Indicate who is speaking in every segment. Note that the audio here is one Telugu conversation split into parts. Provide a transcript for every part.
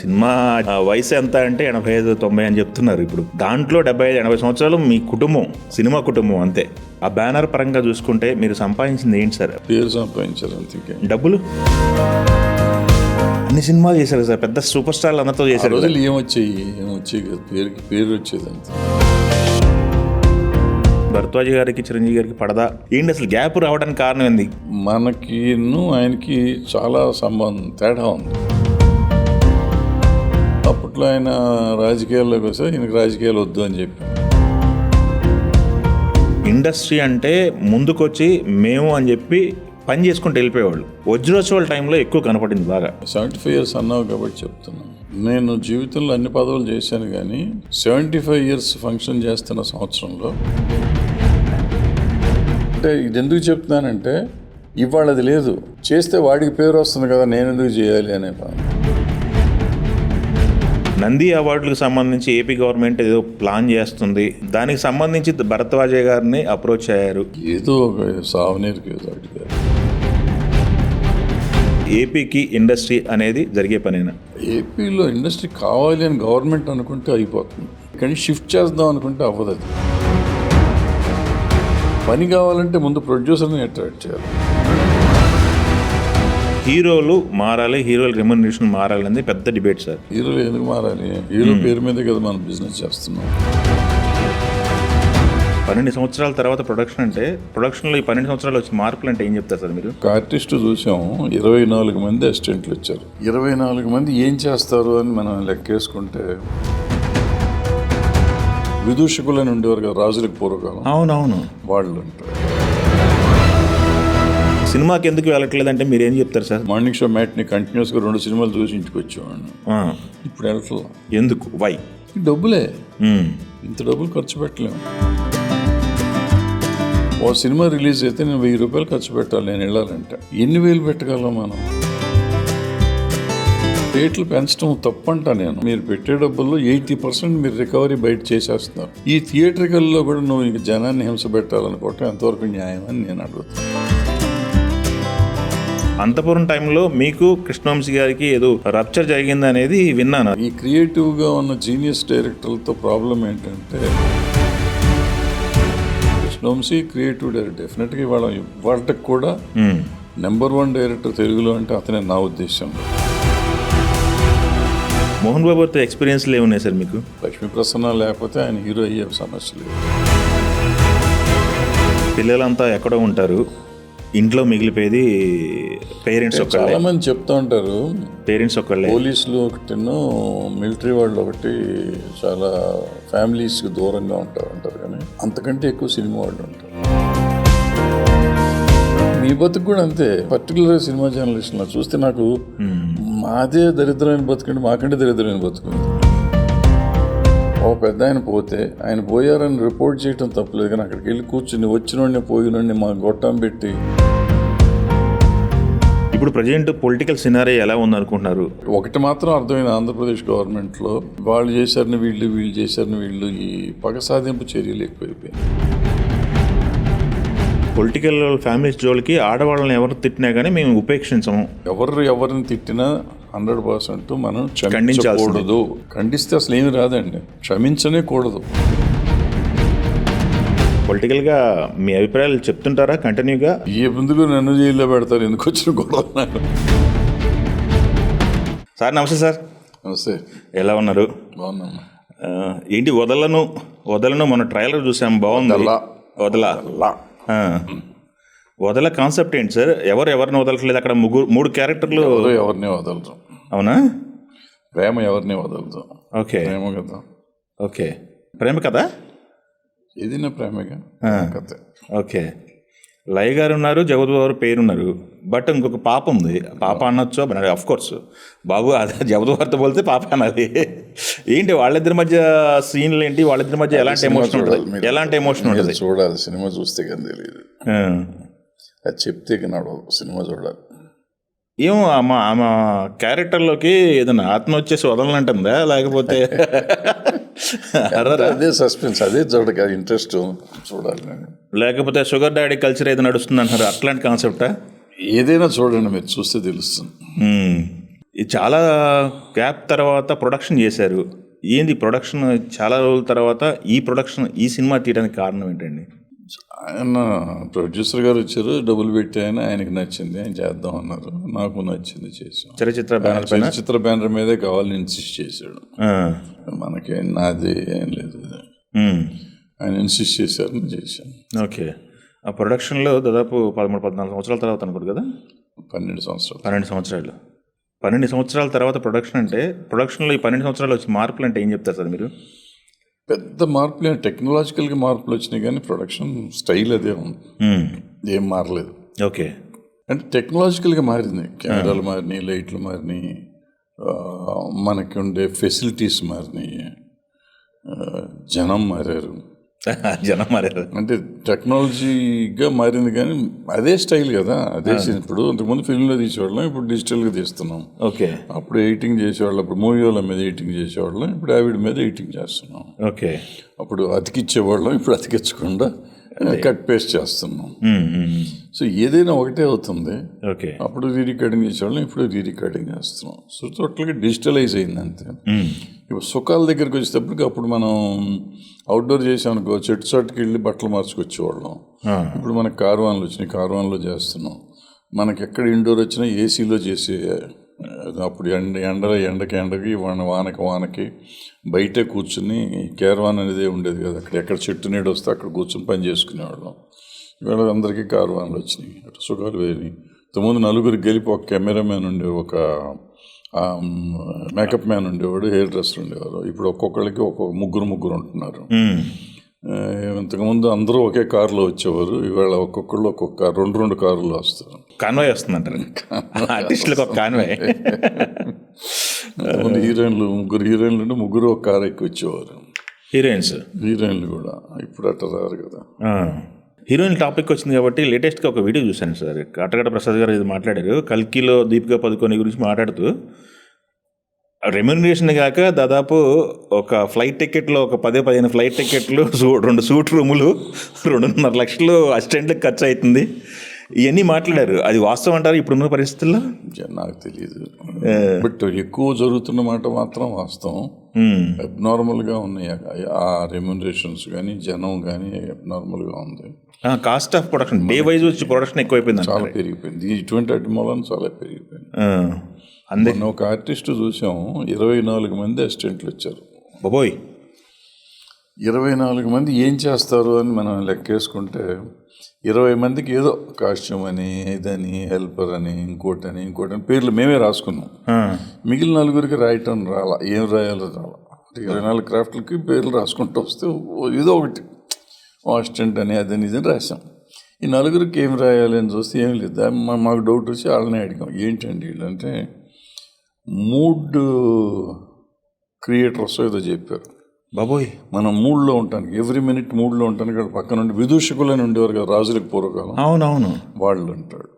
Speaker 1: సినిమా వయసు ఎంత అంటే 85-90 అని చెప్తున్నారు. ఇప్పుడు దాంట్లో 75-80 సంవత్సరాలు మీ కుటుంబం, సినిమా కుటుంబం అంతే. ఆ బ్యానర్ పరంగా చూసుకుంటే మీరు సంపాదించింది ఏంటి సార్?
Speaker 2: పేరు సంపాదించారు అంతే.
Speaker 1: డబ్బులు అన్ని సినిమాలు చేశారు సార్, పెద్ద సూపర్ స్టార్లు అందరితో చేశారు.
Speaker 2: రోజులు ఏమొచ్చాయి కదా, పేరు వచ్చేది అంతే.
Speaker 1: భరద్వాజ్ గారికి చిరంజీవి గారికి పడదా ఏంటి అసలు? గ్యాప్ రావడానికి కారణం ఏంది?
Speaker 2: మనకి ఆయనకి చాలా సంబంధం తేడా ఉంది. అప్పట్లో ఆయన రాజకీయాల్లోకి వస్తే ఈయనకి రాజకీయాలు వద్దు అని చెప్పి.
Speaker 1: ఇండస్ట్రీ అంటే ముందుకొచ్చి మేము అని చెప్పి పని చేసుకుంటూ వెళ్ళిపోయేవాళ్ళు. వజ్రోత్సవాల టైంలో ఎక్కువ కనపడింది బాగా.
Speaker 2: 75 years అన్నావు కాబట్టి చెప్తున్నాను. నేను జీవితంలో అన్ని పదవులు చేశాను, కానీ 75 years ఫంక్షన్ చేస్తున్న సంవత్సరంలో, అంటే ఇది ఎందుకు చెప్తున్నానంటే ఇవాళ అది లేదు, చేస్తే వాడికి పేరు వస్తుంది కదా, నేను ఎందుకు చేయాలి అనే బాధ.
Speaker 1: నంది అవార్డులకు సంబంధించి ఏపీ గవర్నమెంట్ ఏదో ప్లాన్ చేస్తుంది, దానికి సంబంధించి భరద్వాజ్ గారిని అప్రోచ్ అయ్యారు.
Speaker 2: ఏదో ఒక సావనీరికి ఏదో అడిగారు.
Speaker 1: ఏపీకి ఇండస్ట్రీ అనేది జరిగే పనేనా?
Speaker 2: ఏపీలో ఇండస్ట్రీ కావాలి అని గవర్నమెంట్ అనుకుంటే అయిపోతుంది, కానీ షిఫ్ట్ చేద్దాం అనుకుంటే అవ్వదు. అది పని కావాలంటే ముందు ప్రొడ్యూసర్ని అట్రాక్ట్ చేయాలి.
Speaker 1: హీరోలు మారాలి, హీరోల రెమ్యునరేషన్ మారాలి అనేది పెద్ద డిబేట్ సార్.
Speaker 2: హీరోలు ఎందుకు మారాలి? హీరో పేరు మీదే కదా మనం బిజినెస్ చేస్తున్నాం.
Speaker 1: 12 సంవత్సరాల తర్వాత ప్రొడక్షన్ అంటే, ప్రొడక్షన్లో ఈ 12 సంవత్సరాలు వచ్చి మార్పులు అంటే ఏం చెప్తారు సార్ మీరు?
Speaker 2: ఒక ఆర్టిస్ట్ చూసాము, 24 మంది అసిస్టెంట్లు వచ్చారు. 24 మంది ఏం చేస్తారు అని మనం లెక్కేసుకుంటే, విదూషకులని ఉండేవారు కదా రాజులకు పూర్వకాలం.
Speaker 1: అవునవును,
Speaker 2: వాళ్ళు ఉంటారు.
Speaker 1: సినిమాకి ఎందుకు వెళ్ళట్లేదంటే మీరు ఏం చెప్తారు సార్?
Speaker 2: మార్నింగ్ షో మ్యాట్ని కంటిన్యూస్గా 2 సినిమాలు చూసి ఇంటికి వచ్చేవాడిని. ఇప్పుడు వెళ్ళట్లా.
Speaker 1: ఎందుకు? వై?
Speaker 2: డబ్బులే. ఇంత డబ్బులు ఖర్చు పెట్టలేము. ఓ సినిమా రిలీజ్ అయితే నేను 1000 రూపాయలు ఖర్చు పెట్టాలి నేను వెళ్ళాలంటే. ఎన్ని వేలు పెట్టగలం మనం? రేట్లు పెంచడం తప్పంటా నేను. మీరు పెట్టే డబ్బుల్లో 80% మీరు రికవరీ బయట చేసేస్తున్నారు. ఈ థియేటర్కల్లో కూడా నువ్వు ఇంక జనాన్ని హింస పెట్టాలనుకోవటం ఎంతవరకు న్యాయం అని నేను అడుగుతాను.
Speaker 1: అంతపురం టైంలో మీకు కృష్ణవంశీ గారికి ఏదో రప్చర్ జరిగింది అనేది విన్నాను.
Speaker 2: ఈ క్రియేటివ్గా ఉన్న జీనియస్ డైరెక్టర్లతో ప్రాబ్లం ఏంటంటే, కృష్ణవంశీ క్రియేటివ్ డైరెక్టర్, డెఫినెట్గా వాళ్ళకి కూడా నెంబర్ 1 డైరెక్టర్ తెలుగులో అంటే అతనే నా ఉద్దేశం.
Speaker 1: మోహన్ బాబుతో ఎక్స్పీరియన్స్లు ఏమున్నాయి సార్ మీకు?
Speaker 2: లక్ష్మీ ప్రసన్న లేకపోతే ఆయన హీరో అయ్యే సమస్య లేదు.
Speaker 1: పిల్లలంతా ఎక్కడో ఉంటారు, ఇంట్లో మిగిలిపోయేది పేరెంట్స్ ఒక్కళ్ళే.
Speaker 2: చాలా మంది చెప్తా ఉంటారు
Speaker 1: పేరెంట్స్ ఒక్కళ్ళే.
Speaker 2: పోలీసులు ఒకటిను మిలిటరీ వాళ్ళు ఒకటి చాలా ఫ్యామిలీస్కి దూరంగా ఉంటారు, కానీ అంతకంటే ఎక్కువ సినిమా వాళ్ళు ఉంటారు. మీ బతుకు కూడా అంతే. పర్టికులర్గా సినిమా జర్నలిస్టులు చూస్తే నాకు మాదే దరిద్రమైన బతుకండి, మాకంటే దరిద్రమైన బతుకుంది. ఓ పెద్ద ఆయన పోతే ఆయన పోయారని రిపోర్ట్ చేయడం తప్పలేదు, కానీ అక్కడికి వెళ్ళి కూర్చుని వచ్చినోడిని పోయినోడిని మా గొట్టం పెట్టి.
Speaker 1: ఇప్పుడు ప్రజెంట్ పొలిటికల్ సినారియో ఎలా ఉందనుకుంటున్నారు?
Speaker 2: ఒకటి మాత్రం అర్థమైంది, ఆంధ్రప్రదేశ్ గవర్నమెంట్లో వాళ్ళు చేశారని వీళ్ళు చేశారని వీళ్ళు, ఈ పగ సాధింపు చర్యలు ఎక్కువైపోయాయి.
Speaker 1: పొలిటికల్ ఫ్యామిలీస్ జోలికి ఆడవాళ్ళని ఎవరు తిట్టినా కానీ మేము ఉపేక్షించము.
Speaker 2: ఎవరిని తిట్టినా 100% మనం క్షమించకూడదు. ఖండిస్తే అసలు ఏమి రాదండి, క్షమించనే కూడదు.
Speaker 1: పొలిటికల్గా మీ అభిప్రాయాలు చెప్తుంటారా కంటిన్యూగా?
Speaker 2: ఎందుకు నన్ను జైల్లో పెడతారు, ఎందుకు వచ్చిన గొడవ?
Speaker 1: సార్ నమస్తే. సార్
Speaker 2: నమస్తే.
Speaker 1: ఎలా ఉన్నారు?
Speaker 2: బాగున్నాను.
Speaker 1: ఏంటి వదలను మన ట్రైలర్ చూసాం, బాగుంది. వదల కాన్సెప్ట్ ఏంటి సార్? ఎవరిని వదలట్లేదు అక్కడ? 3 క్యారెక్టర్లు.
Speaker 2: ఎవరిని వదలరు. అవునా? ప్రేమ ఎవరిని వదలదు. ఓకే, ప్రేమ కదా.
Speaker 1: ఓకే, ప్రేమ కదా,
Speaker 2: ఏదైనా ప్రేమగా కథ.
Speaker 1: ఓకే, లయ గారు ఉన్నారు, జగత్ గారు పేరున్నారు, బట్ ఇంకొక పాప ఉంది. పాప అనొచ్చు, అఫ్ కోర్స్ బాబు అదే జగత్ గారితో పోలితే పాప అన్నది. ఏంటి వాళ్ళిద్దరి మధ్య సీన్లు ఏంటి? వాళ్ళిద్దరి మధ్య ఎలాంటి ఎమోషన్ ఉంటుంది?
Speaker 2: చూడాలి, సినిమా చూస్తే కానీ తెలియదు. అది చెప్తే నడవదు, సినిమా చూడాలి.
Speaker 1: ఏమో ఆమె క్యారెక్టర్లోకి ఏదైనా ఆత్మ వచ్చేసి వదలనంటుందా, లేకపోతే
Speaker 2: అదే సస్పెన్స్, అదే చూడక ఇంట్రెస్ట్ చూడాలి.
Speaker 1: లేకపోతే షుగర్ డాడీ కల్చర్ ఏదో నడుస్తుంది అంటారు, అట్లాంటి కాన్సెప్టా?
Speaker 2: ఏదైనా చూడండి, మీరు చూస్తే తెలుస్తుంది.
Speaker 1: ఇది చాలా గ్యాప్ తర్వాత ప్రొడక్షన్ చేశారు. ఏంది ప్రొడక్షన్ చాలా రోజుల తర్వాత ఈ సినిమా తీయడానికి కారణం ఏంటండి?
Speaker 2: ఆయన ప్రొడ్యూసర్ గారు వచ్చారు, డబ్బులు పెట్టి ఆయనకి నచ్చింది, ఆయన చేద్దాం అన్నారు, నాకు నచ్చింది, చేసాం.
Speaker 1: చలచిత్ర బ్యానర్ పైన
Speaker 2: చిత్ర బ్యానర్ మీదే కావాలని ఇన్సిస్ట్ చేశాడు. మనకేం నాది ఏం లేదు, ఆయన ఇన్సిస్ట్ చేశారు, నేను చేశాను.
Speaker 1: ఓకే. ఆ ప్రొడక్షన్లో దాదాపు 13-14 సంవత్సరాల తర్వాత అనుకోరు కదా?
Speaker 2: 12 సంవత్సరాలు.
Speaker 1: 12 సంవత్సరాల తర్వాత ప్రొడక్షన్ అంటే, ప్రొడక్షన్లో ఈ 12 సంవత్సరాలు వచ్చిన మార్పులు అంటే ఏం చెప్తారు సార్ మీరు?
Speaker 2: పెద్ద మార్పులు, టెక్నాలజికల్గా మార్పులు వచ్చినాయి కానీ ప్రొడక్షన్ స్టైల్ అదే ఉంది, ఏం మారలేదు.
Speaker 1: ఓకే.
Speaker 2: అంటే టెక్నాలజికల్గా మారింది, కెమెరాలు మారినాయి, లైట్లు మారినాయి, మనకి ఉండే ఫెసిలిటీస్ మారినాయి, జనం మారారు. అంటే టెక్నాలజీగా మారింది కానీ అదే స్టైల్ కదా, అదే ఇప్పుడు అంతకుముందు ఫిల్మ్లో తీసేవాళ్ళం, ఇప్పుడు డిజిటల్గా తీస్తున్నాం.
Speaker 1: ఓకే.
Speaker 2: అప్పుడు ఎడిటింగ్ చేసేవాళ్ళం, అప్పుడు మూవీ వాళ్ళ మీద ఎడిటింగ్ చేసేవాళ్ళం, ఇప్పుడు ఆవిడ మీద ఎడిటింగ్ చేస్తున్నాం.
Speaker 1: ఓకే.
Speaker 2: అప్పుడు అతికిచ్చేవాళ్ళం, ఇప్పుడు అతికించకుండా కట్ పేస్ట్ చేస్తున్నాం. సో ఏదైనా ఒకటే అవుతుంది.
Speaker 1: ఓకే.
Speaker 2: అప్పుడు రీరికార్డింగ్ చేసేవాళ్ళం, ఇప్పుడు రీరికార్డింగ్ చేస్తున్నాం. సో టోటల్గా డిజిటలైజ్ అయింది అంతే. ఇప్పుడు సుఖాల దగ్గరికి వచ్చేటప్పటికి అప్పుడు మనం అవుట్డోర్ చేసామనుకో, చెట్టు చాటుకి వెళ్ళి బట్టలు మార్చుకొచ్చేవాళ్ళం. ఇప్పుడు మనకు కార్వాన్లు వచ్చినాయి, కార్వాన్లో చేస్తున్నాం. మనకి ఎక్కడ ఇండోర్ వచ్చినా ఏసీలో చేసే, అప్పుడు ఎండకి వానకి బయటే కూర్చుని కార్వాన్ అనేది ఉండేది కదా, అక్కడ ఎక్కడ చెట్టు నీడ వస్తే అక్కడ కూర్చొని పని చేసుకునేవాళ్ళం. ఇవాళ అందరికీ కార్వాన్లు వచ్చినాయి, అటు సుఖాలు వేరి. ఇంతకుముందు నలుగురికి గెలిపి ఒక కెమెరామ్యాన్ ఉండే, ఒక మేకప్ మ్యాన్ ఉండేవాడు, హెయిర్ డ్రెస్సర్ ఉండేవారు. ఇప్పుడు ఒక్కొక్కరికి ముగ్గురు ఉంటున్నారు. ఇంతకుముందు అందరూ ఒకే కారులో వచ్చేవారు, ఇవాళ ఒక్కొక్కళ్ళు ఒక్కొక్క 2 కారులో వస్తారు.
Speaker 1: కాన్వాయ్ వస్తుందంటారు ఆర్టిస్టులకు, ఒక కాన్వాయ్.
Speaker 2: అంతకుముందు ముగ్గురు హీరోయిన్లు ఉంటే ముగ్గురు ఒక కారు ఎక్కి వచ్చేవారు. హీరోయిన్లు కూడా ఇప్పుడు అట్ట రారు కదా.
Speaker 1: హీరోయిన్ టాపిక్ వచ్చింది కాబట్టి లేటెస్ట్గా ఒక వీడియో చూశాను సార్. కాటగడ ప్రసాద్ గారు ఇది మాట్లాడారు, కల్కిలో దీపికా పదుకొనే గురించి మాట్లాడుతూ, రెమ్యూనరేషన్ కాక దాదాపు ఒక ఫ్లైట్ టికెట్లో ఒక 10-15 ఫ్లైట్ టికెట్లు, 2 సూట్ రూములు, 2.5 లక్షలు అసిస్టెంట్లకు ఖర్చు అవుతుంది, ఇవన్నీ మాట్లాడారు. అది వాస్తవం అంటారు ఇప్పుడున్న పరిస్థితుల్లో?
Speaker 2: నాకు తెలియదు, బట్ ఎక్కువ జరుగుతున్న మాట మాత్రం వాస్తవం. అబ్నార్మల్గా ఉన్నాయి ఆ రెమ్యూనరేషన్స్ కానీ, జనం కానీ అబ్నార్మల్గా ఉంది.
Speaker 1: Cost of production day wise వచ్చి ప్రొడక్షన్ ఎక్కువైపోయింది,
Speaker 2: చాలా పెరిగిపోయింది. ఇటువంటి అటు మూలం చాలా పెరిగిపోయింది. అందుకే ఒక ఆర్టిస్ట్ చూసాం, 24 మంది అసిస్టెంట్లు వచ్చారు.
Speaker 1: బాబోయ్,
Speaker 2: 24 మంది ఏం చేస్తారు అని మనం లెక్కేసుకుంటే 20 మందికి ఏదో కాస్ట్యూమ్ అని, ఇదని, హెల్పర్ అని, ఇంకోటని పేర్లు మేమే రాసుకున్నాం. మిగిలిన 4 రాయటం రాలా, ఏం రాయాలో రాలా. 24 క్రాఫ్ట్లకి పేర్లు రాసుకుంటూ వస్తే ఏదో ఒకటి అసిస్టెంట్ అని, అదని, ఇదని రాసాం. ఈ 4 ఏం రాయాలి అని చూస్తే ఏం లేదు. మాకు డౌట్ వచ్చి వాళ్ళనే అడిగాం, ఏంటండి వీళ్ళంటే మూడ్ క్రియేటర్స్ ఏదో చెప్పారు.
Speaker 1: బాబోయ్,
Speaker 2: మనం మూడ్లో ఉంటానికి, ఎవ్రీ మినిట్ మూడ్లో ఉంటానికి ఇక్కడ పక్క నుండి విదూషకులని ఉండేవారు కదా రాజులకు పూర్వకాలం.
Speaker 1: అవునవును,
Speaker 2: వాళ్ళు అంటాడు.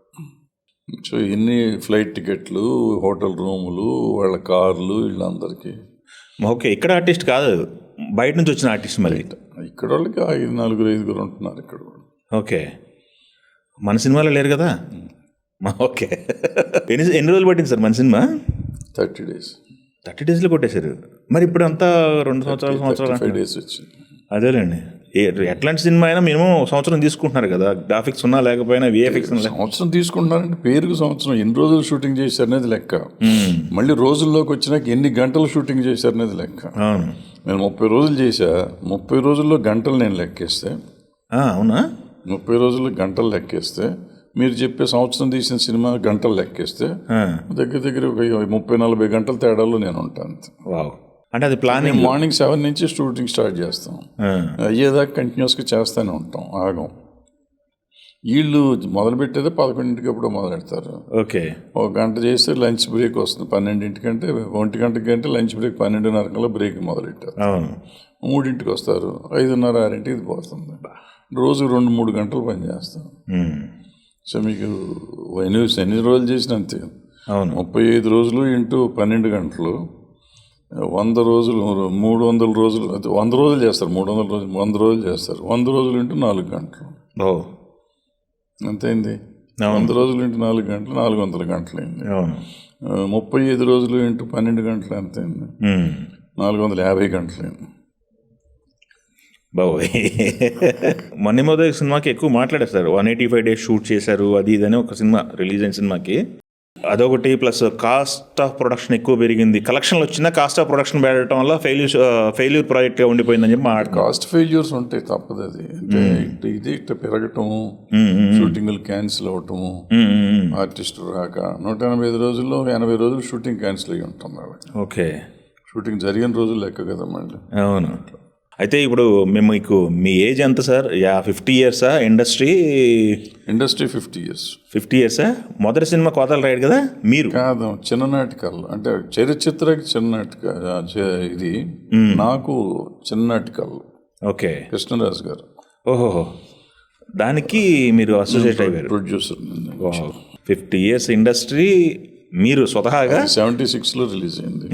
Speaker 2: సో ఎన్ని ఫ్లైట్ టికెట్లు, హోటల్ రూములు, వాళ్ళ కార్లు, వీళ్ళందరికీ.
Speaker 1: ఓకే. ఇక్కడ ఆర్టిస్ట్ కాదు, బయట నుంచి వచ్చిన ఆర్టిస్ట్. మరి
Speaker 2: ఇక్కడ వాళ్ళకి 4-5 ఉంటున్నారు ఇక్కడ. ఓకే.
Speaker 1: మన సినిమాలో లేరు కదా. ఓకే. ఎన్ని రోజులు పట్టింది సార్ మన సినిమా?
Speaker 2: 30 days.
Speaker 1: 30 daysలో కొట్టేశారు. మరి ఇప్పుడు అంతా 2 సంవత్సరాలు
Speaker 2: 5 days వచ్చింది.
Speaker 1: అదేలేండి. ఎట్లాంటి సినిమా అయినా మినిమం సంవత్సరం తీసుకుంటున్నారు కదా, గ్రాఫిక్స్ ఉన్నా లేకపోయినా, విఎఫ్ఎక్స్
Speaker 2: సంవత్సరం తీసుకుంటున్నారంటే పేరుకు సంవత్సరం. ఎన్ని రోజులు షూటింగ్ చేశారు అనేది లెక్క. మళ్ళీ రోజుల్లోకి వచ్చినాక ఎన్ని గంటలు షూటింగ్ చేశారు అనేది లెక్క. నేను 30 రోజులు చేశా, 30 రోజుల్లో గంటలు నేను లెక్కేస్తే,
Speaker 1: అవునా,
Speaker 2: 30 రోజుల్లో గంటలు లెక్కేస్తే, మీరు చెప్పే సంవత్సరం తీసిన సినిమా గంటలు లెక్కేస్తే దగ్గర ఒక 30-40 గంటల తేడాలో నేను ఉంటాను.
Speaker 1: అంటే అది ప్లానింగ్.
Speaker 2: మార్నింగ్ 7 నుంచి షూటింగ్ స్టార్ట్ చేస్తాం, అయ్యేదాకా కంటిన్యూస్గా చేస్తూనే ఉంటాం, ఆగం. వీళ్ళు మొదలుపెట్టేదే 11ంటికి ఎప్పుడో మొదలెడతారు.
Speaker 1: ఓకే.
Speaker 2: ఒక గంట చేస్తే లంచ్ బ్రేక్ వస్తుంది 12ంటికంటే, 1 లంచ్ బ్రేక్, 12:30 బ్రేక్ మొదలెట్టారు. 3ంటికి వస్తారు, 5:30-6ంటికి ఇది పోతుంది. రోజు 2-3 గంటలు పని చేస్తాం. సో మీకు ఎన్ని రోజులు చేసిన అంతే. 35 రోజులు ఇంటూ 12 గంటలు, 100 రోజులు, 300 రోజులు, 100 రోజులు చేస్తారు. 100 రోజులు చేస్తారు. 100 రోజులు ఇంటూ 4 గంటలు అంతైంది. 100 రోజులు ఇంటూ 4 గంటలు 400 గంటలు అయింది. 35 రోజులు ఇంటూ 12 గంటలు ఎంత అయింది? 450 గంటలు.
Speaker 1: బాబోయ్. మొన్న సినిమాకి ఎక్కువ మాట్లాడారు సార్. 185 days షూట్ చేశారు, అది ఇదని ఒక సినిమా రిలీజ్ అయిన సినిమాకి. అదొకటి, ప్లస్ కాస్ట్ ఆఫ్ ప్రొడక్షన్ ఎక్కువ పెరిగింది. కలెక్షన్లు వచ్చినా కాస్ట్ ఆఫ్ ప్రొడక్షన్ పెరగడం వల్ల ఫెయిల్యూర్ ప్రాజెక్ట్గా ఉండిపోయిందని చెప్పి
Speaker 2: కాస్ట్ ఫెయిల్యూర్స్ ఉంటాయి, తప్పదు అది. అంటే ఇట్లా పెరగటము, షూటింగ్లు క్యాన్సిల్ అవటము, ఆర్టిస్ట్ రాక 185 రోజుల్లో 80 రోజులు షూటింగ్ క్యాన్సిల్ అయ్యి ఉంటాం.
Speaker 1: ఓకే,
Speaker 2: షూటింగ్ జరిగిన రోజులు లెక్క కదా మళ్ళీ.
Speaker 1: అవును. అయితే ఇప్పుడు మీకు మీ ఏజ్ ఎంత sir? 50 years industry
Speaker 2: 50 years.
Speaker 1: 50 years. మొదటి సినిమా కోతల రైడ్ కదా మీరు?
Speaker 2: కాదు, చిన్ననాటికల్ అంటే చరిత్రకి చిన్ననాటిక ఇది. నాకు చిన్ననాటికల్.
Speaker 1: ఓకే,
Speaker 2: కృష్ణరాజు గారు.
Speaker 1: ఓహో, దానికి మీరు అసోసియేట్ అయ్యారు,
Speaker 2: ప్రొడ్యూసర్.
Speaker 1: 50 years ఇండస్ట్రీ మీరు స్వతహాగా.
Speaker 2: 76లో రిలీజ్ అయింది.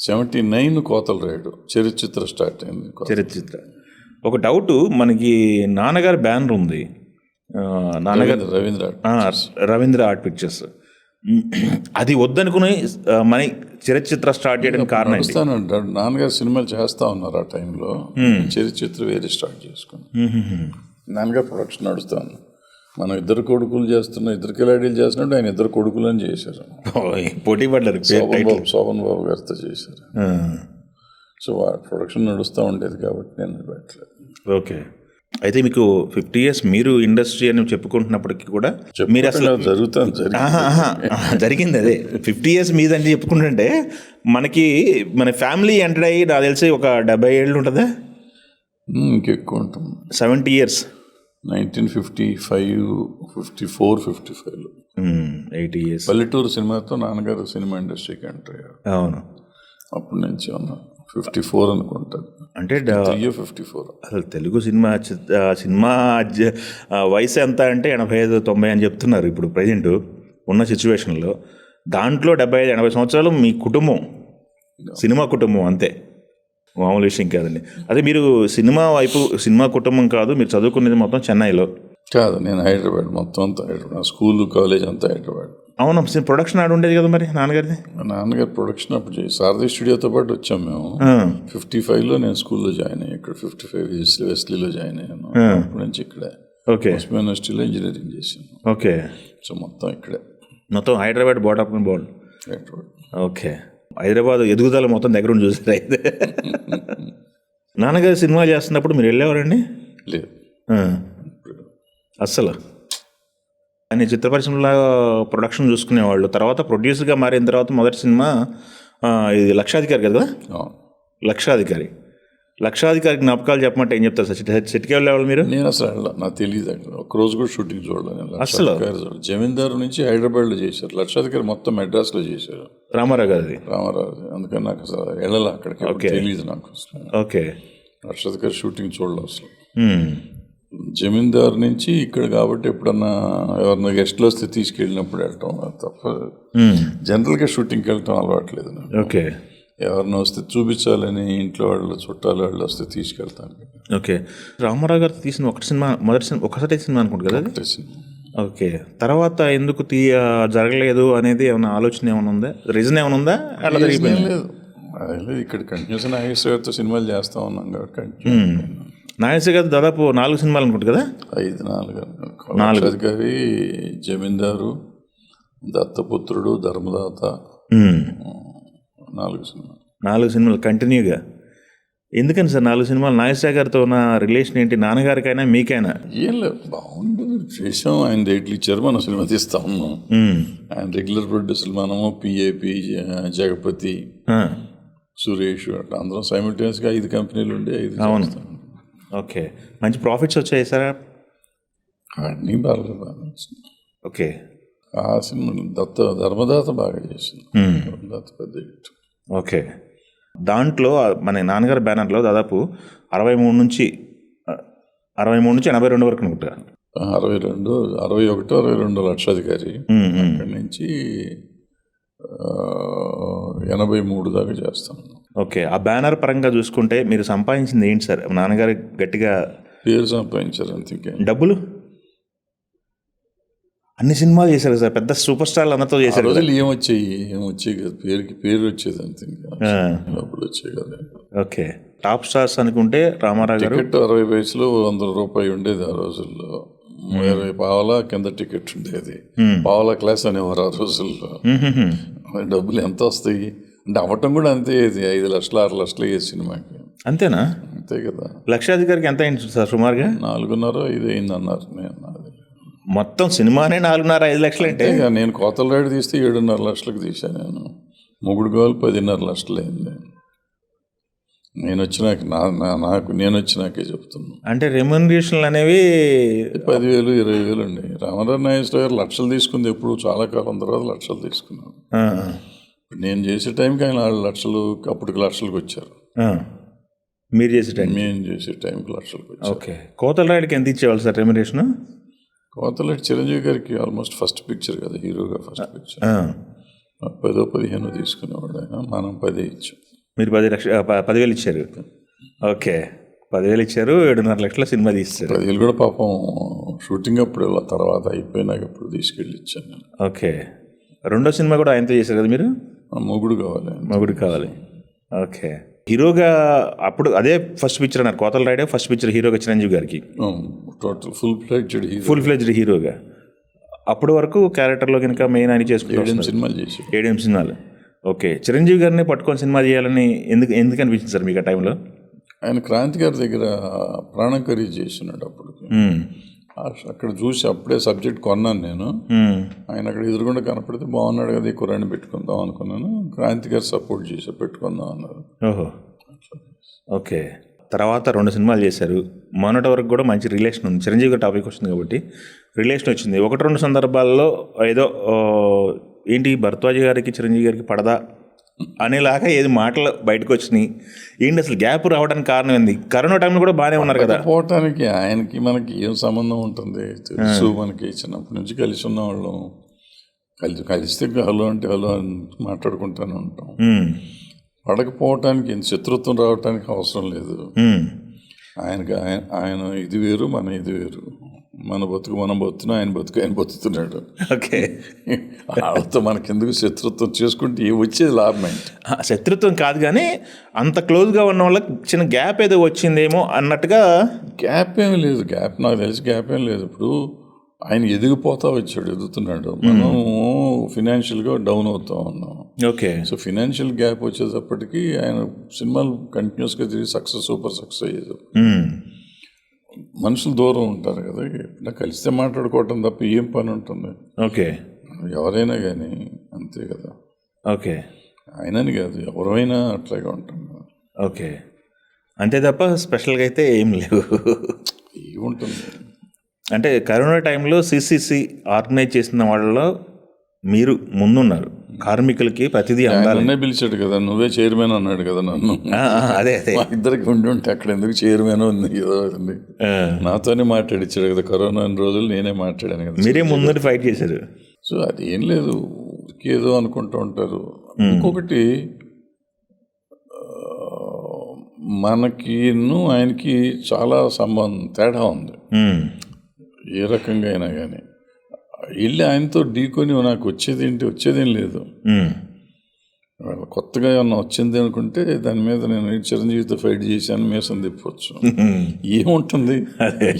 Speaker 2: 79 కోతల రైడ్ చరిత్ర స్టార్ట్ అయింది.
Speaker 1: చరిత్ర. ఒక డౌట్, మనకి నాన్నగారి బ్యానర్ ఉంది, నాన్నగారు రవీంద్ర ఆర్ట్ పిక్చర్స్. అది వద్దనుకుని మన చరిత్ర స్టార్ట్ చేయడానికి కారణం
Speaker 2: ఏంటి? నాన్నగారు సినిమాలు చేస్తా ఉన్నారు ఆ టైంలో. చరిత్ర వేరే స్టార్ట్ చేసుకుని నాన్నగారు ప్రొడక్షన్ నడుస్తా ఉన్నారు. మనం ఇద్దరు కొడుకులు చేస్తున్నాం, ఇద్దరు కిలాడీలు చేస్తున్నట్టు ఆయన ఇద్దరు కొడుకులు అని చేశారు.
Speaker 1: పోటీ పడ్డారు,
Speaker 2: శోభన్ బాబు గారితో చేశారు. సో ప్రొడక్షన్ నడుస్తూ ఉండేది కాబట్టి నేను పెట్టలేదు.
Speaker 1: ఓకే. అయితే మీకు 50 years మీరు ఇండస్ట్రీ అని చెప్పుకుంటున్నప్పటికీ కూడా మీరు అసలు జరిగింది అదే 50 years మీదంటే చెప్పుకుంటుంటే మన ఫ్యామిలీ ఎంటర్ అయ్యి నాకు తెలిసి ఒక 70 ఏళ్ళు ఉంటుందా?
Speaker 2: ఇంకెక్కువ ఉంటుంది.
Speaker 1: 70 years.
Speaker 2: 1955, 54, 55లో
Speaker 1: 80 years.
Speaker 2: పల్లెటూరు సినిమాతో నాన్నగారు సినిమా ఇండస్ట్రీకి ఎంటర్ అయ్యారు.
Speaker 1: అవును,
Speaker 2: అప్పటి నుంచి ఉన్నా 54 అనుకుంటాను.
Speaker 1: అంటే
Speaker 2: 54.
Speaker 1: అసలు తెలుగు సినిమా వయసు ఎంత అంటే 85-90 అని చెప్తున్నారు ఇప్పుడు ప్రజెంట్ ఉన్న సిచ్యువేషన్లో. దాంట్లో 75-80 సంవత్సరాలు మీ కుటుంబం, సినిమా కుటుంబం, అంతే, మామూలు విషయం కాదండి. అదే మీరు సినిమా కుటుంబం కాదు, మీరు చదువుకునేది మొత్తం చెన్నైలో
Speaker 2: కాదు, నేను హైదరాబాద్, మొత్తం అంతా హైదరాబాద్, స్కూల్ కాలేజ్ అంతా హైదరాబాద్.
Speaker 1: అవును, ప్రొడక్షన్ ఆడ ఉండేది కదా మరి నాన్నగారిది?
Speaker 2: నాన్నగారు ప్రొడక్షన్ అప్పుడు సారథి స్టూడియోతో పాటు వచ్చాం మేము. 55లో నేను స్కూల్లో జాయిన్ అయ్యాను. ఇక్కడ 55 వెస్లీలో జాయిన్ అయ్యాను. అప్పటి నుంచి ఇక్కడే.
Speaker 1: ఓకే,
Speaker 2: ఉస్మానియా యూనివర్సిటీలో ఇంజనీరింగ్ చేశాను.
Speaker 1: ఓకే.
Speaker 2: సో మొత్తం ఇక్కడే,
Speaker 1: మొత్తం హైదరాబాద్ బోర్డ్.
Speaker 2: హైదరాబాద్.
Speaker 1: ఓకే, హైదరాబాద్ ఎదుగుదల మొత్తం దగ్గర ఉండి చూసారు అయితే. నాన్నగారు సినిమా చేస్తున్నప్పుడు మీరు వెళ్ళేవారండి?
Speaker 2: లేదు
Speaker 1: అస్సలు. ఆయన చిత్ర పరిశ్రమలో ప్రొడక్షన్ చూసుకునేవాళ్ళు. తర్వాత ప్రొడ్యూసర్గా మారిన తర్వాత మొదటి సినిమా ఇది లక్షాధికారి కదా? లక్షాధికారి జ్ఞాపకాలు చెప్పమంటే ఏం చెప్తారు సార్? సెట్కి వెళ్ళేవాళ్ళు మీరు?
Speaker 2: నేను అసలు నాకు తెలియదు, ఒక్కరోజు కూడా షూటింగ్ చూడలేదు
Speaker 1: అసలు.
Speaker 2: జమీందారు నుంచి హైదరాబాద్లో చేశారు. లక్షాధికారి మొత్తం మెడ్రాస్లో చేశారు,
Speaker 1: రామారావు గారిది.
Speaker 2: అందుకని నాకు అసలు వెళ్ళాలి అక్కడికి, తెలియదు నాకు.
Speaker 1: ఓకే,
Speaker 2: లక్షాధికారి షూటింగ్ చూడలేదు అసలు. జమీందారు నుంచి ఇక్కడ కాబట్టి ఎప్పుడన్నా ఎవరన్నా గెస్ట్లు వస్తే తీసుకెళ్ళినప్పుడు వెళ్ళటం తప్ప జనరల్గా షూటింగ్కి వెళ్ళటం అలవాట్లేదు నాకు.
Speaker 1: ఓకే,
Speaker 2: ఎవరిని వస్తే చూపించాలని ఇంట్లో వాళ్ళు చుట్టాలు వాళ్ళు వస్తే తీసుకెళ్తాను.
Speaker 1: ఓకే, రామారావు గారు తీసిన ఒకసారి సినిమా అనుకుంటు కదా? ఓకే, తర్వాత ఎందుకు జరగలేదు అనేది ఏమైనా ఆలోచన ఏమైనా ఉందా? రీజన్ ఏమైనా ఉందా? అలా జరిగిపోయింది?
Speaker 2: లేదు, ఇక్కడ కంటిన్యూస్ నాగేశ్వర గారితో సినిమాలు చేస్తూ ఉన్నాం కాబట్టి.
Speaker 1: నాగేశ్వర గారు దాదాపు 4 సినిమాలు అనుకుంటు కదా?
Speaker 2: 4 అధికారి, జమీందారు, దత్తపుత్రుడు, ధర్మదాత, 4 సినిమాలు
Speaker 1: కంటిన్యూగా. ఎందుకని సార్ 4 సినిమాలు? నాగేశ్వర గారితో ఉన్న రిలేషన్ ఏంటి? నాన్నగారికైనా మీకైనా?
Speaker 2: ఏం లేదు, బాగుంది చేసాం. ఆయన డేట్లు ఇచ్చారు, మనం సినిమా తీస్తా ఉన్నాం. ఆయన రెగ్యులర్ ప్రొడ్యూసర్లు మనము, పిఏపి, జగపతి, సురేష్, అట్లా అందరం సైమిల్టేనియస్గా 5 కంపెనీలు ఉండే 5.
Speaker 1: అవును. ఓకే, మంచి ప్రాఫిట్స్ వచ్చాయి సార్?
Speaker 2: అన్నీ బాగా.
Speaker 1: ఓకే,
Speaker 2: ఆ సినిమా ధర్మదాత బాగా చేసింది. ధర్మదాత పెద్ద హిట్.
Speaker 1: ఓకే, దాంట్లో మన నాన్నగారి బ్యానర్లో దాదాపు 63 నుంచి 82 వరకు అనుకుంటా.
Speaker 2: 61, 62 లక్షాధికారి. అక్కడి నుంచి 83 దాకా చేస్తాను.
Speaker 1: ఓకే, ఆ బ్యానర్ పరంగా చూసుకుంటే మీరు సంపాదించింది ఏంటి సార్? నాన్నగారు గట్టిగా
Speaker 2: పేరు సంపాదించారు అంతే.
Speaker 1: డబ్బులు అన్ని సినిమాలు చేశారు సార్, పెద్ద సూపర్ స్టార్లు అందరితో
Speaker 2: ఆ
Speaker 1: చేశారు.
Speaker 2: రోజులు ఏమొచ్చాయి కదా, పేరు వచ్చేది అంతే, ఇంకా డబ్బులు వచ్చాయి కదా.
Speaker 1: ఓకే, టాప్ స్టార్స్ అనుకుంటే రామారావు గారు.
Speaker 2: టికెట్ 60 పైసలు 100 రూపాయలు ఉండేది ఆ రోజుల్లో. 20 పావలా కింద టికెట్ ఉండేది. పావలా క్లాస్ అనేవారు ఆ రోజుల్లో. డబ్బులు ఎంత వస్తాయి అంటే అవ్వటం కూడా అంతే. ఇది 5 లక్షలు 6 లక్షలు అయ్యే సినిమాకి.
Speaker 1: అంతేనా?
Speaker 2: అంతే కదా.
Speaker 1: లక్షాధికారికి ఎంత అయింది సార్ సుమారుగా?
Speaker 2: 4.5-5 అయింది అన్నారు.
Speaker 1: మొత్తం సినిమానే 4.5-5 లక్షలు అంటే
Speaker 2: నేను కోతల రైడ్ తీస్తే 7.5 లక్షలకు తీశాను. నేను మొగుడు కావాలి 10.5 లక్షలు అయింది. నేను వచ్చినాకే చెప్తున్నాను.
Speaker 1: అంటే రెమ్యూనరేషన్లు అనేవి
Speaker 2: 10,000 20,000 అండి. రామారావు నాగేశ్వర గారు లక్షలు తీసుకుంది ఎప్పుడు, చాలా కాలం తర్వాత లక్షలు తీసుకున్నాను. నేను చేసే టైంకి ఆయన 6 లక్షలు, అప్పటికి లక్షలకు వచ్చారు.
Speaker 1: మీరు చేసే టైం?
Speaker 2: నేను చేసే టైంకి లక్షలకు వచ్చారు.
Speaker 1: ఓకే, కోతల రైడ్కి ఎంత ఇచ్చేవాళ్ళు సార్ రెమ్యూనరేషన్?
Speaker 2: కోతల రైడ్ చిరంజీవి గారికి ఆల్మోస్ట్ ఫస్ట్ పిక్చర్ కదా, హీరోగా ఫస్ట్ పిక్చర్. 10-15 తీసుకునేవాడు ఆయన, మనం 10 ఇచ్చాం.
Speaker 1: మీరు 10,000 ఇచ్చారు. ఓకే, 10,000 ఇచ్చారు, 7.5 లక్షల సినిమా తీస్తారు.
Speaker 2: 10,000 కూడా పాపం షూటింగ్ అప్పుడు తర్వాత అయిపోయినాక అప్పుడు తీసుకెళ్ళి ఇచ్చాను నేను.
Speaker 1: ఓకే, రెండో సినిమా కూడా ఆయనతో చేశారు కదా మీరు?
Speaker 2: మొగుడు కావాలి. ఓకే, హీరోగా అప్పుడు అదే ఫస్ట్ పిక్చర్ అన్నారు, కోతల రైడే ఫస్ట్ పిక్చర్ హీరోగా చిరంజీవి గారికి. టోటల్ ఫుల్ ఫ్లెడ్జ్డ్
Speaker 1: హీరోగా. అప్పటి వరకు క్యారెక్టర్లో కనుక మెయిన్ అని చేసుకుంటారు.
Speaker 2: 7 సినిమాలు చేసి
Speaker 1: 7 సినిమాలు. ఓకే, చిరంజీవి గారిని పట్టుకొని సినిమా చేయాలని ఎందుకు అనిపించింది సార్ మీకు ఆ టైంలో?
Speaker 2: ఆయన క్రాంతి గారి దగ్గర ప్రాణం ఖరీదు చేసినాడు అప్పటికి. అక్కడ చూసి అప్పుడే సబ్జెక్ట్ కొన్నాను నేను. ఆయన అక్కడ ఎదురుగుండా కనపడితే బాగున్నాడు కదా, ఈ కుర్రాన్ని పెట్టుకుందాం అనుకున్నాను. క్రాంతి గారు సపోర్ట్ చేసి పెట్టుకుందాం అన్నారు.
Speaker 1: ఓహో, ఓకే. తర్వాత 2 సినిమాలు చేశారు. మొన్నటి వరకు కూడా మంచి రిలేషన్ ఉంది. చిరంజీవి గారి టాపిక్ వస్తుంది కాబట్టి రిలేషన్ వచ్చింది. 1-2 సందర్భాల్లో ఏదో ఏంటి భరద్వాజ్ గారికి చిరంజీవి గారికి పడదా అనేలాగా ఏది మాటలు బయటకు వచ్చినాయి. ఏంటి అసలు గ్యాప్ రావడానికి కారణం ఏంది? కరోనా టైంలో కూడా బాగానే ఉన్నారు కదా.
Speaker 2: పోవటానికి ఆయనకి మనకి ఏం సంబంధం ఉంటుంది? తెలుసు, మనకి చిన్నప్పటి నుంచి కలిసి ఉన్న వాళ్ళం. కలిస్తే హలో అంటే హలో అని మాట్లాడుకుంటూనే ఉంటాం. పడకపోవటానికి శత్రుత్వం రావటానికి అవసరం లేదు. ఆయన ఇది వేరు, మన ఇది వేరు. మన బతుకు మనం బతుకుతున్నాం, ఆయన బతుకు ఆయన బతుకుతున్నాడు.
Speaker 1: ఓకే,
Speaker 2: వాళ్ళతో మనకెందుకు శత్రుత్వం చేసుకుంటే వచ్చేది లాభమే.
Speaker 1: శత్రుత్వం కాదు కానీ అంత క్లోజ్గా ఉన్న వాళ్ళకి చిన్న గ్యాప్ ఏదో వచ్చిందేమో అన్నట్టుగా.
Speaker 2: గ్యాప్ ఏం లేదు, నాకు తెలిసి గ్యాప్ ఏం లేదు. ఇప్పుడు ఆయన ఎదుగుతున్నాడు, మనం ఫినాన్షియల్గా డౌన్ అవుతా ఉన్నాం.
Speaker 1: ఓకే,
Speaker 2: సో ఫినాన్షియల్ గ్యాప్ వచ్చేటప్పటికి ఆయన సినిమాలు కంటిన్యూస్గా తిరిగి సూపర్ సక్సెస్ అయ్యేది. మనుషులు దూరం ఉంటారు కదా, కలిస్తే మాట్లాడుకోవటం తప్ప ఏం పని ఉంటుంది?
Speaker 1: ఓకే,
Speaker 2: ఎవరైనా కానీ అంతే కదా.
Speaker 1: ఓకే,
Speaker 2: ఆయనని కాదు, ఎవరైనా అట్లాగే ఉంటాం.
Speaker 1: ఓకే, అంతే తప్ప స్పెషల్గా అయితే ఏం లేవు.
Speaker 2: ఏముంటుంది
Speaker 1: అంటే కరోనా టైంలో సిసిసి ఆర్గనైజ్ చేసిన వాళ్ళలో మీరు ముందున్నారు. కార్మికులకి ప్రతిదీ
Speaker 2: అందాలనే పిలిచాడు కదా, నువ్వే చైర్మన్ అన్నాడు కదా నన్ను.
Speaker 1: అదే
Speaker 2: ఇద్దరికి ఉంటే అక్కడ ఎందుకు చైర్మన్ ఉంది ఏదో ఉంది, నాతోనే మాట్లాడిచ్చాడు కదా. కరోనా రోజులు నేనే మాట్లాడాను కదా,
Speaker 1: మీరే ముందు ఫైట్ చేశారు.
Speaker 2: సో అది ఏం లేదు, ఏదో అనుకుంటూ ఉంటారు. ఇంకొకటి మనకి ఆయనకి చాలా తేడా ఉంది. ఏ రకంగా అయినా కానీ వెళ్ళి ఆయనతో ఢీకొని నాకు వచ్చేదేం లేదు. కొత్తగా ఏమన్నా వచ్చింది అనుకుంటే దాని మీద నేను చిరంజీవితో ఫైట్ చేశాను మేసం తిప్పవచ్చు. ఏముంటుంది?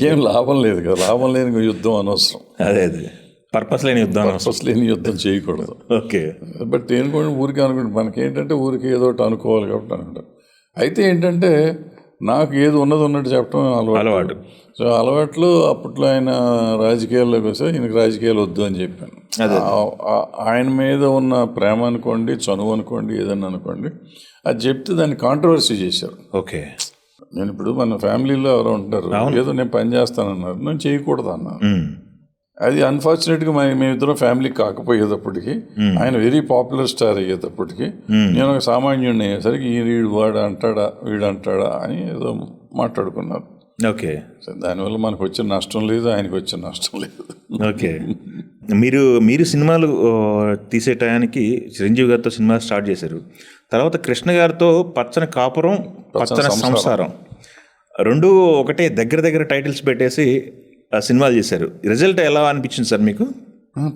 Speaker 2: ఏం లాభం లేదు కదా, లాభం లేని యుద్ధం అనవసరం.
Speaker 1: అదే పర్పస్ లేని
Speaker 2: యుద్ధం చేయకూడదు.
Speaker 1: ఓకే,
Speaker 2: బట్ ఏంటంటే ఊరికే అనుకుంటే మనకేంటంటే ఊరికి ఏదో ఒకటి అనుకోవాలి కాబట్టి అనుకుంటాం. అయితే ఏంటంటే నాకు ఏది ఉన్నట్టు చెప్పడం అలవాటు. సో అలవాట్లు అప్పట్లో ఆయన రాజకీయాల్లోకి వస్తే ఈయనకి రాజకీయాలు వద్దు అని చెప్పాను. ఆయన మీద ఉన్న ప్రేమ అనుకోండి, చనువు అనుకోండి, ఏదన్నా అనుకోండి, అది చెప్తే దాన్ని కాంట్రవర్సీ చేశారు.
Speaker 1: ఓకే,
Speaker 2: నేను ఇప్పుడు మన ఫ్యామిలీలో ఎవరో ఉంటారు, ఏదో నేను పని చేస్తానన్నారు, నేను చేయకూడదు అన్నాను. అది అన్ఫార్చునేట్గా మేమిద్దరం ఫ్యామిలీ కాకపోయేటప్పటికి, ఆయన వెరీ పాపులర్ స్టార్ అయ్యేటప్పటికి, నేను ఒక సామాన్యుడిని అయ్యేసరికి వీడు అంటాడా అని ఏదో మాట్లాడుకున్నారు.
Speaker 1: ఓకే,
Speaker 2: దానివల్ల మనకు వచ్చిన నష్టం లేదు, ఆయనకు వచ్చిన నష్టం లేదు.
Speaker 1: ఓకే, మీరు సినిమాలు తీసే టయానికి చిరంజీవి గారితో సినిమా స్టార్ట్ చేశారు. తర్వాత కృష్ణ గారితో పచ్చని కాపురం, పచ్చని సంసారం రెండు ఒకటే దగ్గర టైటిల్స్ పెట్టేసి సినిమాలు చేశారు. రిజల్ట్ ఎలా అనిపించింది సార్ మీకు?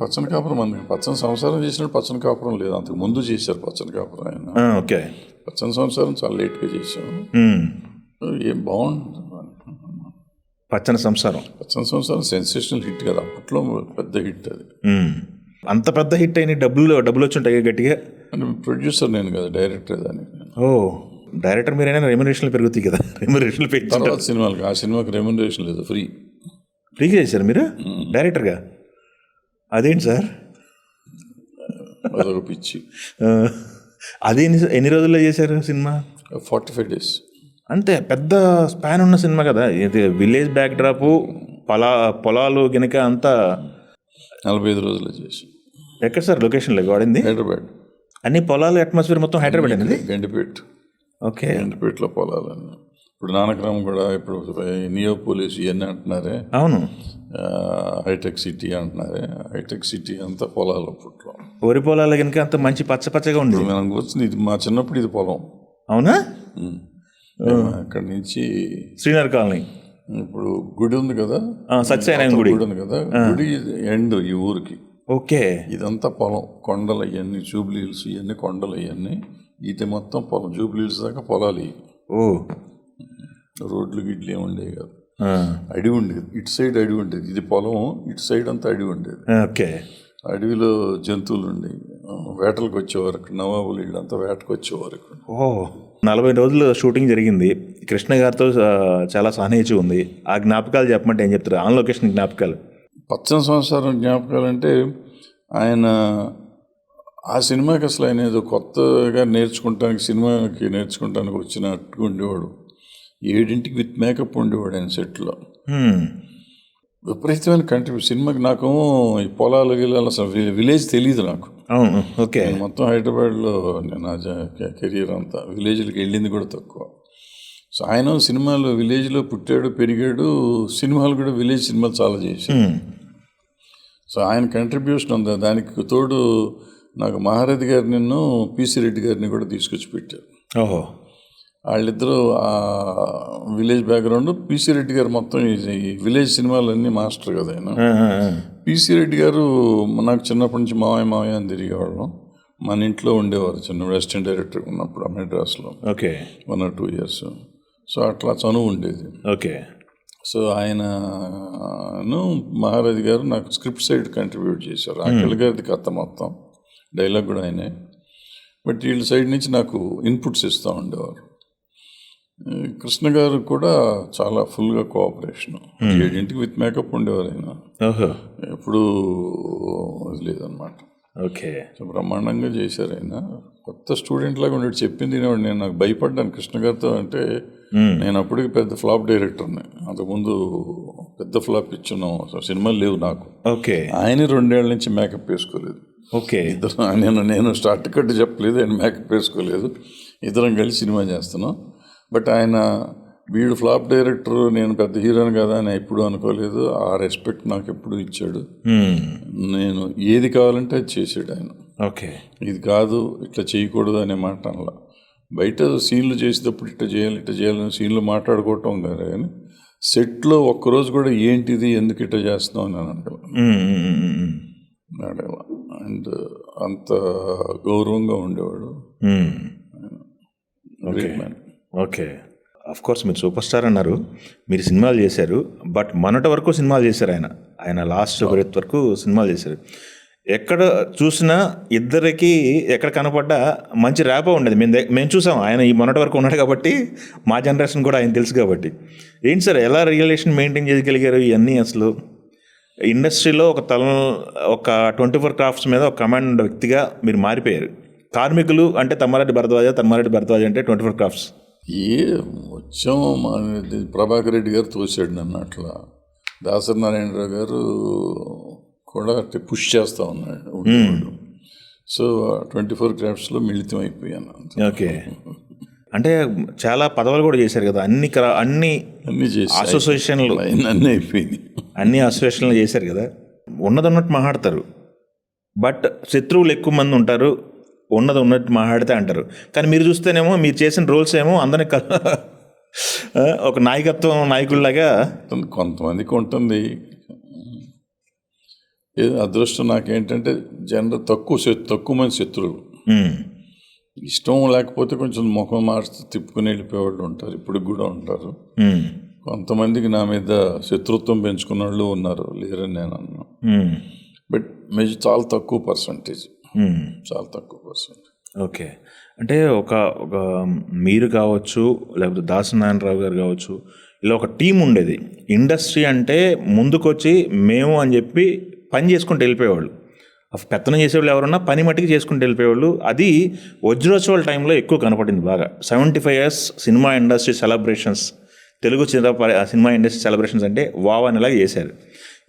Speaker 2: పచ్చని కాపురం అంది. పచ్చని సంసారం చేసినప్పుడు పచ్చని కాపురం లేదు, అంతకు ముందు చేశారు పచ్చని కాపురం ఆయన.
Speaker 1: ఓకే.
Speaker 2: పచ్చని సంసారం చాలా లేట్గా చేసాము. ఏం బాగుంటుంది
Speaker 1: పచ్చని సంసారం.
Speaker 2: పచ్చని సంసారం సెన్సేషనల్ హిట్ కదా, అప్పట్లో పెద్ద హిట్ అది.
Speaker 1: అంత పెద్ద హిట్ అయిన డబ్బులు వచ్చి ఉంటాయి గట్టిగా.
Speaker 2: అంటే ప్రొడ్యూసర్ నేను కదా, డైరెక్టర్ దానికి.
Speaker 1: ఓ, డైరెక్టర్ మీరైనా రెమ్యునరేషన్లు పెరుగుతాయి కదా, రెమ్యునరేషన్లు పెంచి
Speaker 2: తర్వాత సినిమాలకి, ఆ సినిమాకి రెమ్యునరేషన్ లేదు,
Speaker 1: ఫ్రీగా చేశారు మీరు డైరెక్టర్గా? అదేంటి సార్,
Speaker 2: అదొక పిచ్చి.
Speaker 1: అది ఎన్ని రోజుల్లో చేశారు సినిమా?
Speaker 2: 45 days.
Speaker 1: అంతే, పెద్ద స్పాన్ ఉన్న సినిమా కదా ఇది. విలేజ్ బ్యాక్ డ్రాప్, పొలాలు గినక అంతా
Speaker 2: 45 రోజుల్లో చేసి.
Speaker 1: ఎక్కడ సార్ లొకేషన్లో వాడింది?
Speaker 2: హైదరాబాద్.
Speaker 1: అన్ని పొలాలు అట్మాస్ఫియర్ మొత్తం హైదరాబాద్ అనేది.
Speaker 2: గండిపేట.
Speaker 1: ఓకే.
Speaker 2: గండిపేటలో పొలాలన్నీ. ఇప్పుడు నానక్రమం కూడా, ఇప్పుడు నియోపోలిస్ ఇవన్నీ అంటున్నారే.
Speaker 1: అవును.
Speaker 2: హైటెక్ సిటీ అంటున్నారే. హైటెక్ సిటీ అంతా పొలాలు అప్పట్లో.
Speaker 1: వరి పొలాలు కనుక అంత మంచి పచ్చగా ఉంది.
Speaker 2: మనం కూర్చుంది, ఇది మా చిన్నప్పుడు ఇది పొలం.
Speaker 1: అవునా?
Speaker 2: అక్కడి నుంచి
Speaker 1: శ్రీనగర్ కాలనీ.
Speaker 2: ఇప్పుడు గుడి ఉంది కదా,
Speaker 1: సత్యనారాయణ గుడి
Speaker 2: ఉంది కదా, గుడి ఎండ్ ఈ ఊరికి.
Speaker 1: ఓకే.
Speaker 2: ఇదంతా పొలం, కొండలు అవన్నీ, జూబ్లీ హిల్స్ ఇవన్నీ కొండలు అవన్నీ, ఇది మొత్తం పొలం. జూబ్లీ హిల్స్ దాకా పొలాలు.
Speaker 1: ఓ,
Speaker 2: రోడ్లు గిడ్లు ఏమి ఉండేవి కాదు, అడవి ఉండేది. ఇటు సైడ్ అడవి ఉండేది, ఇది పొలం, ఇటు సైడ్ అంతా అడవి ఉండేది.
Speaker 1: ఓకే.
Speaker 2: అడవిలో జంతువులు ఉండేవి, వేటలకు వచ్చేవారు. నవాబులు వీళ్ళంతా వేటకు వచ్చేవారు.
Speaker 1: ఓ, 40 రోజులు షూటింగ్ జరిగింది. కృష్ణ గారితో చాలా సాన్నిహిత్యం ఉంది. ఆ జ్ఞాపకాలు చెప్పమంటే ఏం చెప్తారు? ఆన్ లొకేషన్ జ్ఞాపకాలు.
Speaker 2: పచ్చని సంవత్సరం జ్ఞాపకాలు అంటే, ఆయన ఆ సినిమాకి అసలు ఆయన ఏదో కొత్తగా నేర్చుకుంటానికి వచ్చినట్టుగా ఉండేవాడు. 7 విత్ మేకప్ ఉండేవాడు ఆయన సెట్లో. విపరీతమైన కంట్రిబ్యూషన్ సినిమాకి. నాకు ఈ పొలాలు గిలాలు అసలు విలేజ్ తెలియదు నాకు.
Speaker 1: అవును. ఓకే.
Speaker 2: మొత్తం హైదరాబాద్లో నా కెరీర్ అంతా విలేజ్కి వెళ్ళింది కూడా తక్కువ. సో ఆయన సినిమాలు విలేజ్లో పుట్టాడు, పెరిగాడు. సినిమాలు కూడా విలేజ్ సినిమాలు చాలా చేశాడు. సో ఆయన కంట్రిబ్యూషన్ ఉంది. దానికి తోడు నాకు మహారథి గారిని, పిసి రెడ్డి గారిని కూడా తీసుకొచ్చి పెట్టారు.
Speaker 1: ఓహో.
Speaker 2: వాళ్ళిద్దరూ ఆ విలేజ్ బ్యాక్గ్రౌండ్. పిసి రెడ్డి గారు మొత్తం ఈ విలేజ్ సినిమాలన్నీ మాస్టర్ కదా ఆయన. పిసి రెడ్డి గారు నాకు చిన్నప్పటి నుంచి మావయ్య అని తిరిగేవాళ్ళం. మన ఇంట్లో ఉండేవారు చిన్న అసిస్టెంట్ డైరెక్టర్ ఉన్నప్పుడు మెడ్రాస్లో.
Speaker 1: ఓకే.
Speaker 2: 1 or 2 years. సో అట్లా చనువు ఉండేది.
Speaker 1: ఓకే.
Speaker 2: సో ఆయనను మహారాజు గారు నాకు స్క్రిప్ట్ సైడ్ కంట్రిబ్యూట్ చేశారు. అఖిల్ గారిది కథ మొత్తం, డైలాగ్ కూడా ఆయనే. బట్ వీళ్ళ సైడ్ నుంచి నాకు ఇన్పుట్స్ ఇస్తూ ఉండేవారు. కృష్ణ గారు కూడా చాలా ఫుల్గా కోఆపరేషన్. 7 విత్ మేకప్ ఉండేవారు ఆయన. ఎప్పుడు లేదనమాట.
Speaker 1: ఓకే.
Speaker 2: సో బ్రహ్మాండంగా చేశారు ఆయన. కొత్త స్టూడెంట్ లాగా ఉండేది, చెప్పింది తినేవాడు. నేను నాకు భయపడ్డాను కృష్ణ గారితో. అంటే నేను అప్పటికి పెద్ద ఫ్లాప్ డైరెక్టర్ని. అంతకుముందు పెద్ద ఫ్లాప్ ఇచ్చున్నాం, సినిమాలు లేవు నాకు.
Speaker 1: ఓకే.
Speaker 2: ఆయన 2 ఏళ్ల నుంచి మేకప్ వేసుకోలేదు.
Speaker 1: ఓకే.
Speaker 2: నేను స్టార్ట్ కట్ చెప్పలేదు, ఆయన మేకప్ వేసుకోలేదు. ఇద్దరం కలిసి సినిమా చేస్తున్నాం. బట్ ఆయన వీడు ఫ్లాప్ డైరెక్టర్, నేను పెద్ద హీరోని కదా అని ఎప్పుడు అనుకోలేదు. ఆ రెస్పెక్ట్ నాకు ఎప్పుడు ఇచ్చాడు. నేను ఏది కావాలంటే అది చేసాడు ఆయన.
Speaker 1: ఓకే. ఇది
Speaker 2: కాదు ఇట్లా చేయకూడదు అనే మాట అనలా. బయట సీన్లు చేసేటప్పుడు ఇట్లా చేయాలని సీన్లు మాట్లాడుకోవటం కదా, కానీ సెట్లో ఒక్కరోజు కూడా ఏంటిది, ఎందుకు ఇట్లా చేస్తున్నావు అని అడగల. అండ్ అంత గౌరవంగా ఉండేవాడు. Great man.
Speaker 1: Okay. Of course మీరు సూపర్ స్టార్ అన్నారు, మీరు సినిమాలు చేశారు. బట్ మొన్నటి వరకు సినిమాలు చేశారు ఆయన లాస్ట్ బ్రెత్ వరకు సినిమాలు చేశారు. ఎక్కడ చూసినా ఇద్దరికి ఎక్కడ కనపడ్డా మంచి ర్యాపో ఉండేది. మేము చూసాం. ఆయన ఈ మొన్నటి వరకు ఉన్నాడు కాబట్టి మా జనరేషన్ కూడా ఆయన తెలుసు కాబట్టి. ఏంటి సార్, ఎలా రిలేషన్ మెయింటైన్ చేయగలిగారు ఇవన్నీ? అసలు ఇండస్ట్రీలో ఒక 24 క్రాఫ్ట్స్ మీద ఒక కమాండ్ ఉన్న వ్యక్తిగా మీరు మారిపోయారు. కార్మికులు అంటే తమ్మారెడ్డి భరద్వాజ అంటే 24 క్రాఫ్ట్స్.
Speaker 2: వచ్చాం, ప్రభాకర్ రెడ్డి గారు తోసాడు నన్ను అట్లా. దాసరి నారాయణరావు గారు కూడా పుష్ చేస్తూ ఉన్నాడు. సో 24 క్రాఫ్ట్స్లో మిళితం అయిపోయాను.
Speaker 1: ఓకే. అంటే చాలా పదవులు కూడా చేశారు కదా, అన్ని
Speaker 2: చేసి
Speaker 1: అసోసియేషన్లు
Speaker 2: అన్నీ అయిపోయింది.
Speaker 1: అన్ని అసోసియేషన్లు చేశారు కదా. ఉన్నదన్నట్టు మాట్లాడతారు, బట్ శత్రువులు ఎక్కువ మంది ఉంటారు. ఉన్నట్టు మాట్లాడితే అంటారు. కానీ మీరు చూస్తేనేమో మీరు చేసిన రోల్స్ ఏమో అందరినీ ఒక నాయకుల్లాగా.
Speaker 2: కొంతమందికి ఉంటుంది. అదృష్టం నాకేంటంటే తక్కువ మంది శత్రువులు.
Speaker 1: ఉమ్,
Speaker 2: ఇష్టం లేకపోతే కొంచెం ముఖం మార్చి తిప్పుకుని వెళ్ళిపోయేవాళ్ళు ఉంటారు, ఇప్పుడు కూడా ఉంటారు.
Speaker 1: ఉమ్,
Speaker 2: కొంతమందికి నా మీద శత్రుత్వం పెంచుకున్న వాళ్ళు ఉన్నారు, లేరని నేను అన్నాను.
Speaker 1: ఉమ్,
Speaker 2: బట్ చాలా తక్కువ పర్సంటేజ్,
Speaker 1: ఉమ్.
Speaker 2: చాలా తక్కువ పర్సెంట్.
Speaker 1: ఓకే. అంటే ఒక ఒక మీరు కావచ్చు, లేకపోతే దాసనారాయణరావు గారు కావచ్చు, ఇలా ఒక టీం ఉండేది. ఇండస్ట్రీ అంటే ముందుకొచ్చి మేము అని చెప్పి పని చేసుకుంటూ వెళ్ళిపోయేవాళ్ళు. పెత్తనం చేసేవాళ్ళు ఎవరన్నా పని మట్టికి చేసుకుంటూ వెళ్ళిపోయేవాళ్ళు. అది వజ్రోత్సవాల టైంలో ఎక్కువ కనపడింది బాగా. 75 years cinema industry celebrations, Telugu cinema industry celebrations అంటే వావ్ అనేలాగా చేశారు.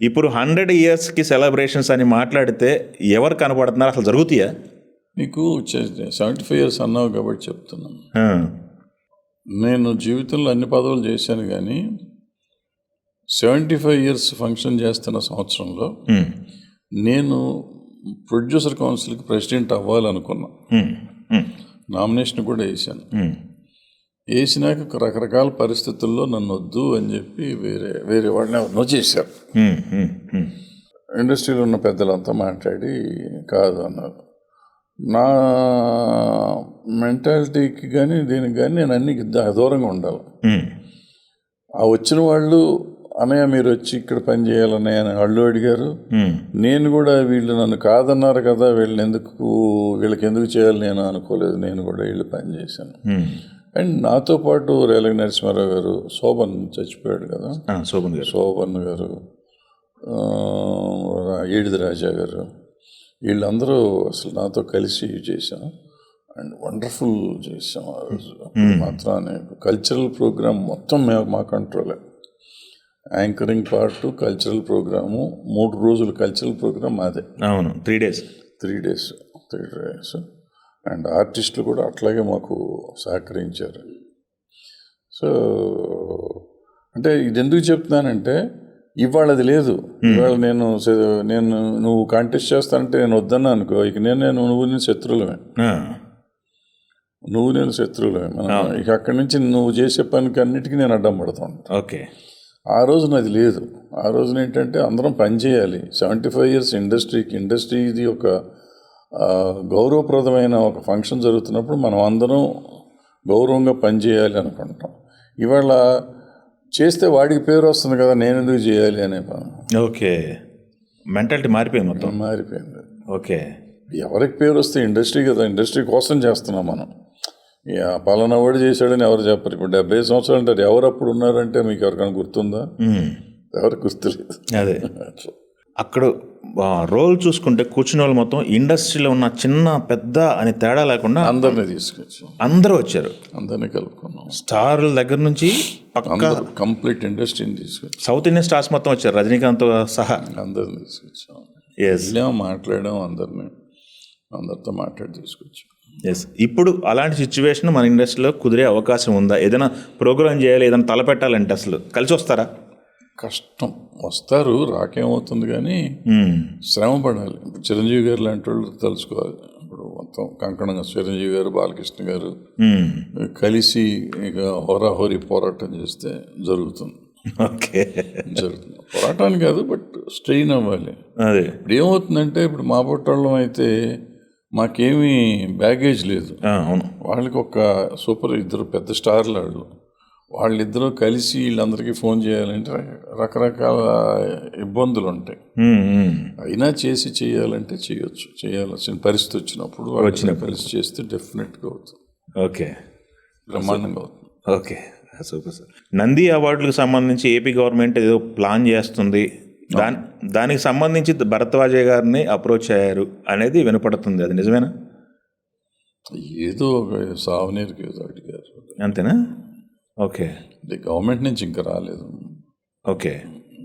Speaker 1: ఇప్పుడు 100 yearsకి సెలబ్రేషన్స్ అని మాట్లాడితే ఎవరు కనపడుతున్నారు? అసలు జరుగుతాయా?
Speaker 2: నీకు 75 years అన్నావు కాబట్టి చెప్తున్నాను.
Speaker 1: ఆ,
Speaker 2: నేను జీవితంలో అన్ని పదవులు చేశాను, కానీ 75 years ఫంక్షన్ చేస్తున్న సంవత్సరంలో
Speaker 1: ఉమ్,
Speaker 2: నేను ప్రొడ్యూసర్ కౌన్సిల్కి ప్రెసిడెంట్ అవ్వాలనుకున్నా.
Speaker 1: ఉమ్, ఉమ్,
Speaker 2: నామినేషన్ కూడా వేసాను.
Speaker 1: ఉమ్,
Speaker 2: వేసినాక రకరకాల పరిస్థితుల్లో నన్ను వద్దు అని చెప్పి వేరే వాడిని ఎవరినో చేశారు.
Speaker 1: ఉమ్, ఉమ్, ఉమ్.
Speaker 2: ఇండస్ట్రీలో ఉన్న పెద్దలంతా మాట్లాడి కాదు అన్నారు. నా మెంటాలిటీకి కానీ దీనికి కానీ నేను అన్ని దూరంగా ఉండాలి.
Speaker 1: ఉమ్,
Speaker 2: ఆ వచ్చిన వాళ్ళు అన్నయ్య మీరు వచ్చి ఇక్కడ పని చేయాలన్నయ్య అని వాళ్ళు అడిగారు.
Speaker 1: ఉమ్,
Speaker 2: నేను కూడా వీళ్ళు నన్ను కాదన్నారు కదా, వీళ్ళకి ఎందుకు చేయాలి నేను అనుకోలేదు. నేను కూడా వీళ్ళు పని చేశాను.
Speaker 1: ఉమ్.
Speaker 2: అండ్ నాతో పాటు రేలంగి నరసింహారావు గారు, శోభన్ చచ్చిపోయాడు కదా,
Speaker 1: శోభన్ గారు,
Speaker 2: శోభన్ గారు, ఏడిది రాజా గారు, వీళ్ళందరూ అసలు నాతో కలిసి చేశాం. అండ్ వండర్ఫుల్ చేసాం ఆ రోజు. మాత్రాన్ని కల్చరల్ ప్రోగ్రామ్ మొత్తం మా కంట్రోలే. యాంకరింగ్ పార్ట్, కల్చరల్ ప్రోగ్రాము, 3 రోజులు కల్చరల్ ప్రోగ్రామ్ మాదే.
Speaker 1: అవును, 3 days.
Speaker 2: 3 days. అండ్ ఆర్టిస్టులు కూడా అట్లాగే మాకు సహకరించారు. సో అంటే ఇది ఎందుకు చెప్తున్నానంటే, ఇవాళ అది లేదు. ఇవాళ నువ్వు కాంటెస్ట్ చేస్తానంటే నేను వద్దన్నా అనుకో, ఇక నువ్వు నేను శత్రువులమే. ఇక అక్కడి నుంచి నువ్వు చేసే పనికి అన్నిటికీ నేను అడ్డం పడుతాను.
Speaker 1: ఓకే.
Speaker 2: ఆ రోజున అది లేదు. ఆ రోజున ఏంటంటే అందరం పనిచేయాలి. 75 years ఇండస్ట్రీ ఇది ఒక గౌరవప్రదమైన ఒక ఫంక్షన్ జరుగుతున్నప్పుడు మనం అందరం గౌరవంగా పనిచేయాలి అనుకుంటాం. ఇవాళ చేస్తే వాడికి పేరు వస్తుంది కదా, నేను ఎందుకు చేయాలి అనే
Speaker 1: ఓకే, మెంటాలిటీ మారిపోయింది, మొత్తం
Speaker 2: మారిపోయింది.
Speaker 1: ఓకే,
Speaker 2: ఎవరికి పేరు వస్తే ఇండస్ట్రీ కదా, ఇండస్ట్రీ కోసం చేస్తున్నాం మనం. పలానా వాడు చేశాడని ఎవరు చెప్పరు. ఇప్పుడు 70 సంవత్సరాలు అంటారు, ఎవరు అప్పుడు ఉన్నారంటే మీకు ఎవరికైనా గుర్తుందా? ఎవరికి గుర్తులేదు.
Speaker 1: అదే అక్కడ రోల్ చూసుకుంటే కూర్చున్న వాళ్ళు మొత్తం ఇండస్ట్రీలో ఉన్న చిన్న పెద్ద అని తేడా లేకుండా
Speaker 2: అందరినీ తీసుకొచ్చాం,
Speaker 1: అందరూ వచ్చారు,
Speaker 2: అందరినీ కలుపుకున్నాం.
Speaker 1: స్టార్ల దగ్గర నుంచి
Speaker 2: కంప్లీట్ ఇండస్ట్రీని తీసుకొచ్చాం.
Speaker 1: సౌత్ ఇండియన్ స్టార్స్ మొత్తం వచ్చారు, రజనీకాంత్ సహా
Speaker 2: అందరిని తీసుకొచ్చాం. మాట్లాడాం, అందరితో మాట్లాడి తీసుకొచ్చాం.
Speaker 1: ఎస్. ఇప్పుడు అలాంటి సిచ్యువేషన్ మన ఇండస్ట్రీలో కుదిరే అవకాశం ఉందా? ఏదైనా ప్రోగ్రామ్ చేయాలి, ఏదైనా తలపెట్టాలంటే అసలు కలిసి వస్తారా?
Speaker 2: కష్టం. వస్తారు, రాకేమవుతుంది, కానీ శ్రమ పడాలి. ఇప్పుడు చిరంజీవి గారు లాంటి వాళ్ళు తెలుసుకోవాలి. ఇప్పుడు మొత్తం కంకణంగా చిరంజీవి గారు, బాలకృష్ణ గారు కలిసి ఇక హోరాహోరీ పోరాటం చేస్తే జరుగుతుంది.
Speaker 1: ఓకే,
Speaker 2: జరుగుతుంది. పోరాటానికి కాదు, బట్ స్ట్రెయిన్ అవ్వాలి.
Speaker 1: అదే
Speaker 2: ఇప్పుడు ఏమవుతుందంటే, ఇప్పుడు మా పొట్టోళ్ళం అయితే మాకేమీ బ్యాగేజ్ లేదు.
Speaker 1: అవును,
Speaker 2: వాళ్ళకి ఒక సూపర్ 2 పెద్ద స్టార్లు వాళ్ళిద్దరూ కలిసి వీళ్ళందరికీ ఫోన్ చేయాలంటే రకరకాల ఇబ్బందులు ఉంటాయి. అయినా చేయాలంటే చేయాల్సిన పరిస్థితి వచ్చినప్పుడు కలిసి చేస్తే డెఫినెట్గా అవుతుంది.
Speaker 1: ఓకే,
Speaker 2: బ్రహ్మాండంగా అవుతుంది.
Speaker 1: Okay, super sir. నంది అవార్డులకు సంబంధించి ఏపీ గవర్నమెంట్ ఏదో ప్లాన్ చేస్తుంది, దానికి సంబంధించి భరద్వాజ గారిని అప్రోచ్ అయ్యారు అనేది వినపడుతుంది, అది నిజమేనా?
Speaker 2: ఏదో ఒక సావనీరుకి ఏదో అడిగారు,
Speaker 1: అంతేనా? ఓకే,
Speaker 2: గవర్నమెంట్ నుంచి ఇంకా రాలేదు.
Speaker 1: ఓకే,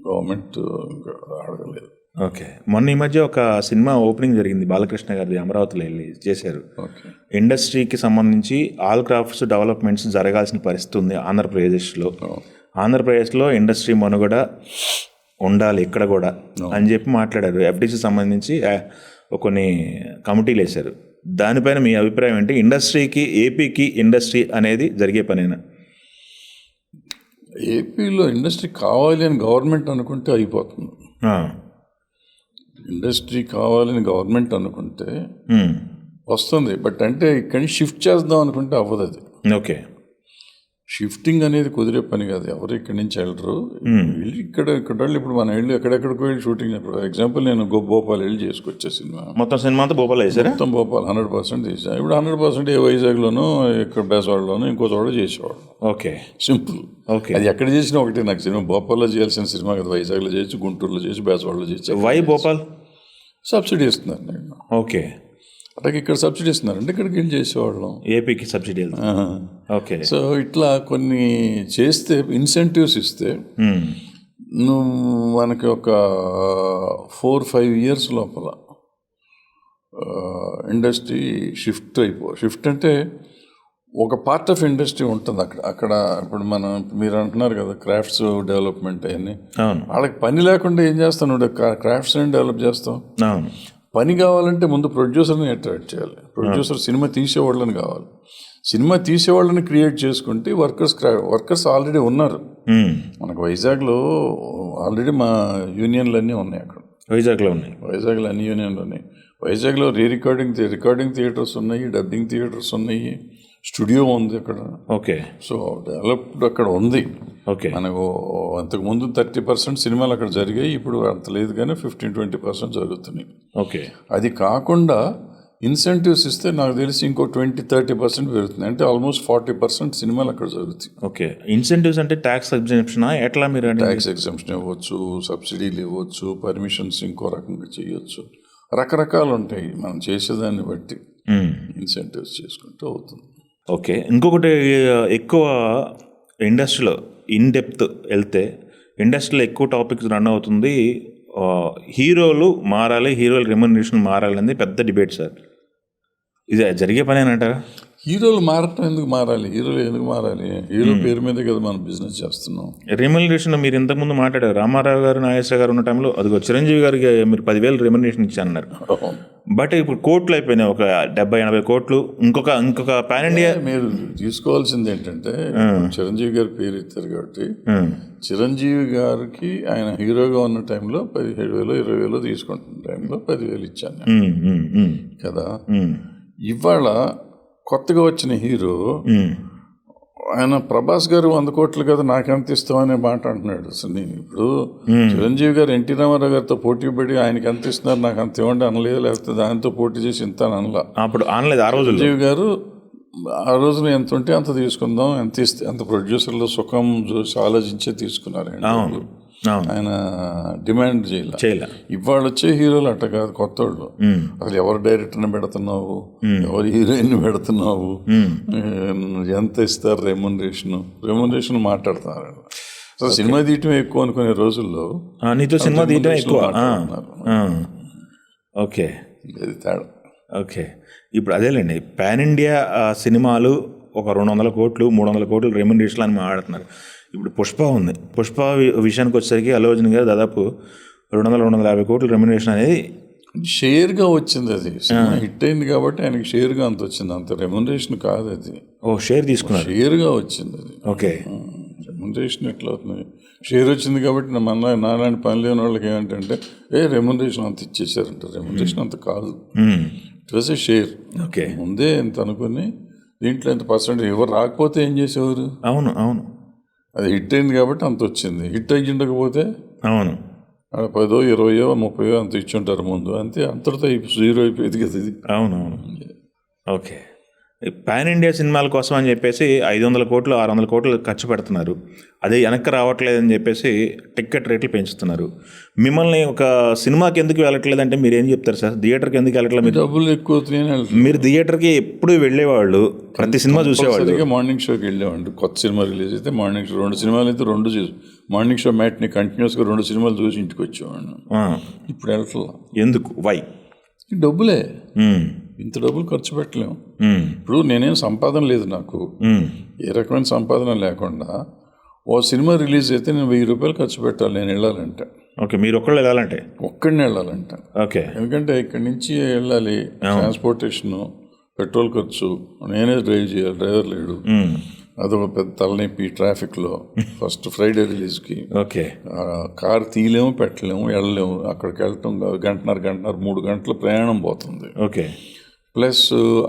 Speaker 2: గవర్నమెంట్ ఇంకా అడగలేదు.
Speaker 1: ఓకే. మొన్న ఈ మధ్య ఒక సినిమా ఓపెనింగ్ జరిగింది, బాలకృష్ణ గారిది, అమరావతిలో వెళ్ళి చేశారు.
Speaker 2: ఓకే.
Speaker 1: ఇండస్ట్రీకి సంబంధించి ఆల్ క్రాఫ్ట్స్ డెవలప్మెంట్స్ జరగాల్సిన పరిస్థితి ఉంది ఆంధ్రప్రదేశ్లో ఇండస్ట్రీ మనుగడ ఉండాలి ఇక్కడ కూడా అని చెప్పి మాట్లాడారు. ఎఫ్డీసీ సంబంధించి కొన్ని కమిటీలు వేశారు. దానిపైన మీ అభిప్రాయం ఏంటి? ఏపీకి ఇండస్ట్రీ అనేది జరిగే పనేనా?
Speaker 2: ఏపీలో ఇండస్ట్రీ కావాలి అని గవర్నమెంట్ అనుకుంటే అయిపోతుంది. ఇండస్ట్రీ కావాలని గవర్నమెంట్ అనుకుంటే
Speaker 1: మ్మ్.
Speaker 2: వస్తుంది, బట్ అంటే ఇక్కడి నుంచి షిఫ్ట్ చేద్దాం అనుకుంటే అవ్వదు. అది
Speaker 1: ఓకే.
Speaker 2: షిఫ్టింగ్ అనేది కుదిరే పని కాదు. ఎవరు ఇక్కడి నుంచి వెళ్ళరు. వెళ్ళి ఇక్కడ వాళ్ళు ఇప్పుడు మనం వెళ్ళి ఎక్కడెక్కడికి వెళ్ళి షూటింగ్. ఇప్పుడు ఎగ్జాంపుల్ నేను భోపాల్ వెళ్ళి చేసుకొచ్చే సినిమా
Speaker 1: మొత్తం సినిమా అంతా భోపాల్ వేసారా?
Speaker 2: మొత్తం భోపాల్ 100% తీసాను. ఇప్పుడు 100% ఏ వైజాగ్లోనూ ఇక్కడ బేసవాడలోనూ ఇంకో చోట చేసేవాడు.
Speaker 1: ఓకే.
Speaker 2: సింపుల్.
Speaker 1: ఓకే.
Speaker 2: అది ఎక్కడ చేసినా ఒకటే నాకు సినిమా. భోపాల్లో చేయాల్సిన సినిమా కదా వైజాగ్లో చేయొచ్చు, గుంటూరులో చేసి, బేసవాడలో చేసి.
Speaker 1: వై భోపాల్?
Speaker 2: సబ్సిడీ ఇస్తున్నారు నేను.
Speaker 1: ఓకే.
Speaker 2: అట్లాగే ఇక్కడ సబ్సిడీ ఇస్తున్నారు అంటే ఇక్కడికి వెళ్ళి చేసేవాళ్ళం.
Speaker 1: ఏపీకి సబ్సిడీ వెళ్తుంది. ఓకే.
Speaker 2: సో ఇట్లా కొన్ని చేస్తే ఇన్సెంటివ్స్ ఇస్తే నువ్వు మనకి ఒక 4-5 years లోపల ఇండస్ట్రీ షిఫ్ట్ అంటే ఒక పార్ట్ ఆఫ్ ఇండస్ట్రీ ఉంటుంది అక్కడ. ఇప్పుడు మీరు అంటున్నారు కదా క్రాఫ్ట్స్ డెవలప్మెంట్ అవన్నీ.
Speaker 1: అవును.
Speaker 2: వాళ్ళకి పని లేకుండా ఏం చేస్తావు నువ్వు? క్రాఫ్ట్స్ అని డెవలప్ చేస్తావు.
Speaker 1: అవును.
Speaker 2: పని కావాలంటే ముందు ప్రొడ్యూసర్ని అట్రాక్ట్ చేయాలి. ప్రొడ్యూసర్ సినిమా తీసేవాళ్ళని కావాలి. సినిమా తీసేవాళ్ళని క్రియేట్ చేసుకుంటే వర్కర్స్ ఆల్రెడీ ఉన్నారు. మనకు వైజాగ్లో ఆల్రెడీ మా యూనియన్లు అన్నీ ఉన్నాయి. అక్కడ
Speaker 1: వైజాగ్లో ఉన్నాయి.
Speaker 2: వైజాగ్లో అన్ని యూనియన్లు ఉన్నాయి. వైజాగ్లో రికార్డింగ్ థియేటర్స్ ఉన్నాయి, డబ్బింగ్ థియేటర్స్ ఉన్నాయి, స్టూడియో ఉంది అక్కడ.
Speaker 1: ఓకే.
Speaker 2: సో డెవలప్డ్ అక్కడ ఉంది.
Speaker 1: ఓకే.
Speaker 2: మనకు అంతకుముందు 30% సినిమాలు అక్కడ జరిగాయి. ఇప్పుడు అంత లేదు కానీ 15-20% జరుగుతున్నాయి.
Speaker 1: ఓకే.
Speaker 2: అది కాకుండా ఇన్సెంటివ్స్ ఇస్తే నాకు తెలిసి ఇంకో 20-30% పెరుగుతుంది. అంటే ఆల్మోస్ట్ 40% సినిమాలు అక్కడ జరుగుతాయి.
Speaker 1: ఓకే. ఇన్సెంటివ్స్ అంటే ట్యాక్స్ ఎగ్జంప్షన్ ఎట్లా? మీరు
Speaker 2: ట్యాక్స్ ఎగ్జంప్షన్ ఇవ్వచ్చు, సబ్సిడీలు ఇవ్వచ్చు, పర్మిషన్స్ ఇంకో రకంగా చేయొచ్చు. రకరకాలు ఉంటాయి. మనం చేసేదాన్ని బట్టి ఇన్సెంటివ్స్ చేసుకుంటూ అవుతుంది.
Speaker 1: ఓకే. ఇంకొకటి ఎక్కువ ఇండస్ట్రీలో ఇన్ డెప్త్ వెళ్తే ఇండస్ట్రీలో ఎక్కువ టాపిక్స్ రన్ అవుతుంది. హీరోలు మారాలి, హీరోల రెమ్యునరేషన్ మారాలి అనేది పెద్ద డిబేట్ సార్. ఇది జరిగే పని అంటారా?
Speaker 2: హీరోలు మారటం ఎందుకు మారాలి? హీరో పేరు మీదే కదా మనం బిజినెస్ చేస్తున్నాం.
Speaker 1: రెమ్యునరేషన్ మీరు ఇంతకుముందు మాట్లాడారు. రామారావు గారు, నాగేశ్వర గారు ఉన్న టైంలో అదిగో చిరంజీవి గారికి మీరు 10,000 రెమ్యునరేషన్ ఇచ్చారన్నారు. బట్ ఇప్పుడు కోట్లు అయిపోయినాయి, ఒక 70-80 కోట్లు. ఇంకొక పాన్ ఇండియా
Speaker 2: మీరు తీసుకోవాల్సింది ఏంటంటే, చిరంజీవి గారి పేరు ఇస్తారు కాబట్టి చిరంజీవి గారికి ఆయన హీరోగా ఉన్న టైంలో 17,000-20,000 తీసుకుంటున్న టైంలో 10,000 ఇచ్చాను కదా. ఇవాళ కొత్తగా వచ్చిన హీరో ఆయన ప్రభాస్ గారు 100 కోట్లు కదా నాకెంత ఇస్తాం అనే మాట అంటున్నాడు. అసలు ఇప్పుడు చిరంజీవి గారు ఎన్టీ రామారావు గారితో పోటీ పడి ఆయనకి ఎంత ఇస్తున్నారు నాకు అంత ఇవ్వండి అనలేదు, లేకపోతే దానితో పోటీ చేసి ఇంత అనలా.
Speaker 1: అప్పుడు అనలేదు. ఆ రోజు
Speaker 2: చిరంజీవి గారు ఆ రోజున ఎంత ఉంటే అంత తీసుకుందాం, ఎంత ఇస్తే అంత ప్రొడ్యూసర్లో సుఖం చూసి ఆలోచించే తీసుకున్నారు. ఆయన డిమాండ్ చేయలే. ఇవాళ వచ్చే హీరోలు అట్ట కాదు, కొత్త వాళ్ళు. అసలు ఎవరు డైరెక్టర్ని పెడుతున్నావు, ఎవరు హీరోయిన్ పెడుతున్నావు, ఎంత ఇస్తారు రెమ్యునరేషన్ మాట్లాడుతున్నారు. అసలు సినిమా తీయటం ఎక్కువ అనుకునే రోజుల్లో
Speaker 1: నీతో సినిమా తీయటం ఎక్కువ. ఓకే.
Speaker 2: అది తేడా.
Speaker 1: ఓకే. ఇప్పుడు అదేలేండి, పాన్ ఇండియా సినిమాలు ఒక 200 కోట్లు 300 కోట్లు రెమ్యునరేషన్ అని మాట్లాడుతున్నారు. ఇప్పుడు పుష్ప ఉంది. పుష్ప విషయానికి వచ్చేసరికి అల్లు అర్జున్ గారు దాదాపు 200-250 కోట్ల రెమ్యునరేషన్ అనేది
Speaker 2: షేర్గా వచ్చింది. అది సినిమా హిట్ అయింది కాబట్టి ఆయనకి షేర్గా అంత వచ్చింది, అంత రెమ్యునరేషన్ కాదు అది.
Speaker 1: షేర్ తీసుకున్నారు,
Speaker 2: షేర్గా వచ్చింది అది.
Speaker 1: ఓకే.
Speaker 2: రెమ్యునరేషన్ ఎట్లా అవుతుంది? షేర్ వచ్చింది కాబట్టి నాలాంటి పని లేని వాళ్ళకి ఏమంటే రెమ్యునరేషన్ అంత ఇచ్చేసారంట. రెమ్యునరేషన్ అంత కాదు, it was a share.
Speaker 1: Okay.
Speaker 2: ముందే ఎంత అనుకుని దీంట్లో ఎంత పర్సెంట్ ఎవరు రాకపోతే ఏం చేసేవారు?
Speaker 1: అవును.
Speaker 2: అది హిట్ అయింది కాబట్టి అంత వచ్చింది. హిట్ అయ్యి ఉండకపోతే
Speaker 1: 10,
Speaker 2: 20, 30 అంత ఇచ్చి ఉంటారు ముందు, అంతే. అంతటితో జీరో అయిపోయింది కదా ఇది.
Speaker 1: అవునవును. ఓకే. పాన్ ఇండియా సినిమాల కోసం అని చెప్పేసి 500 కోట్లు 600 కోట్లు ఖర్చు పెడుతున్నారు. అదే వెనక్కి రావట్లేదని చెప్పేసి టికెట్ రేట్లు పెంచుతున్నారు. మిమ్మల్ని ఒక సినిమాకి ఎందుకు వెళ్ళట్లేదంటే మీరు ఏం చెప్తారు సార్? థియేటర్కి ఎందుకు వెళ్ళట్లేదు? మీరు
Speaker 2: డబ్బులు ఎక్కువ.
Speaker 1: మీరు థియేటర్కి ఎప్పుడు వెళ్ళేవాళ్ళు, ప్రతి సినిమా చూసేవాళ్ళు.
Speaker 2: మార్నింగ్ షోకి వెళ్ళేవాళ్ళు. కొత్త సినిమా రిలీజ్ అయితే మార్నింగ్ షో, 2 సినిమాలు అయితే 2 చూసి మార్నింగ్ షో మ్యాట్ని కంటిన్యూస్గా 2 సినిమాలు చూసి ఇంటికి వచ్చేవాడిని. ఇప్పుడు వెళ్ళట్లా.
Speaker 1: ఎందుకు? వై?
Speaker 2: డబ్బులే. ఇంత డబ్బులు ఖర్చు పెట్టలేము. ఇప్పుడు నేనేం సంపాదన లేదు నాకు, ఏ రకమైన సంపాదన లేకుండా ఓ సినిమా రిలీజ్ అయితే నేను 1000 రూపాయలు ఖర్చు పెట్టాలి నేను వెళ్ళాలంటే.
Speaker 1: ఓకే. మీరు ఒక్కళ్ళు
Speaker 2: వెళ్ళాలంటే.
Speaker 1: ఓకే.
Speaker 2: ఎందుకంటే ఇక్కడి నుంచి వెళ్ళాలి, ట్రాన్స్పోర్టేషను, పెట్రోల్ ఖర్చు, నేనే డ్రైవ్ చేయాలి, డ్రైవర్ లేడు. అదొక పెద్ద తలనొప్పి ట్రాఫిక్లో. ఫస్ట్ ఫ్రైడే రిలీజ్కి
Speaker 1: ఓకే.
Speaker 2: కారు తీయలేము, పెట్టలేము, వెళ్ళలేము. అక్కడికి వెళ్ళటం గంటన్నర 3 గంటల ప్రయాణం పోతుంది.
Speaker 1: ఓకే.
Speaker 2: ప్లస్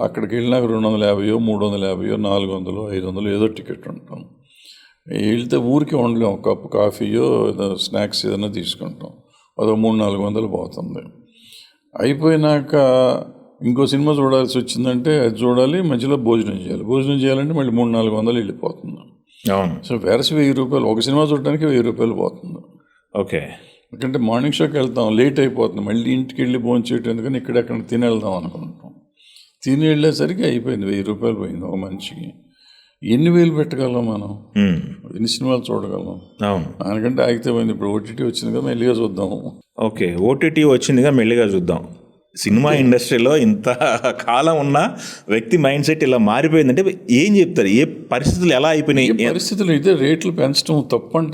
Speaker 2: అక్కడికి వెళ్ళినాక 250, 350, 400, 500 ఏదో టికెట్ ఉంటాం. వెళ్తే ఊరికే ఉండలేము. ఒక కప్పు కాఫీయో ఏదో స్నాక్స్ ఏదైనా తీసుకుంటాం. అదో 300-400 పోతుంది. అయిపోయినాక ఇంకో సినిమా చూడాల్సి వచ్చిందంటే అది చూడాలి, మధ్యలో భోజనం చేయాలి. భోజనం చేయాలంటే మళ్ళీ 300-400 వెళ్ళిపోతుంది.
Speaker 1: అవును.
Speaker 2: సో వెరసి ₹1000 ఒక సినిమా చూడడానికి ₹1000 పోతుంది.
Speaker 1: ఓకే.
Speaker 2: ఎందుకంటే మార్నింగ్ షోకి వెళ్తాం, లేట్ అయిపోతుంది. మళ్ళీ ఇంటికి వెళ్ళి భోజనం చేయటం ఎందుకని ఇక్కడెక్కడ తిని వెళ్దాం అనుకుంటాం. తిని వెళ్ళేసరికి అయిపోయింది, ₹1000 పోయింది ఒక మనిషికి. ఎన్ని వేలు పెట్టగలం మనం, ఎన్ని సినిమాలు చూడగలం?
Speaker 1: అవును.
Speaker 2: దానికంటే ఆగితే పోయింది. ఇప్పుడు ఓటీటీ వచ్చింది కదా, మెల్లిగా చూద్దాం.
Speaker 1: ఓకే, ఓటీటీ వచ్చిందిగా, మెల్లిగా చూద్దాం. సినిమా ఇండస్ట్రీలో ఇంత కాలం ఉన్న వ్యక్తి మైండ్ సెట్ ఇలా మారిపోయిందంటే ఏం చెప్తారు? ఏ పరిస్థితులు ఎలా అయిపోయినాయి?
Speaker 2: పరిస్థితులు ఇదే, రేట్లు పెంచడం తప్పంట.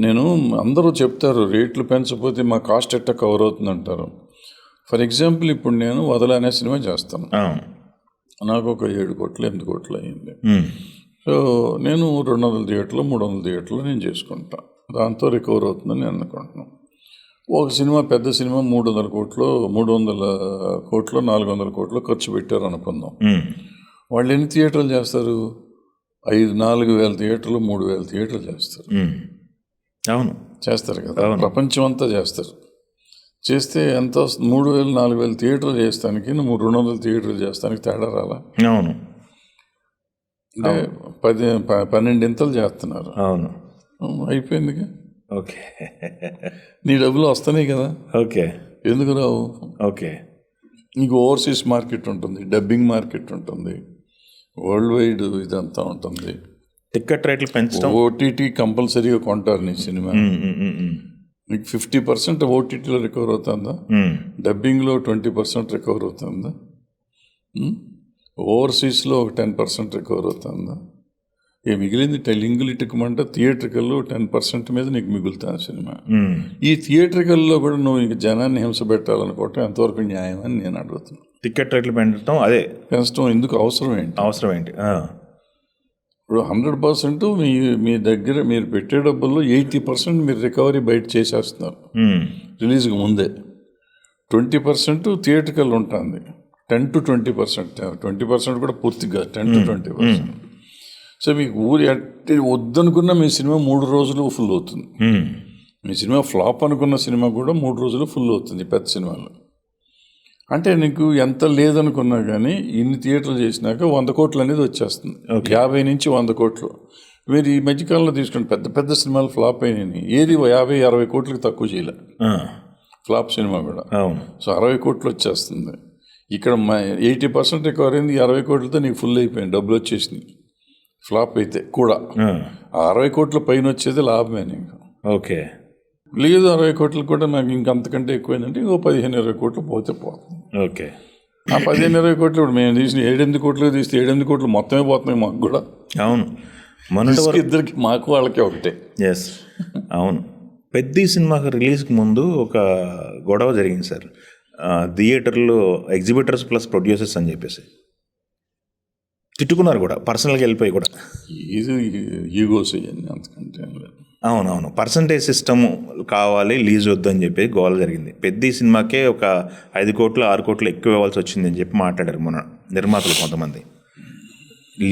Speaker 2: నేను అందరూ చెప్తారు రేట్లు పెంచకపోతే మా కాస్ట్ ఎట్టా కవర్ అవుతుంది అంటారు. ఫర్ ఎగ్జాంపుల్ ఇప్పుడు నేను వదల అనే సినిమా చేస్తాను. నాకు ఒక 7 కోట్లు 8 కోట్లు అయ్యింది. సో నేను 200 థియేటర్లు 300 థియేటర్లు నేను చేసుకుంటా, దాంతో రికవర్ అవుతుందని నేను అనుకుంటున్నాను. ఒక సినిమా, పెద్ద సినిమా 300 కోట్లు 400 కోట్లు ఖర్చు పెట్టారు అనుకుందాం. వాళ్ళు ఎన్ని థియేటర్లు చేస్తారు? 4,000 థియేటర్లు 3,000 థియేటర్లు చేస్తారు.
Speaker 1: అవును,
Speaker 2: చేస్తారు కదా, ప్రపంచం అంతా చేస్తారు. చేస్తే ఎంత 3,000-4,000 థియేటర్లు చేస్తానికి, నువ్వు 200 థియేటర్లు చేస్తానికి తేడా రాలా?
Speaker 1: అవును.
Speaker 2: అంటే 12 చేస్తున్నారు.
Speaker 1: అవును,
Speaker 2: అయిపోయింది.
Speaker 1: ఓకే.
Speaker 2: నీ డబ్బులు వస్తున్నాయి కదా.
Speaker 1: ఓకే.
Speaker 2: ఎందుకు రావు?
Speaker 1: ఓకే.
Speaker 2: నీకు ఓవర్సీస్ మార్కెట్ ఉంటుంది, డబ్బింగ్ మార్కెట్ ఉంటుంది, వరల్డ్ వైడ్ ఇదంతా ఉంటుంది.
Speaker 1: టికెట్ రేట్లు పెంచడం,
Speaker 2: ఓటీటీ కంపల్సరీగా కొంటారు నీ సినిమా. నీకు 50% ఓటీటీలో రికవర్ అవుతుందా? డబ్బింగ్లో 20% రికవర్ అవుతుందా? ఓవర్సీస్లో ఒక 10% రికవర్ అవుతుందా? మిగిలింది లింగులు ఇటుకమంటే థియేట్రికల్లో 10% మీద నీకు మిగులుతుంది సినిమా. ఈ థియేట్రికల్లో కూడా నువ్వు ఇంక జనాన్ని హింస పెట్టాలనుకోవటం ఎంతవరకు న్యాయం అని నేను అడుగుతున్నాను.
Speaker 1: టికెట్ రేట్లు పెంచడం, అదే
Speaker 2: పెంచడం ఎందుకు అవసరం ఏంటి? ఇప్పుడు 100% మీ దగ్గర మీరు పెట్టే డబ్బుల్లో 80% మీరు రికవరీ బయట చేసేస్తున్నారు రిలీజ్కి ముందే. 20% థియేట్రికల్ ఉంటుంది, 10-20%. 20% కూడా పూర్తిగా 10-20%. సో మీకు వద్దనుకున్న మీ సినిమా 3 రోజులు ఫుల్ అవుతుంది. మీ సినిమా ఫ్లాప్ అనుకున్న సినిమా కూడా 3 రోజులు ఫుల్ అవుతుంది పెద్ద సినిమాలు. అంటే నీకు ఎంత లేదనుకున్నా కానీ ఇన్ని థియేటర్లు చేసినాక 100 కోట్లు అనేది వచ్చేస్తుంది. 50-100 కోట్లు. మీరు ఈ మధ్యకాలంలో తీసుకుని పెద్ద పెద్ద సినిమాలు ఫ్లాప్ అయినాయి, ఏది 50-60 కోట్లకి తక్కువ చేయలే ఫ్లాప్ సినిమా కూడా. సో 60 కోట్లు వచ్చేస్తుంది. ఇక్కడ 80% రికవర్ అయింది, 60 కోట్లతో నీకు ఫుల్ అయిపోయింది, డబ్బులు వచ్చేసినాయి. ఫ్లాప్ అయితే కూడా 60 కోట్ల పైన వచ్చేది లాభమే నీకు.
Speaker 1: ఓకే.
Speaker 2: లేదు 60 కోట్లు కూడా నాకు ఇంకంతకంటే ఎక్కువైందంటే 15-20 కోట్లు పోతే పోతుంది.
Speaker 1: ఓకే.
Speaker 2: ఆ 15-20 కోట్లు ఇప్పుడు మేము తీసిన 7-8 కోట్లు తీస్తే 7-8 కోట్లు మొత్తమే పోతున్నాయి మాకు కూడా.
Speaker 1: అవును,
Speaker 2: ఇద్దరికి, మాకు వాళ్ళకి ఒకటే.
Speaker 1: ఎస్, అవును. పెద్ద సినిమాకి రిలీజ్కి ముందు ఒక గొడవ జరిగింది సార్, థియేటర్లో ఎగ్జిబిటర్స్ ప్లస్ ప్రొడ్యూసర్స్ అని చెప్పేసి తిట్టుకున్నారు కూడా, పర్సనల్గా వెళ్ళిపోయి కూడా.
Speaker 2: ఇది ఈగోస్ ఇవన్నీ, అంతకంటే
Speaker 1: అవునవును. పర్సంటేజ్ సిస్టమ్ కావాలి, లీజ్ వద్దు అని చెప్పి గోల జరిగింది. పెద్ద సినిమాకే ఒక 5 కోట్లు 6 కోట్లు ఎక్కువ ఇవ్వాల్సి వచ్చింది అని చెప్పి మాట్లాడారు మన నిర్మాతలు కొంతమంది.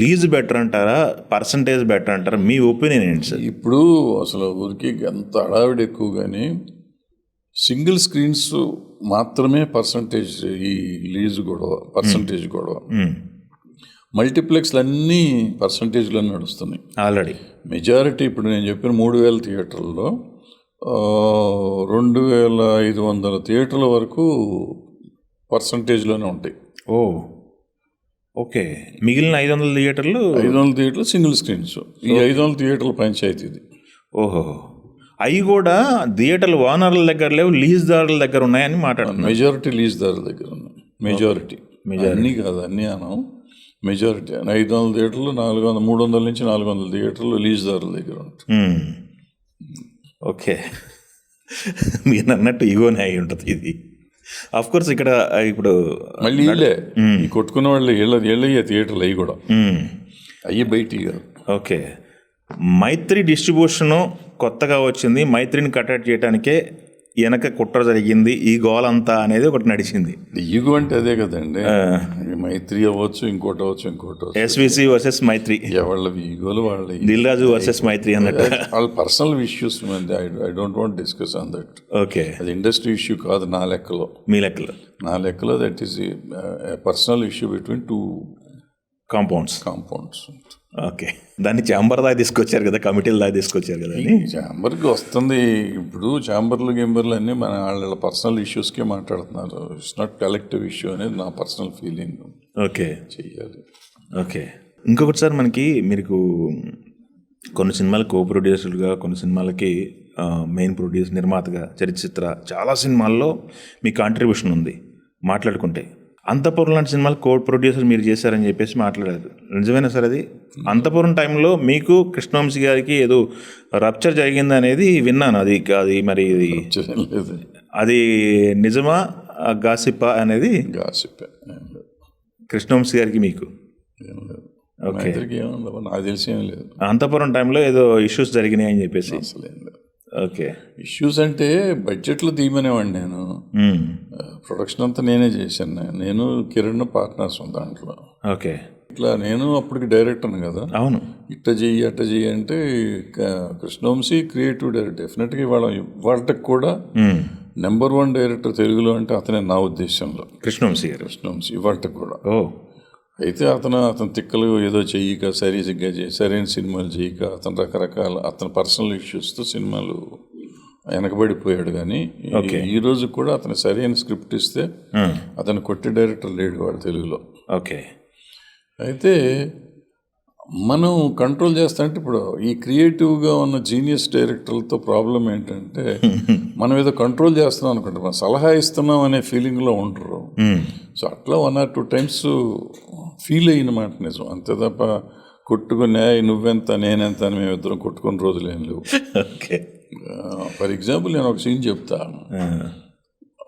Speaker 1: లీజ్ బెటర్ అంటారా, పర్సంటేజ్ బెటర్ అంటారా? మీ ఒపీనియన్ ఏంటి సార్?
Speaker 2: ఇప్పుడు అసలు ఊరికి ఎంత హడావిడి ఎక్కువ, కానీ సింగిల్ స్క్రీన్స్ మాత్రమే పర్సంటేజ్, ఈ లీజ్ గొడవ, పర్సంటేజ్ గొడవ. మల్టీప్లెక్స్లు అన్నీ పర్సంటేజ్లో నడుస్తున్నాయి ఆల్రెడీ. మెజారిటీ ఇప్పుడు నేను చెప్పిన 3,000 థియేటర్లలో 2,500 థియేటర్ల వరకు పర్సంటేజ్లోనే ఉంటాయి.
Speaker 1: ఓకే. మిగిలిన 500 థియేటర్లు
Speaker 2: 500 థియేటర్లు సింగిల్ స్క్రీన్స్. ఈ 500 థియేటర్ల పంచాయతీది.
Speaker 1: ఓహో. అవి కూడా థియేటర్లు ఓనర్ల దగ్గర లేవు, లీజ్దారుల దగ్గర ఉన్నాయని మాట్లాడుతున్నారు.
Speaker 2: మెజారిటీ లీజ్దారుల దగ్గర ఉన్నాయి. మెజారిటీ అన్నీ కాదు, అన్నీ అనం, మెజారిటీ. 500 థియేటర్లు 300 నుంచి 400 థియేటర్లు లీజ్దారుల దగ్గర ఉంటాయి.
Speaker 1: ఓకే. మీరు అన్నట్టు ఈగోనే అయి ఉంటుంది ఇది. అఫ్ కోర్స్ ఇక్కడ ఇప్పుడు
Speaker 2: మళ్ళీ వీళ్ళే ఈ కొట్టుకున్న వాళ్ళు ఏళ్ళయ్యే థియేటర్లు అవి కూడా. అయ్యి బయటికి కాదు.
Speaker 1: ఓకే. మైత్రి డిస్ట్రిబ్యూషను కొత్తగా వచ్చింది, మైత్రిని కట్టడి చేయడానికే వెనక కుట్ర జరిగింది, ఈ గోలంతా అనేది ఒకటి నడిచింది.
Speaker 2: ఈగో అంటే అదే కదండి. మైత్రి అవ్వచ్చు, ఇంకోటి అవ్వచ్చు.
Speaker 1: ఎస్విసి వర్సెస్ మైత్రి,
Speaker 2: వాళ్ళ ఈగోలు వాళ్ళ,
Speaker 1: దిల్ రాజు వర్సెస్ మైత్రి అన్నట్టు.
Speaker 2: వాళ్ళ personal issues. I don't want discuss on that.
Speaker 1: Okay.
Speaker 2: అది ఇండస్ట్రీ ఇష్యూ కాదు నా లెక్కలో.
Speaker 1: మీ లెక్కలో?
Speaker 2: నా లెక్కలో that is personal issue between two compounds.
Speaker 1: Okay. దాన్ని ఛాంబర్ దాకా తీసుకొచ్చారు కదా, కమిటీల దాకా తీసుకొచ్చారు కదా.
Speaker 2: ఛాంబర్కి వస్తుంది ఇప్పుడు. ఛాంబర్లు అన్నీ మన వాళ్ళ పర్సనల్ ఇష్యూస్కే మాట్లాడుతున్నారు. ఇట్స్ నాట్ కలెక్టివ్ ఇష్యూ అనేది నా పర్సనల్ ఫీలింగ్.
Speaker 1: ఓకే,
Speaker 2: చెయ్యాలి.
Speaker 1: ఓకే. ఇంకొకటి సార్, మనకి మీరు కొన్ని సినిమాలకు కో ప్రొడ్యూసర్గా, కొన్ని సినిమాలకి మెయిన్ ప్రొడ్యూసర్, నిర్మాతగా, చరిత్ర, చాలా సినిమాల్లో మీ కాంట్రిబ్యూషన్ ఉంది. మాట్లాడుకుంటే అంతపురం లాంటి సినిమాలు కో ప్రొడ్యూసర్ మీరు చేశారని చెప్పేసి మాట్లాడారు. నిజమేనా సార్ అది? అంతపురం టైంలో మీకు కృష్ణవంశీ గారికి ఏదో రప్చర్ జరిగింది అనేది విన్నాను. అది మరి అది నిజమా గాసిప్పా అనేది?
Speaker 2: గాసిప్పే.
Speaker 1: కృష్ణవంశీ గారికి మీకు? ఓకే.
Speaker 2: నాకు తెలిసి ఏం లేదు.
Speaker 1: అంతపురం టైంలో ఏదో ఇష్యూస్ జరిగినాయి అని చెప్పేసి.
Speaker 2: అసలు ఏం లేదు.
Speaker 1: ఓకే.
Speaker 2: ఇష్యూస్ అంటే బడ్జెట్లో తీయమనేవాడిని నేను. ప్రొడక్షన్ అంతా నేనే చేశాను. నేను కిరణ్ పార్ట్నర్స్ దాంట్లో.
Speaker 1: ఓకే.
Speaker 2: ఇట్లా నేను అప్పటికి డైరెక్టర్ని కదా.
Speaker 1: అవును.
Speaker 2: ఇట్ట చెయ్యి అట్ట చెయ్యి అంటే కృష్ణవంశీ క్రియేటివ్ డైరెక్టర్. డెఫినెట్గా వాళ్ళకి కూడా నెంబర్ 1 డైరెక్టర్ తెలుగులో అంటే అతనే నా ఉద్దేశంలో.
Speaker 1: కృష్ణవంశీ
Speaker 2: వాళ్ళకి కూడా.
Speaker 1: ఓ.
Speaker 2: అయితే అతను తిక్కలు ఏదో చెయ్యక, సరైన సినిమాలు చేయక, అతను రకరకాల అతని పర్సనల్ ఇష్యూస్తో సినిమాలు వెనకబడిపోయాడు. కానీ ఈ రోజు కూడా అతను సరైన స్క్రిప్ట్ ఇస్తే అతను కొట్టి డైరెక్టర్ లేడు వాడు తెలుగులో.
Speaker 1: ఓకే.
Speaker 2: అయితే మనం కంట్రోల్ చేస్తా అంటే ఇప్పుడు ఈ క్రియేటివ్గా ఉన్న జీనియస్ డైరెక్టర్లతో ప్రాబ్లం ఏంటంటే మనం ఏదో కంట్రోల్ చేస్తున్నాం అనుకుంటే, మనం సలహా ఇస్తున్నాం అనే ఫీలింగ్లో ఉండరు. సో అట్లా 1 or 2 times ఫీల్ అయిన మాట నిజం. అంతే తప్ప కొట్టుకునే నువ్వెంత నేనెంత అని మేము ఇద్దరం కొట్టుకున్న రోజులు ఏం లేవు.
Speaker 1: ఓకే.
Speaker 2: ఫర్ ఎగ్జాంపుల్ నేను ఒక సీన్ చెప్తా.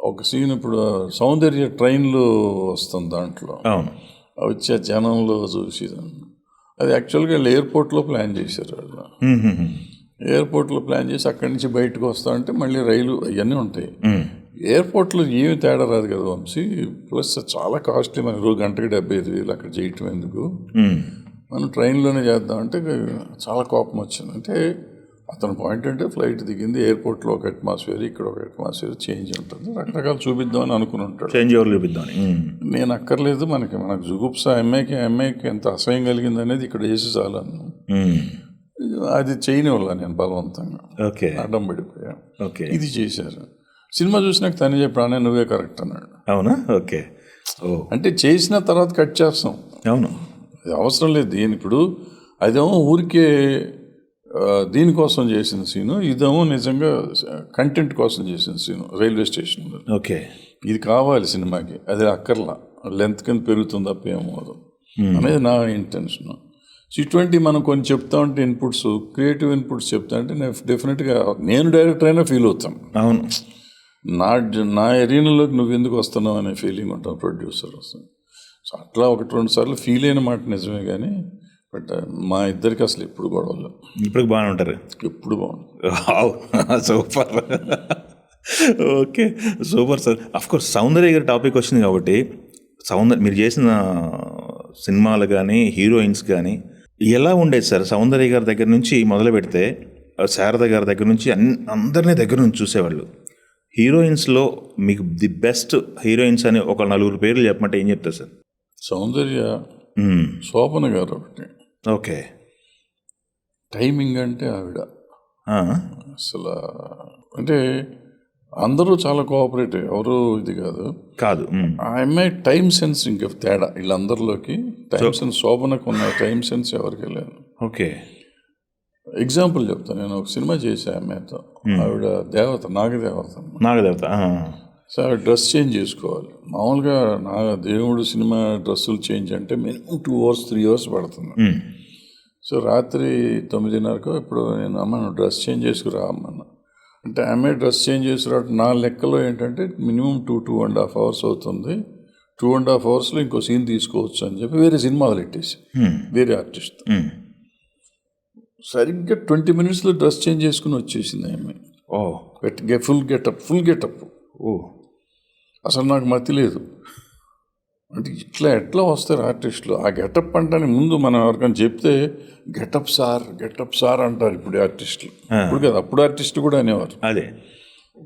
Speaker 2: ఒక సీన్ ఇప్పుడు సౌందర్య ట్రైన్లో వస్తుంది, దాంట్లో వచ్చే జనంలో చూసి అది యాక్చువల్గా వీళ్ళు ఎయిర్పోర్ట్లో ప్లాన్ చేశారు. వాళ్ళు ఎయిర్పోర్ట్లో ప్లాన్ చేసి అక్కడి నుంచి బయటకు వస్తా అంటే మళ్ళీ రైలు అవన్నీ ఉంటాయి. ఎయిర్పోర్ట్లో ఏమి తేడా రాదు కదా వంశీ. ప్లస్ చాలా కాస్ట్లీ. మనకు గంటకి 75,000 అక్కడ చేయటం ఎందుకు, మనం ట్రైన్లోనే చేద్దామంటే చాలా కోపం వచ్చింది. అంటే అతని పాయింట్ అంటే ఫ్లైట్ దిగింది, ఎయిర్పోర్ట్లో ఒక అట్మాస్ఫియర్, ఇక్కడ ఒక అట్మాస్ఫియర్ చేంజ్ ఉంటుంది, రకరకాలు చూపిద్దామని అనుకుని ఉంటాడు.
Speaker 1: చేంజ్ ఎవరు చూపిద్దామని. నేను
Speaker 2: అక్కర్లేదు, మనకు జుగుప్స అమ్మాయికి ఎంత అసహ్యం కలిగింది అనేది ఇక్కడ చేసి చాలను. అది చేయని వల్ల నేను బలవంతంగా అడ్డం పడిపోయా. ఇది చేశారు. సినిమా చూసినాక తను చెప్పానే నువ్వే కరెక్ట్ అన్నాడు.
Speaker 1: అవునా? ఓకే.
Speaker 2: అంటే చేసిన తర్వాత కట్ చేస్తాం.
Speaker 1: అవును,
Speaker 2: అది అవసరం లేదు. ఇప్పుడు అదేమో ఊరికే దీనికోసం చేసిన సీను, ఇదేమో నిజంగా కంటెంట్ కోసం చేసిన సీను రైల్వే స్టేషన్.
Speaker 1: ఓకే.
Speaker 2: ఇది కావాలి సినిమాకి, అది అక్కర్లా, లెంత్ కింద పెరుగుతుంది తప్ప ఏమో అనేది నా ఇంటెన్షన్. సో ఇటువంటి మనం కొన్ని చెప్తా ఉంటే ఇన్పుట్స్, క్రియేటివ్ ఇన్పుట్స్ చెప్తా అంటే డెఫినెట్గా నేను డైరెక్టర్ అయినా ఫీల్ అవుతాను.
Speaker 1: అవును,
Speaker 2: నా ఎరీనాలోకి నువ్వు ఎందుకు వస్తున్నావు అనే ఫీలింగ్ ఉంటాను ప్రొడ్యూసర్ వస్తుంది. సో అట్లా 1-2 సార్లు ఫీల్ అయిన మాట నిజమే. కానీ బట్ మా ఇద్దరికి అసలు ఎప్పుడు గొడవలు.
Speaker 1: ఇప్పుడు బాగానే ఉంటారు.
Speaker 2: ఎప్పుడు బాగుంటుంది.
Speaker 1: Super. Okay, super sir. Of course Soundarya గారి టాపిక్ వచ్చింది కాబట్టి, మీరు చేసిన సినిమాలు కానీ హీరోయిన్స్ కానీ ఎలా ఉండేది సార్? సౌందర్య గారి దగ్గర నుంచి మొదలు పెడితే శారద గారి దగ్గర నుంచి అందరినీ దగ్గర నుంచి చూసేవాళ్ళు. హీరోయిన్స్లో మీకు ది బెస్ట్ హీరోయిన్స్ అని ఒక 4 పేర్లు చెప్పమంటే ఏం చెప్తారు సార్?
Speaker 2: సౌందర్య, శోభన గారు ఒకటి.
Speaker 1: ఓకే.
Speaker 2: టైమింగ్ అంటే ఆవిడ అసలు అంటే అందరూ చాలా కోఆపరేటివ్, ఎవరు ఇది కాదు. ఆ అమ్మాయి టైం సెన్స్ ఇంకా తేడా వీళ్ళందరిలోకి. టైం సెన్స్ శోభనకు ఉన్న టైం సెన్స్ ఎవరికి లేదు.
Speaker 1: ఓకే.
Speaker 2: ఎగ్జాంపుల్ చెప్తాను. నేను ఒక సినిమా చేసా అమ్మాయితో. ఆవిడ దేవత, నాగదేవత. సో ఆవిడ డ్రెస్ చేంజ్ చేసుకోవాలి. మామూలుగా దేవుడు సినిమా డ్రెస్సులు చేంజ్ అంటే మినిమం 2 hours 3 hours పడుతుంది. సో రాత్రి 9:30 ఇప్పుడు నేను నువ్వు డ్రెస్ చేంజ్ చేసుకురా అమ్మన్నా అంటే అమ్మాయి డ్రెస్ చేంజ్ చేసుకురా. నా లెక్కలో ఏంటంటే మినిమం 2.5 hours అవుతుంది. 2.5 అవర్స్లో ఇంకో సీన్ తీసుకోవచ్చు అని చెప్పి వేరే సినిమా వదిలెట్టేసి వేరే ఆర్టిస్ట్ సరిగ్గా 20 minutesలో డ్రెస్ చేంజ్ చేసుకుని వచ్చేసింది ఆమె. Full getup. అసలు నాకు మతి లేదు. అంటే ఎట్లా వస్తారు ఆర్టిస్టులు ఆ గెటప్ అంటే ముందు మనం ఎవరికైనా చెప్తే గెటప్ సార్ అంటారు ఇప్పుడు ఆర్టిస్టులు. ఇప్పుడు కదా, అప్పుడు ఆర్టిస్టు కూడా అనేవారు.
Speaker 1: అదే.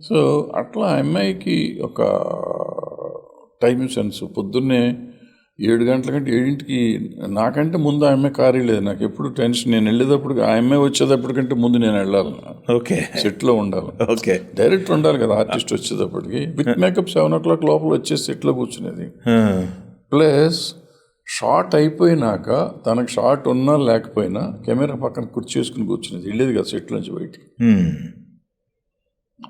Speaker 2: సో అట్లా ఆ అమ్మాయికి ఒక టైం సెన్స్. పొద్దున్నే 7 గంటల కంటే 7ంటికి నాకంటే ముందు ఆ అమ్మాయి కారు లేదు. నాకు ఎప్పుడు టెన్షన్. నేను వెళ్ళేటప్పుడు ఆ అమ్మాయి వచ్చేటప్పటికంటే ముందు నేను వెళ్ళాలి.
Speaker 1: ఓకే.
Speaker 2: సెట్లో ఉండాలి.
Speaker 1: ఓకే.
Speaker 2: డైరెక్టర్ ఉండాలి కదా ఆర్టిస్ట్ వచ్చేటప్పటికి. విత్ మేకప్ 7 o'clock లోపల వచ్చేసి సెట్లో కూర్చునేది. ప్లస్ షార్ట్ అయిపోయినాక తనకు షార్ట్ ఉన్నా లేకపోయినా కెమెరా పక్కన కుర్చేసుకుని కూర్చునేది. వెళ్ళేది కదా సెట్ నుంచి బయటికి.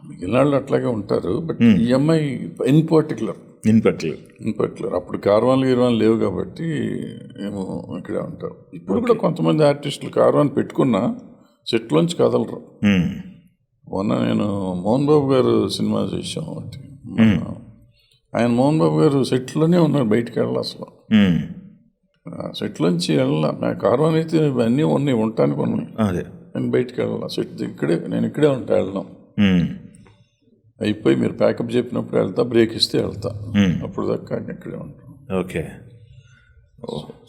Speaker 2: మిగిలిన వాళ్ళు అట్లాగే ఉంటారు. బట్ ఈ అమ్మాయి ఇన్ పర్టికులర్ అప్పుడు కార్వాన్లు లేవు కాబట్టి ఏమో ఇక్కడే ఉంటారు. ఇప్పుడు కూడా కొంతమంది ఆర్టిస్టులు కార్వాన్ పెట్టుకున్నా సెట్లోంచి కదలరు. మొన్న నేను మోహన్ బాబు గారు సినిమా చేసాం. ఆయన మోహన్ బాబు గారు సెట్లోనే ఉన్నారు, బయటికి వెళ్ళాలి అసలు. సెట్లోంచి వెళ్ళాల. కార్వాన్ అయితే అన్నీ ఉన్నాయి, ఉండటానికి ఉన్నాయి. నేను బయటికి వెళ్ళాల. సెట్ నేను ఇక్కడే ఉంటా, వెళ్ళడం అయిపోయి మీరు ప్యాకప్ చెప్పినప్పుడు వెళ్తా, బ్రేక్ ఇస్తే వెళ్తా. అప్పుడు దాకా ఇక్కడే ఉంటాం.
Speaker 1: ఓకే.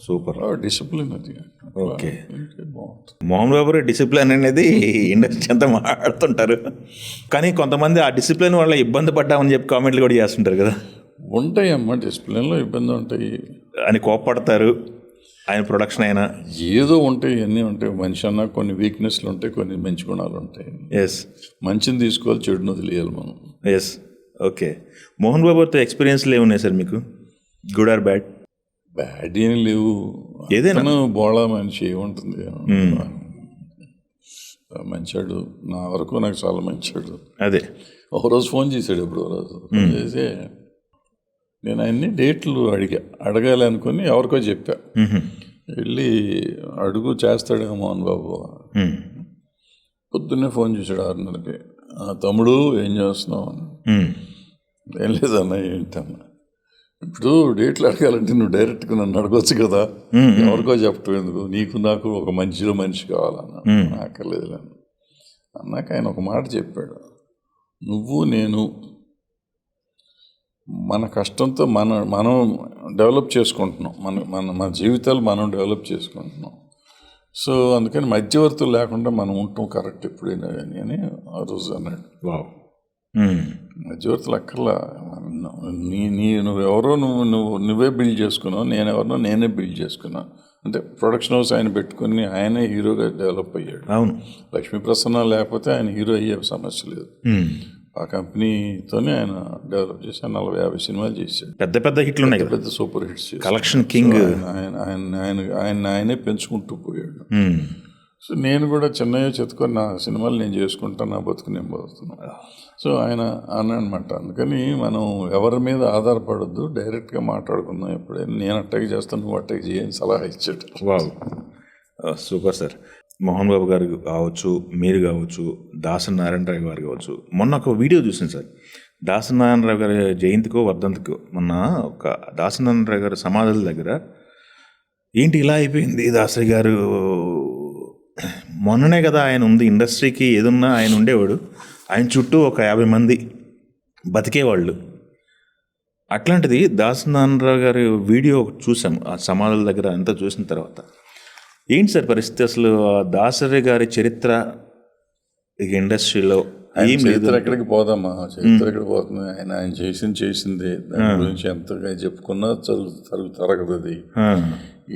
Speaker 1: సూపర్.
Speaker 2: డిసిప్లిన్ అది.
Speaker 1: ఓకే. మోహన్ బాబు డిసిప్లిన్ అనేది ఇండస్ట్రీ అంతా మాట్లాడుతుంటారు, కానీ కొంతమంది ఆ డిసిప్లిన్ వల్ల ఇబ్బంది పడ్డామని చెప్పి కామెంట్లు కూడా చేస్తుంటారు కదా.
Speaker 2: ఉంటాయమ్మా, డిసిప్లిన్లో ఇబ్బంది ఉంటాయి
Speaker 1: అని కోప్పడతారు. ఆయన ప్రొడక్షన్ అయినా
Speaker 2: ఏదో ఉంటాయి, అన్నీ ఉంటాయి. మనిషి అన్నా కొన్ని వీక్నెస్లు ఉంటాయి, కొన్ని మంచి గుణాలు ఉంటాయి. మంచిని తీసుకోవాలి, చెడును వదిలేయాలి మనం.
Speaker 1: ఓకే. మోహన్ బాబుతో ఎక్స్పీరియన్స్లు ఏమున్నాయి సార్ మీకు? Good or bad?
Speaker 2: బ్యాడ్ ఏం లేవు. ఏదైనా బోళా మనిషి ఏముంటుంది, మంచాడు. నా వరకు నాకు చాలా మంచాడు.
Speaker 1: అదే.
Speaker 2: ఒకరోజు ఫోన్ చేశాడు, ఎప్పుడు రోజు ఫోన్ చేసి నేను ఆయన్ని డేట్లు అడగాలి అనుకుని ఎవరికో చెప్పా. వెళ్ళి అడుగు చేస్తాడేమో మోహన్ బాబు. పొద్దున్నే ఫోన్ చేశాడు 6:30కి. తమ్ముడు ఏం చేస్తున్నావు? ఏం లేదన్నా. ఏంటన్నా? ఇప్పుడు డేట్లు అడగాలంటే నువ్వు డైరెక్ట్గా నన్ను అడగొచ్చు కదా, ఎవరికో చెప్పటం ఎందుకు? నీకు నాకు ఒక మనిషి కావాలన్నా. అక్కర్లేదు అన్నాక ఆయన ఒక మాట చెప్పాడు. నువ్వు నేను మన కష్టంతో మనం డెవలప్ చేసుకుంటున్నాం, మన జీవితాలు మనం డెవలప్ చేసుకుంటున్నాం. సో అందుకని మధ్యవర్తులు లేకుండా మనం ఉంటాం కరెక్ట్ ఎప్పుడైనా కానీ అని ఆ రోజు అన్నాడు. మధ్యవర్తులు అక్కర్లా. నువ్వెవరో నువ్వే బిల్డ్ చేసుకున్నావు, నేనే బిల్డ్ చేసుకున్నా. అంటే ప్రొడక్షన్ హౌస్ ఆయన పెట్టుకుని ఆయనే హీరోగా డెవలప్ అయ్యాడు.
Speaker 1: అవును.
Speaker 2: లక్ష్మీ ప్రసన్న లేకపోతే ఆయన హీరో అయ్యే సమస్య లేదు. ఆ కంపెనీతోనే ఆయన డెవలప్ చేసి 40-50 సినిమాలు చేశాడు.
Speaker 1: పెద్ద హిట్లు ఉన్నాయి,
Speaker 2: పెద్ద సూపర్ హిట్స్,
Speaker 1: కలెక్షన్ కింగ్.
Speaker 2: ఆయనే పెంచుకుంటూ పోయాడు. సో నేను కూడా చిన్నయ్య చెప్పుకొని నా సినిమాలు నేను చేసుకుంటాను, నా బతుకు నేను బతుకుతున్నాను. సో ఆయన అన్నమాట. అందుకని మనం ఎవరి మీద ఆధారపడద్దు, డైరెక్ట్గా మాట్లాడుకుందాం. ఎప్పుడైనా నేను అట్టాగే చేస్తాను, నువ్వు అట్టాగే చేయని సలహా ఇచ్చాడు.
Speaker 1: Super sir. మోహన్ బాబు గారు కావచ్చు, మీరు కావచ్చు, దాసరి నారాయణరావు గారు కావచ్చు. మొన్న ఒక వీడియో చూసాను సార్, దాసరి నారాయణరావు గారి జయంతికో వర్ధంతికో. మొన్న ఒక దాసరి నారాయణరావు గారి సమాధుల దగ్గర ఏంటి ఇలా అయిపోయింది దాసరి గారు, మొన్ననే కదా ఆయన ఉంది, ఇండస్ట్రీకి ఏదున్నా ఆయన ఉండేవాడు, ఆయన చుట్టూ ఒక 50 మంది బతికేవాళ్ళు. అట్లాంటిది దాసరి నారాయణరావు గారి వీడియో చూసాం ఆ సమాధుల దగ్గర. అంతా చూసిన తర్వాత ఏంటి సార్ పరిస్థితి అసలు? దాసరి గారి చరిత్ర ఇండస్ట్రీలో
Speaker 2: చరిత్ర ఎక్కడికి పోదమ్మా, చరిత్ర ఎక్కడికి పోతుంది? ఆయన చేసింది దాని గురించి ఎంతగా చెప్పుకున్నా తరగదు అది.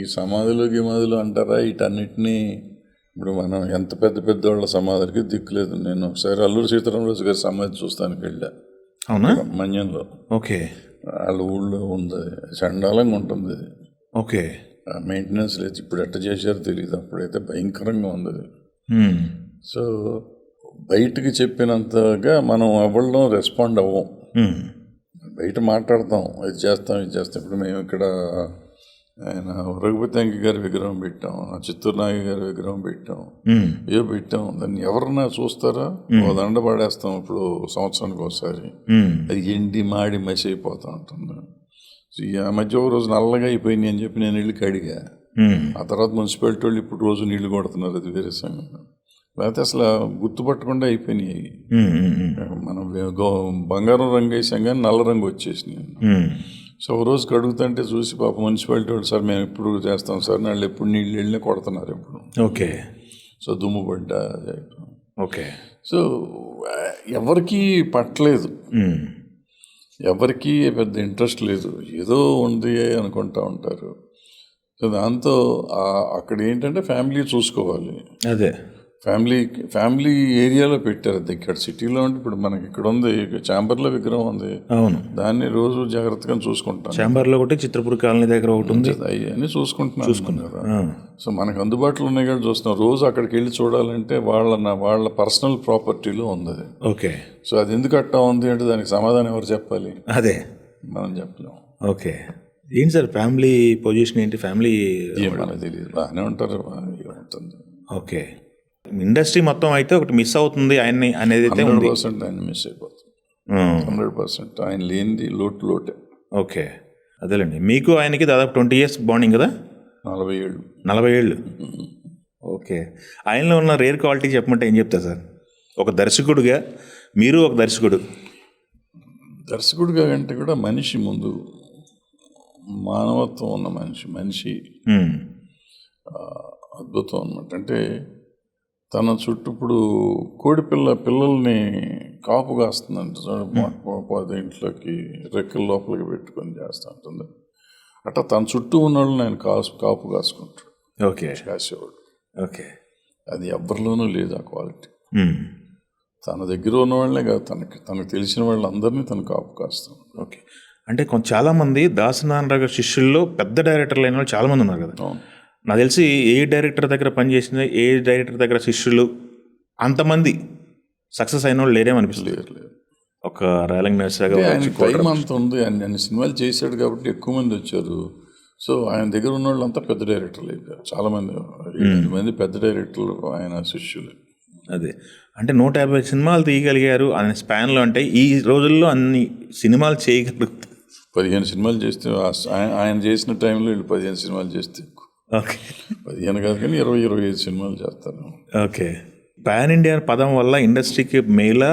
Speaker 2: ఈ గిమాదులు అంటారా, వీటన్నిటినీ ఇప్పుడు మనం ఎంత పెద్ద వాళ్ళ సమాధులకి దిక్కులేదు. నేను ఒకసారి అల్లూరి సీతారామరాజు గారి సమాధి చూస్తానికి వెళ్ళా.
Speaker 1: అవునా?
Speaker 2: మన్యంలో.
Speaker 1: ఓకే.
Speaker 2: వాళ్ళ ఊళ్ళో ఉంది, చండాలంగా ఉంటుంది అది.
Speaker 1: ఓకే.
Speaker 2: మెయింటెనెన్స్ లేదు. ఇప్పుడు ఎట్ట చేశారో తెలియదు, అప్పుడైతే భయంకరంగా ఉంది అది. సో బయటికి చెప్పినంతగా మనం అవ్వడం రెస్పాండ్ అవ్వం. బయట మాట్లాడతాం, ఇది చేస్తాం. ఇప్పుడు మేము ఇక్కడ ఆయన రఘుపతి అంకి గారి విగ్రహం పెట్టాం, చిత్తూరు నాగి గారి విగ్రహం పెట్టాం, పెట్టాం. దాన్ని ఎవరన్నా చూస్తారా? దండ పడేస్తాం ఇప్పుడు సంవత్సరానికి ఒకసారి. అది ఎండి మాడి మసి అయిపోతూ ఉంటుంది. ఆ మధ్య ఒక రోజు నల్లగా అయిపోయింది అని చెప్పి నేను నీళ్ళు కడిగా. ఆ తర్వాత మున్సిపాలిటీ వాళ్ళు ఇప్పుడు రోజు నీళ్లు కొడుతున్నారు, అది వేరే సంగతి. లేకపోతే అసలు గుర్తుపట్టకుండా అయిపోయినాయి. మనం బంగారం రంగు వేసాం కానీ నల్ల రంగు వచ్చేసినాయి. సో ఒక రోజు కడుగుతుంటే చూసి పాప మున్సిపాలిటీ వాళ్ళు, సార్ మేము ఎప్పుడు చేస్తాం సార్, వాళ్ళు ఎప్పుడు నీళ్ళు వెళ్ళి కొడుతున్నారు ఎప్పుడు.
Speaker 1: ఓకే.
Speaker 2: సో దుమ్ము పడ్డా.
Speaker 1: ఓకే.
Speaker 2: సో ఎవరికి పట్టలేదు, ఎవరికి పెద్ద ఇంట్రెస్ట్ లేదు, ఏదో ఉంది అనుకుంటా ఉంటారు. సో దాంతో అక్కడ ఏంటంటే ఫ్యామిలీ చూసుకోవాలి.
Speaker 1: అదే
Speaker 2: ఫ్యామిలీ ఏరియాలో పెట్టారు. అది ఇక్కడ సిటీలో ఉంటే ఇప్పుడు మనకి ఇక్కడ ఉంది చాంబర్లో విగ్రహం ఉంది.
Speaker 1: అవును,
Speaker 2: దాన్ని రోజు జాగ్రత్తగా చూసుకుంటాం.
Speaker 1: చాంబర్లో ఒకటి, చిత్రపూర్ కాలనీ దగ్గర ఒకటి ఉంది,
Speaker 2: అవన్నీ చూసుకుంటున్నారు. సో మనకు అందుబాటులో ఉన్నాయి కూడా చూస్తున్నాం. రోజు అక్కడికి వెళ్ళి చూడాలంటే వాళ్ళ పర్సనల్ ప్రాపర్టీలో ఉంది అది.
Speaker 1: ఓకే.
Speaker 2: సో అది ఎందుకు అట్టా ఉంది అంటే దానికి సమాధానం ఎవరు చెప్పాలి?
Speaker 1: అదే
Speaker 2: మనం చెప్పలేము.
Speaker 1: ఓకే. ఏంటి సార్ ఫ్యామిలీ పొజిషన్ ఏంటి? ఫ్యామిలీ
Speaker 2: మనకు తెలియదు, బాగానే ఉంటారు, ఉంటుంది.
Speaker 1: ఓకే. ఇండస్ట్రీ మొత్తం అయితే ఒకటి మిస్ అవుతుంది ఆయన్ని అనేది అయితే
Speaker 2: 100% ఆయన మిస్ అయిపోతుంది. 100% ఆయన లేనిది లోటే.
Speaker 1: ఓకే, అదేలేండి. మీకు ఆయనకి దాదాపు 20 years బాండింగ్ కదా? 40 ఏళ్ళు. ఓకే. ఆయనలో ఉన్న రేర్ క్వాలిటీ చెప్పమంటే ఏం చెప్తారు సార్? ఒక దర్శకుడుగా మీరు ఒక
Speaker 2: దర్శకుడిగా అంటే కూడా మనిషి ముందు మానవత్వం ఉన్న మనిషి అద్భుతం అన్నమాట. అంటే తన చుట్టూ ఇప్పుడు పిల్లల్ని కాపు కాస్తుందంట, ఇంట్లోకి రెక్కల లోపలికి పెట్టుకొని చేస్తూ ఉంటుంది. అట్లా తన చుట్టూ ఉన్న వాళ్ళని ఆయన కాపు కాసుకుంటాడు.
Speaker 1: ఓకే.
Speaker 2: కాసేవాడు.
Speaker 1: ఓకే.
Speaker 2: అది ఎవరిలోనూ లేదు ఆ క్వాలిటీ. తన దగ్గర ఉన్న వాళ్ళనే కాదు, తనకు తెలిసిన వాళ్ళందరినీ తను కాపు కాస్తాడు.
Speaker 1: ఓకే. అంటే చాలామంది దాసనారాయణ గారి శిష్యుల్లో పెద్ద డైరెక్టర్లు అయిన వాళ్ళు చాలామంది ఉన్నారు కదా. నాకు తెలిసి ఏ డైరెక్టర్ దగ్గర పనిచేసిన, ఏ డైరెక్టర్ దగ్గర శిష్యులు అంతమంది సక్సెస్ అయిన వాళ్ళు లేరేమనిపిస్తుంది.
Speaker 2: లేదు.
Speaker 1: ఒక రైలింగ్ నర్సరీ
Speaker 2: టైం అంత ఉంది, ఆయన సినిమాలు చేశాడు కాబట్టి ఎక్కువ మంది వచ్చారు. సో ఆయన దగ్గర ఉన్న వాళ్ళంతా పెద్ద డైరెక్టర్లు అయిపోయారు. చాలామంది 8 మంది పెద్ద డైరెక్టర్లు ఆయన శిష్యులు.
Speaker 1: అదే అంటే 150 సినిమాలు తీయగలిగారు ఆయన స్పాన్లో. అంటే ఈ రోజుల్లో అన్ని సినిమాలు చేయగలుగుతారు.
Speaker 2: 15 సినిమాలు చేస్తే ఆయన చేసిన టైంలో వీళ్ళు 15 సినిమాలు చేస్తే,
Speaker 1: ఓకే
Speaker 2: 15 కాదు కానీ 20-25 సినిమాలు చేస్తారు.
Speaker 1: ఓకే. పాన్ ఇండియా పదం వల్ల ఇండస్ట్రీకి మేల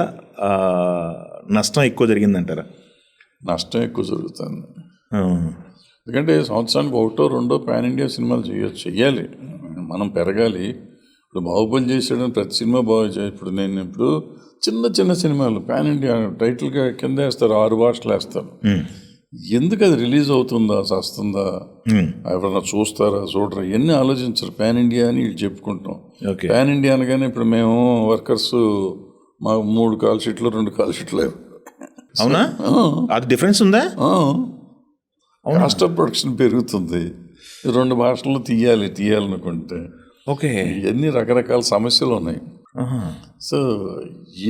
Speaker 1: నష్టం ఎక్కువ జరిగిందంటారా?
Speaker 2: నష్టం ఎక్కువ జరుగుతుంది. ఎందుకంటే సంవత్సరానికి 1-2 పాన్ ఇండియా సినిమాలు చెయ్యాలి, మనం పెరగాలి. ఇప్పుడు బాహుబలి చేసాడని ప్రతి సినిమా ఇప్పుడు నేను చిన్న సినిమాలు పాన్ ఇండియా టైటిల్గా కింద వేస్తారు, 6 భాషలు వేస్తారు. ఎందుకు అది రిలీజ్ అవుతుందా, వస్తుందా, ఎవరన్నా చూస్తారా, చూడరా, ఇవన్నీ ఆలోచించరు. పాన్ ఇండియా అని వీళ్ళు చెప్పుకుంటాం. పాన్ ఇండియా అనగానే ఇప్పుడు మేము వర్కర్స్ మాకు 3 కాల్ షీట్లు 2 కాల్ షీట్లు.
Speaker 1: అవునా? అది డిఫరెన్స్ ఉందా?
Speaker 2: కాస్ట్ ఆఫ్ ప్రొడక్షన్ పెరుగుతుంది, 2 భాషల్లో తీయాలనుకుంటే.
Speaker 1: ఓకే.
Speaker 2: ఇవన్నీ రకరకాల సమస్యలు ఉన్నాయి. సో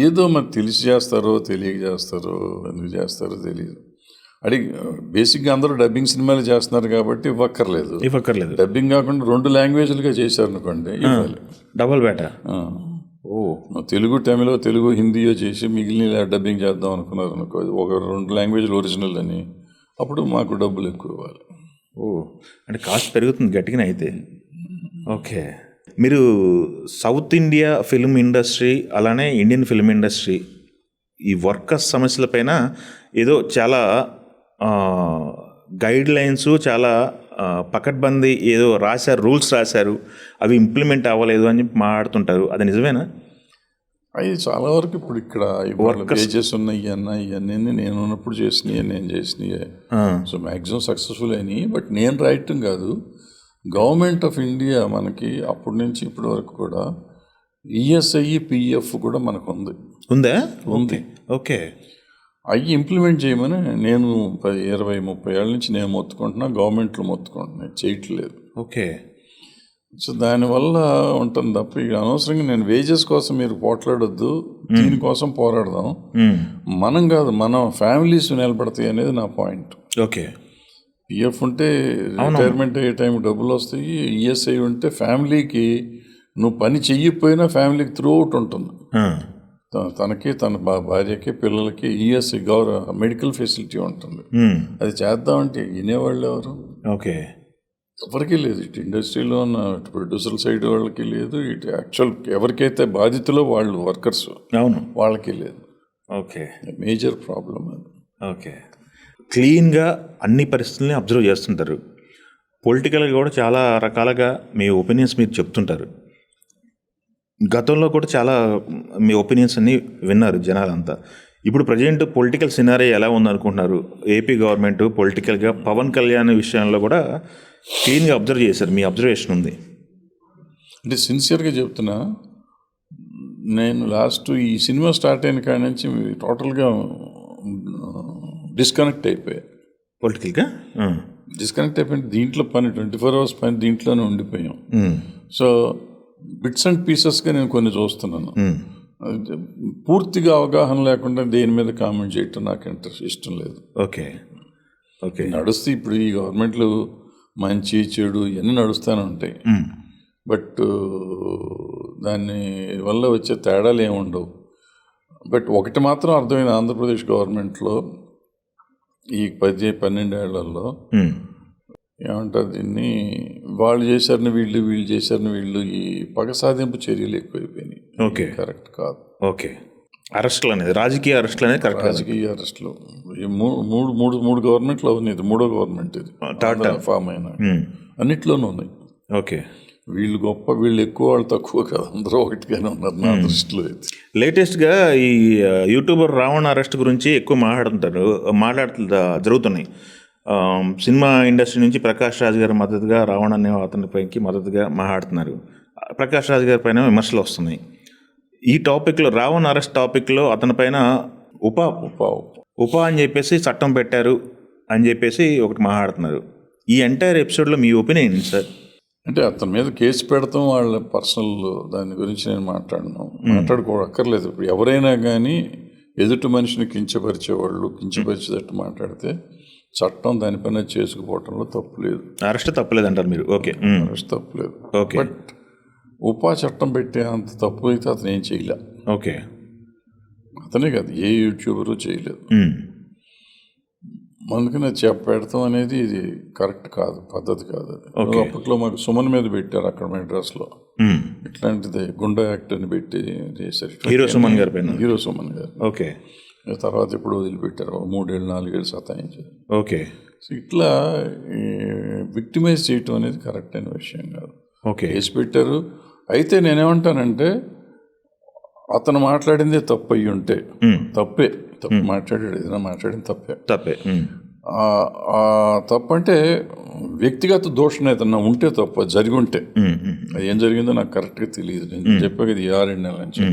Speaker 2: ఏదో మరి తెలిసి చేస్తారో తెలియక చేస్తారో, ఎందుకు చేస్తారో తెలియదు. బేసిక్గా అందరూ డబ్బింగ్ సినిమాలు చేస్తున్నారు కాబట్టి ఇవ్వక్కర్లేదు. డబ్బింగ్ కాకుండా 2 లాంగ్వేజ్లుగా చేశారు అనుకోండి, ఇవ్వాలి.
Speaker 1: డబుల్ బేటా.
Speaker 2: తెలుగు తమిళ, తెలుగు హిందీయో చేసి మిగిలిన డబ్బింగ్ చేద్దాం అనుకున్నారు అనుకో, ఒక 2 లాంగ్వేజ్లు ఒరిజినల్ అని, అప్పుడు మాకు డబ్బులు ఎక్కువ ఇవ్వాలి.
Speaker 1: అంటే కాస్ట్ పెరుగుతుంది గట్టిగా అయితే. ఓకే. మీరు సౌత్ ఇండియా ఫిల్మ్ ఇండస్ట్రీ అలానే ఇండియన్ ఫిల్మ్ ఇండస్ట్రీ ఈ వర్కర్స్ సమస్యలపైన ఏదో చాలా గైడ్ లైన్స్, చాలా పకడ్బందీ ఏదో రాశారు, రూల్స్ రాశారు, అవి ఇంప్లిమెంట్ అవ్వలేదు అని మాట్లాడుతుంటారు. అది నిజమేనా?
Speaker 2: అవి చాలా వరకు ఇప్పుడు ఇక్కడ పేజెస్ ఉన్నాయి ఇవన్నీ నేను ఉన్నప్పుడు నేను చేసినాయి. సో మ్యాక్సిమం సక్సెస్ఫుల్ అయినాయి. బట్ నేను రాయటం కాదు, గవర్నమెంట్ ఆఫ్ ఇండియా మనకి అప్పటి నుంచి ఇప్పటి వరకు కూడా ఈఎస్ఐ పిఎఫ్ కూడా మనకు
Speaker 1: ఉందా? ఓకే.
Speaker 2: అవి ఇంప్లిమెంట్ చేయమని నేను 20-30 ఏళ్ళ నుంచి నేను మొత్తుకుంటున్నా, గవర్నమెంట్లో మొత్తుకుంటున్నా, చేయట్లేదు.
Speaker 1: ఓకే.
Speaker 2: సో దానివల్ల ఉంటుంది తప్ప ఇక అనవసరంగా నేను వేజెస్ కోసం మీరు పోట్లాడొద్దు, దీనికోసం పోరాడదాం. మనం కాదు, మన ఫ్యామిలీస్ నిలబడతాయి అనేది నా పాయింట్.
Speaker 1: ఓకే.
Speaker 2: పిఎఫ్ ఉంటే రిటైర్మెంట్ అయ్యే టైం డబ్బులు వస్తాయి, ఈఎస్ఐ ఉంటే ఫ్యామిలీకి నువ్వు పని చెయ్యకపోయినా ఫ్యామిలీకి త్రూ అవుట్ ఉంటుంది. తనకి తన భార్యకి పిల్లలకి ఈఎస్ఐ మెడికల్ ఫెసిలిటీ ఉంటుంది. అది చేద్దామంటే వినేవాళ్ళు ఎవరు?
Speaker 1: ఓకే.
Speaker 2: ఎవరికీ లేదు. ఇటు ఇండస్ట్రీలో ఉన్న ప్రొడ్యూసర్ సైడ్ వాళ్ళకి లేదు, ఇటు యాక్చువల్ ఎవరికైతే బాధితులో వాళ్ళు వర్కర్స్
Speaker 1: అవును
Speaker 2: వాళ్ళకి లేదు.
Speaker 1: ఓకే.
Speaker 2: మేజర్ ప్రాబ్లం అది.
Speaker 1: ఓకే. క్లీన్గా అన్ని పరిస్థితుల్ని అబ్జర్వ్ చేస్తుంటారు. పొలిటికల్గా కూడా చాలా రకాలుగా మీ ఒపీనియన్స్ మీరు చెప్తుంటారు. గతంలో కూడా చాలా మీ ఒపీనియన్స్ అన్నీ విన్నారు జనాలంతా. ఇప్పుడు ప్రజెంట్ పొలిటికల్ సినారీ ఎలా ఉందనుకుంటున్నారు? ఏపీ గవర్నమెంట్ పొలిటికల్గా పవన్ కళ్యాణ్ విషయంలో కూడా క్లీన్గా అబ్జర్వ్ చేశారు, మీ అబ్జర్వేషన్ ఉంది?
Speaker 2: అంటే సిన్సియర్గా చెప్తున్నా, నేను లాస్ట్ ఈ సినిమా స్టార్ట్ అయిన కాడి నుంచి టోటల్గా డిస్కనెక్ట్ అయిపోయా.
Speaker 1: పొలిటికల్గా
Speaker 2: డిస్కనెక్ట్ అయిపోయింది. దీంట్లో పని 24 hours పని దీంట్లోనే ఉండిపోయాం. సో బిట్స్ అండ్ పీసెస్గా నేను కొన్ని చూస్తున్నాను. పూర్తిగా అవగాహన లేకుండా దేని మీద కామెంట్ చేయటం నాకు ఇష్టం లేదు.
Speaker 1: ఓకే. ఓకే.
Speaker 2: నడుస్తే ఇప్పుడు ఈ గవర్నమెంట్లు మంచి చెడు ఇవన్నీ నడుస్తూనే ఉంటాయి. బట్ దాని వల్ల వచ్చే తేడాలు ఏమి ఉండవు. బట్ ఒకటి మాత్రం అర్థమైంది, ఆంధ్రప్రదేశ్ గవర్నమెంట్లో ఈ 10-12 ఏళ్లలో ఏమంటారు దీన్ని, వాళ్ళు చేశారని వీళ్ళు, వీళ్ళు చేశారని వీళ్ళు, ఈ పగ సాధింపు చర్యలు ఎక్కువైపోయినాయి.
Speaker 1: ఓకే.
Speaker 2: కరెక్ట్ కాదు.
Speaker 1: ఓకే. అరెస్టులు అనేది, రాజకీయ అరెస్టులు అనేది కరెక్ట్.
Speaker 2: రాజకీయ అరెస్టులు ఈ మూడు గవర్నమెంట్లు అవునాయి. ఇది 3వ గవర్నమెంట్, ఇది ఫామ్ అయినా అన్నిట్లోనూ ఉన్నాయి.
Speaker 1: ఓకే.
Speaker 2: వీళ్ళు గొప్ప, వీళ్ళు ఎక్కువ, వాళ్ళు తక్కువ కాదు, అందరూ ఒకటిగానే ఉన్నారు నా దృష్టిలో అయితే.
Speaker 1: లేటెస్ట్గా ఈ యూట్యూబర్ రావణ్ అరెస్ట్ గురించి ఎక్కువ మాట్లాడుతూ జరుగుతున్నాయి. సినిమా ఇండస్ట్రీ నుంచి ప్రకాష్ రాజ్ గారి మద్దతుగా రావణ్ అనే అతనిపైకి మద్దతుగా మాట్లాడుతున్నారు. ప్రకాష్ రాజ్ గారి పైన విమర్శలు వస్తున్నాయి. ఈ టాపిక్లో, రావణ్ అరెస్ట్ టాపిక్లో అతని పైన ఉపా అని చెప్పేసి చట్టం పెట్టారు అని చెప్పేసి ఒకటి మాట్లాడుతున్నారు. ఈ ఎంటైర్ ఎపిసోడ్లో మీ ఒపీనియన్ ఏంటి సార్?
Speaker 2: అంటే అతని మీద కేసు పెడతాం, వాళ్ళ పర్సనల్ దాని గురించి నేను మాట్లాడుకోవక్కర్లేదు. ఇప్పుడు ఎవరైనా కానీ ఎదుటి మనిషిని కించపరిచేవాళ్ళు కించపరిచేటట్టు మాట్లాడితే చట్టం దానిపైన చేసుకుపోవటంలో తప్పులేదు.
Speaker 1: అరెస్ట్ తప్పులేదు అంటారు మీరు? ఓకే.
Speaker 2: అరెస్ట్ తప్పులేదు.
Speaker 1: ఓకే.
Speaker 2: బట్ ఉపా చట్టం పెట్టే అంత తప్పు అయితే అతను ఏం చేయలే.
Speaker 1: ఓకే.
Speaker 2: అతనే కాదు, ఏ యూట్యూబరు చేయలేదు. అందుకని పెడతాం అనేది ఇది కరెక్ట్ కాదు, పద్ధతి కాదు. అది అప్పట్లో మాకు సుమన్ మీద పెట్టారు అక్కడ మెడ్రాస్లో. ఇట్లాంటిది గుండా యాక్ట్ అని పెట్టి చేశారు.
Speaker 1: హీరో సుమన్ గారి పైన.
Speaker 2: హీరో సుమన్ గారు.
Speaker 1: ఓకే.
Speaker 2: తర్వాత ఇప్పుడు వదిలిపెట్టారు, 3 ఏళ్ళు 4 ఏళ్ళు సతాయించారు.
Speaker 1: ఓకే.
Speaker 2: సో ఇట్లా విక్టిమైజ్ చేయటం అనేది కరెక్ట్ అయిన విషయం కాదు.
Speaker 1: ఓకే.
Speaker 2: కేసు పెట్టారు. అయితే నేనేమంటానంటే అతను మాట్లాడిందే తప్పు అయ్యి ఉంటే తప్పే, తప్పు మాట్లాడాడు, ఏదైనా మాట్లాడింది తప్పే. తప్పు అంటే వ్యక్తిగత దోషణ ఏదన్నా ఉంటే తప్పు, అది జరిగి ఉంటే. అది ఏం జరిగిందో నాకు కరెక్ట్గా తెలియదు, నేను చెప్పాక ఇది 6 నెలల నుంచి.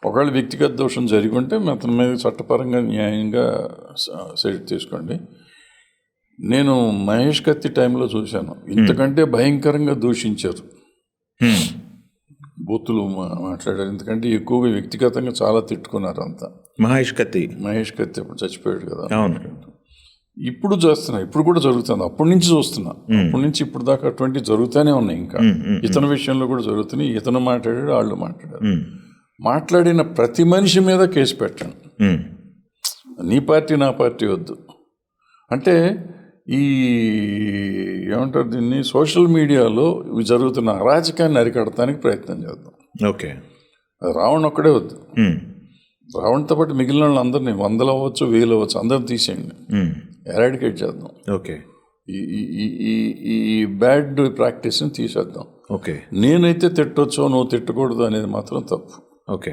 Speaker 2: ఒకవేళ వ్యక్తిగత దోషం జరిగి ఉంటే అతని మీద చట్టపరంగా న్యాయంగా సైడ్ తీసుకోండి. నేను మహేష్ కత్తి టైంలో చూశాను, ఇంతకంటే భయంకరంగా దూషించారు, బూతులు మాట్లాడారు. ఎందుకంటే ఎక్కువగా వ్యక్తిగతంగా చాలా తిట్టుకున్నారు అంతా. మహేష్ కత్తి అప్పుడు చచ్చిపోయాడు కదా.
Speaker 1: అవును.
Speaker 2: ఇప్పుడు చేస్తున్నా, ఇప్పుడు కూడా జరుగుతుంది, అప్పటి నుంచి చూస్తున్నా, అప్పటి నుంచి ఇప్పుడు దాకా అటువంటి జరుగుతూనే ఉన్నాయి. ఇంకా ఇతని విషయంలో కూడా జరుగుతున్నాయి. ఇతను మాట్లాడాడు, వాళ్ళు మాట్లాడారు. మాట్లాడిన ప్రతి మనిషి మీద కేసు పెట్టండి. నీ పార్టీ నా పార్టీ వద్దు అంటే. ఈ ఏమంటారు దీన్ని, సోషల్ మీడియాలో ఇవి జరుగుతున్న అరాచకాన్ని అరికడటానికి ప్రయత్నం చేద్దాం.
Speaker 1: ఓకే.
Speaker 2: రావణ్ ఒక్కడే వద్దు, రావణ్తో పాటు మిగిలిన వాళ్ళు అందరినీ 100 అవ్వచ్చు 1000 అవ్వచ్చు అందరిని తీసేయండి, ఎరాడికేట్ చేద్దాం.
Speaker 1: ఓకే.
Speaker 2: ఈ బ్యాడ్ ప్రాక్టీస్ని తీసేద్దాం.
Speaker 1: ఓకే.
Speaker 2: నేనైతే తిట్టొచ్చో నువ్వు తిట్టకూడదు అనేది మాత్రం తప్పు.
Speaker 1: ఓకే.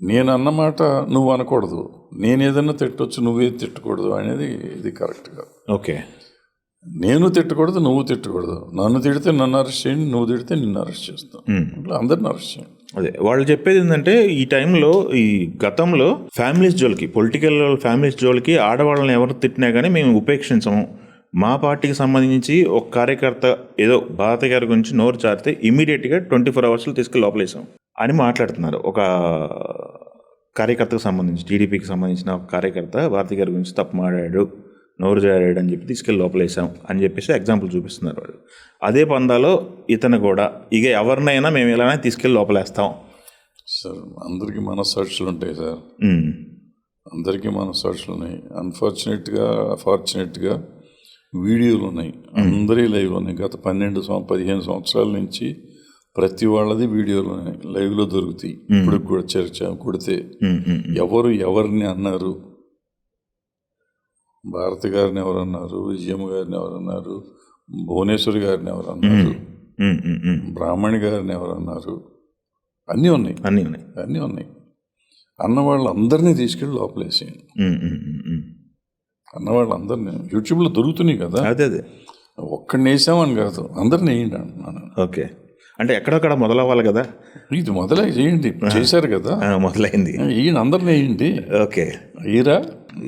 Speaker 2: నేను అన్నమాట నువ్వు అనకూడదు, నేను ఏదన్నా తిట్టొచ్చు నువ్వే తిట్టకూడదు అనేది ఇది కరెక్ట్ కాదు.
Speaker 1: ఓకే.
Speaker 2: నేను తిట్టకూడదు, నువ్వు తిట్టకూడదు. నన్ను తిడితే నన్ను అరెస్ట్ చేయండి, నువ్వు తిడితే నిన్ను అరెస్ట్ చేస్తాం, ఇట్లా అందరిని అరెస్ట్ చేయండి.
Speaker 1: అదే వాళ్ళు చెప్పేది ఏంటంటే, ఈ టైంలో, ఈ గతంలో ఫ్యామిలీస్ జోలికి, పొలిటికల్ ఫ్యామిలీస్ జోలికి ఆడవాళ్ళని ఎవరు తిట్టినా కానీ మేము ఉపేక్షించము. మా పార్టీకి సంబంధించి ఒక కార్యకర్త ఏదో భారతి గారి గురించి నోరు చారితే ఇమీడియట్గా 24 hours తీసుకెళ్ళి లోపలేసాం అని మాట్లాడుతున్నారు. ఒక కార్యకర్తకు సంబంధించి, టీడీపీకి సంబంధించిన ఒక కార్యకర్త భారతి గారి గురించి తప్పు మాట్లాడాడు, నోరు జారాడు అని చెప్పి తీసుకెళ్ళి లోపలేసాం అని చెప్పేసి ఎగ్జాంపుల్ చూపిస్తున్నారు వాడు. అదే పందాలో ఇతను కూడా ఇక ఎవరినైనా మేము ఎలానైనా తీసుకెళ్ళి లోపలేస్తాం
Speaker 2: సార్ అందరికీ మనస్సాక్షులు ఉంటాయి సార్,
Speaker 1: ఉమ్,
Speaker 2: అందరికీ మనస్సాక్షులు ఉన్నాయి. ఫార్చునేట్గా వీడియోలు ఉన్నాయి, అందరి లైవ్ ఉన్నాయి. గత 15 సంవత్సరాల నుంచి ప్రతి వాళ్ళది వీడియోలు ఉన్నాయి, లైవ్లో దొరుకుతాయి. ఇప్పుడు కూడా చర్చ కొడితే ఎవరు ఎవరిని అన్నారు, భారతి గారిని ఎవరు అన్నారు, విజయమ్మ గారిని ఎవరు అన్నారు, భువనేశ్వరి గారిని ఎవరు అన్నారు, బ్రాహ్మణి గారిని ఎవరు అన్నారు, అన్నీ ఉన్నాయి. అన్నీ ఉన్నాయి. అన్నవాళ్ళు అందరినీ తీసుకెళ్ళి లోపలేసేయండి. అన్నవాళ్ళందరినీ యూట్యూబ్లో దొరుకుతున్నాయి కదా,
Speaker 1: అదే
Speaker 2: ఒక్కడిని వేసామని కాదు, అందరిని వేయండి అంటున్నాను.
Speaker 1: ఓకే, అంటే ఎక్కడొక్కడ మొదలవ్వాలి కదా,
Speaker 2: ఇది మొదలై చేయండి, చేశారు కదా,
Speaker 1: మొదలైంది.
Speaker 2: ఈయన అందరిని వేయండి.
Speaker 1: ఓకే,
Speaker 2: ఈరా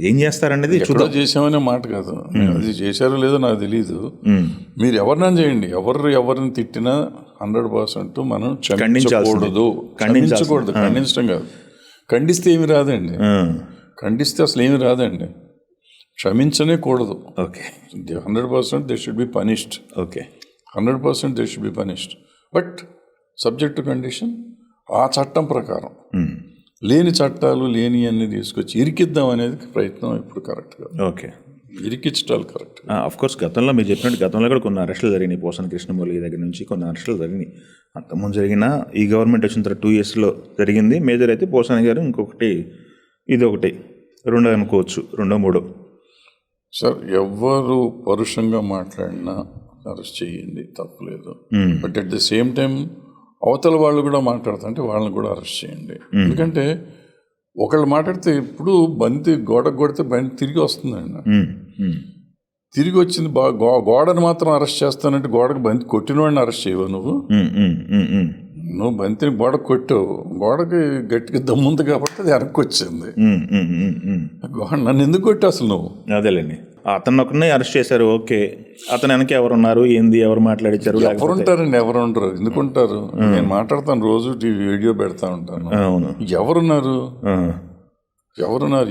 Speaker 1: ఏం చేస్తారనేది
Speaker 2: ఎక్కడో చేసామనే మాట కాదు, అది చేశారో లేదో నాకు తెలియదు. మీరు ఎవరినైనా చేయండి, ఎవరిని తిట్టినా 100% మనం ఖండించకూడదు. ఖండించడం కాదు, ఖండిస్తే ఏమి రాదండి, ఖండిస్తే అసలు ఏమి రాదండి, క్షమించనే కూడదు.
Speaker 1: Okay,
Speaker 2: 100% they should be punished.
Speaker 1: Okay,
Speaker 2: 100% they should be punished. But subject to condition, ఆ చట్టం ప్రకారం. లేని చట్టాలు లేని అన్ని తీసుకొచ్చి ఇరికిద్దాం అనేది ప్రయత్నం ఇప్పుడు కరెక్ట్ కాదు.
Speaker 1: Okay,
Speaker 2: ఇరికించటాలు correct.
Speaker 1: కోర్స్ గతంలో మీరు చెప్పినట్టు గతంలో కూడా కొన్ని అరెస్టులు జరిగినాయి, పోసాని కృష్ణమౌళి దగ్గర నుంచి కొన్ని అరెస్టులు జరిగినాయి. అంతకుముందు జరిగిన ఈ గవర్నమెంట్ వచ్చిన తర్వాత 2 yearsలో జరిగింది. మేజర్ అయితే పోసాని గారు, ఇంకొకటి ఇది ఒకటి, రెండో అనుకోవచ్చు, 2, 3.
Speaker 2: సార్ ఎవరు పరుషంగా మాట్లాడినా అరెస్ట్ చేయండి, తప్పులేదు. But at the same time అవతల వాళ్ళు కూడా మాట్లాడుతుంటే వాళ్ళని కూడా అరెస్ట్ చేయండి. ఎందుకంటే ఒకళ్ళు మాట్లాడితే ఇప్పుడు బంతి గోడకు కొడితే బంతి తిరిగి వస్తుందండి. తిరిగి వచ్చింది గోడను మాత్రం అరెస్ట్ చేస్తానంటే గోడకు బంతి కొట్టిన వాడిని అరెస్ట్ చేయవా నువ్వు? నువ్వు బంతిని గోడకు కొట్టావు, గోడకి గట్టిగా దమ్ముంది కాబట్టి అది వెనక్కి వచ్చింది. నన్ను ఎందుకు కొట్టావు అసలు నువ్వు?
Speaker 1: అదేలేండి, అతను ఒకరిని అరెస్ట్ చేశారు. ఓకే, అతను వెనక ఎవరున్నారు, ఏంది, ఎవరు మాట్లాడించారు?
Speaker 2: ఎవరుంటారండి, ఎవరు ఉంటారు, ఎందుకుంటారు? నేను మాట్లాడతాను, రోజు వీడియో పెడతా ఉంటాను.
Speaker 1: అవును,
Speaker 2: ఎవరున్నారు,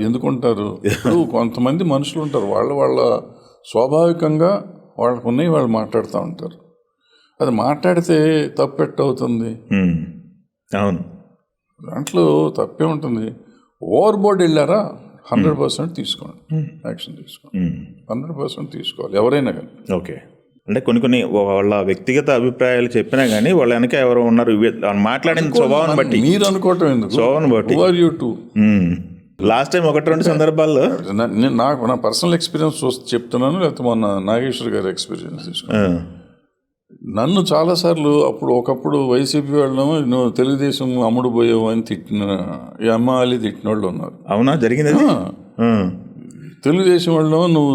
Speaker 2: ఎందుకుంటారు? ఇప్పుడు కొంతమంది మనుషులు ఉంటారు, వాళ్ళ స్వాభావికంగా వాళ్ళకు ఉన్నాయి, వాళ్ళు మాట్లాడుతూ ఉంటారు. అది మాట్లాడితే తప్పెట్టు అవుతుంది.
Speaker 1: అవును,
Speaker 2: దాంట్లో తప్పే ఉంటుంది. ఓవర్ బోర్డ్ వెళ్ళారా 100% తీసుకోండి, యాక్షన్ తీసుకోండి, 100% తీసుకోవాలి ఎవరైనా కానీ.
Speaker 1: ఓకే, అంటే కొన్ని వాళ్ళ వ్యక్తిగత అభిప్రాయాలు చెప్పినా కానీ వాళ్ళ వెనక ఎవరో ఉన్నారు, మాట్లాడిన స్వభావం బట్టి
Speaker 2: మీరు అనుకోవటం ఎందుకు,
Speaker 1: స్వభావం బట్టి. లాస్ట్ టైం 1-2 సందర్భాల్లో
Speaker 2: నా పర్సనల్ ఎక్స్పీరియన్స్ చెప్తున్నాను, లేకపోతే మొన్న నాగేశ్వర్ గారి ఎక్స్పీరియన్స్ తీసుకున్నాను. నన్ను చాలాసార్లు ఒకప్పుడు వైసీపీ వాళ్ళము నువ్వు తెలుగుదేశం అమ్ముడు పోయావు అని తిట్టిన అమ్మాలి తిట్టిన వాళ్ళు ఉన్నారు.
Speaker 1: అవునా, జరిగింది?
Speaker 2: తెలుగుదేశం వాళ్ళు నువ్వు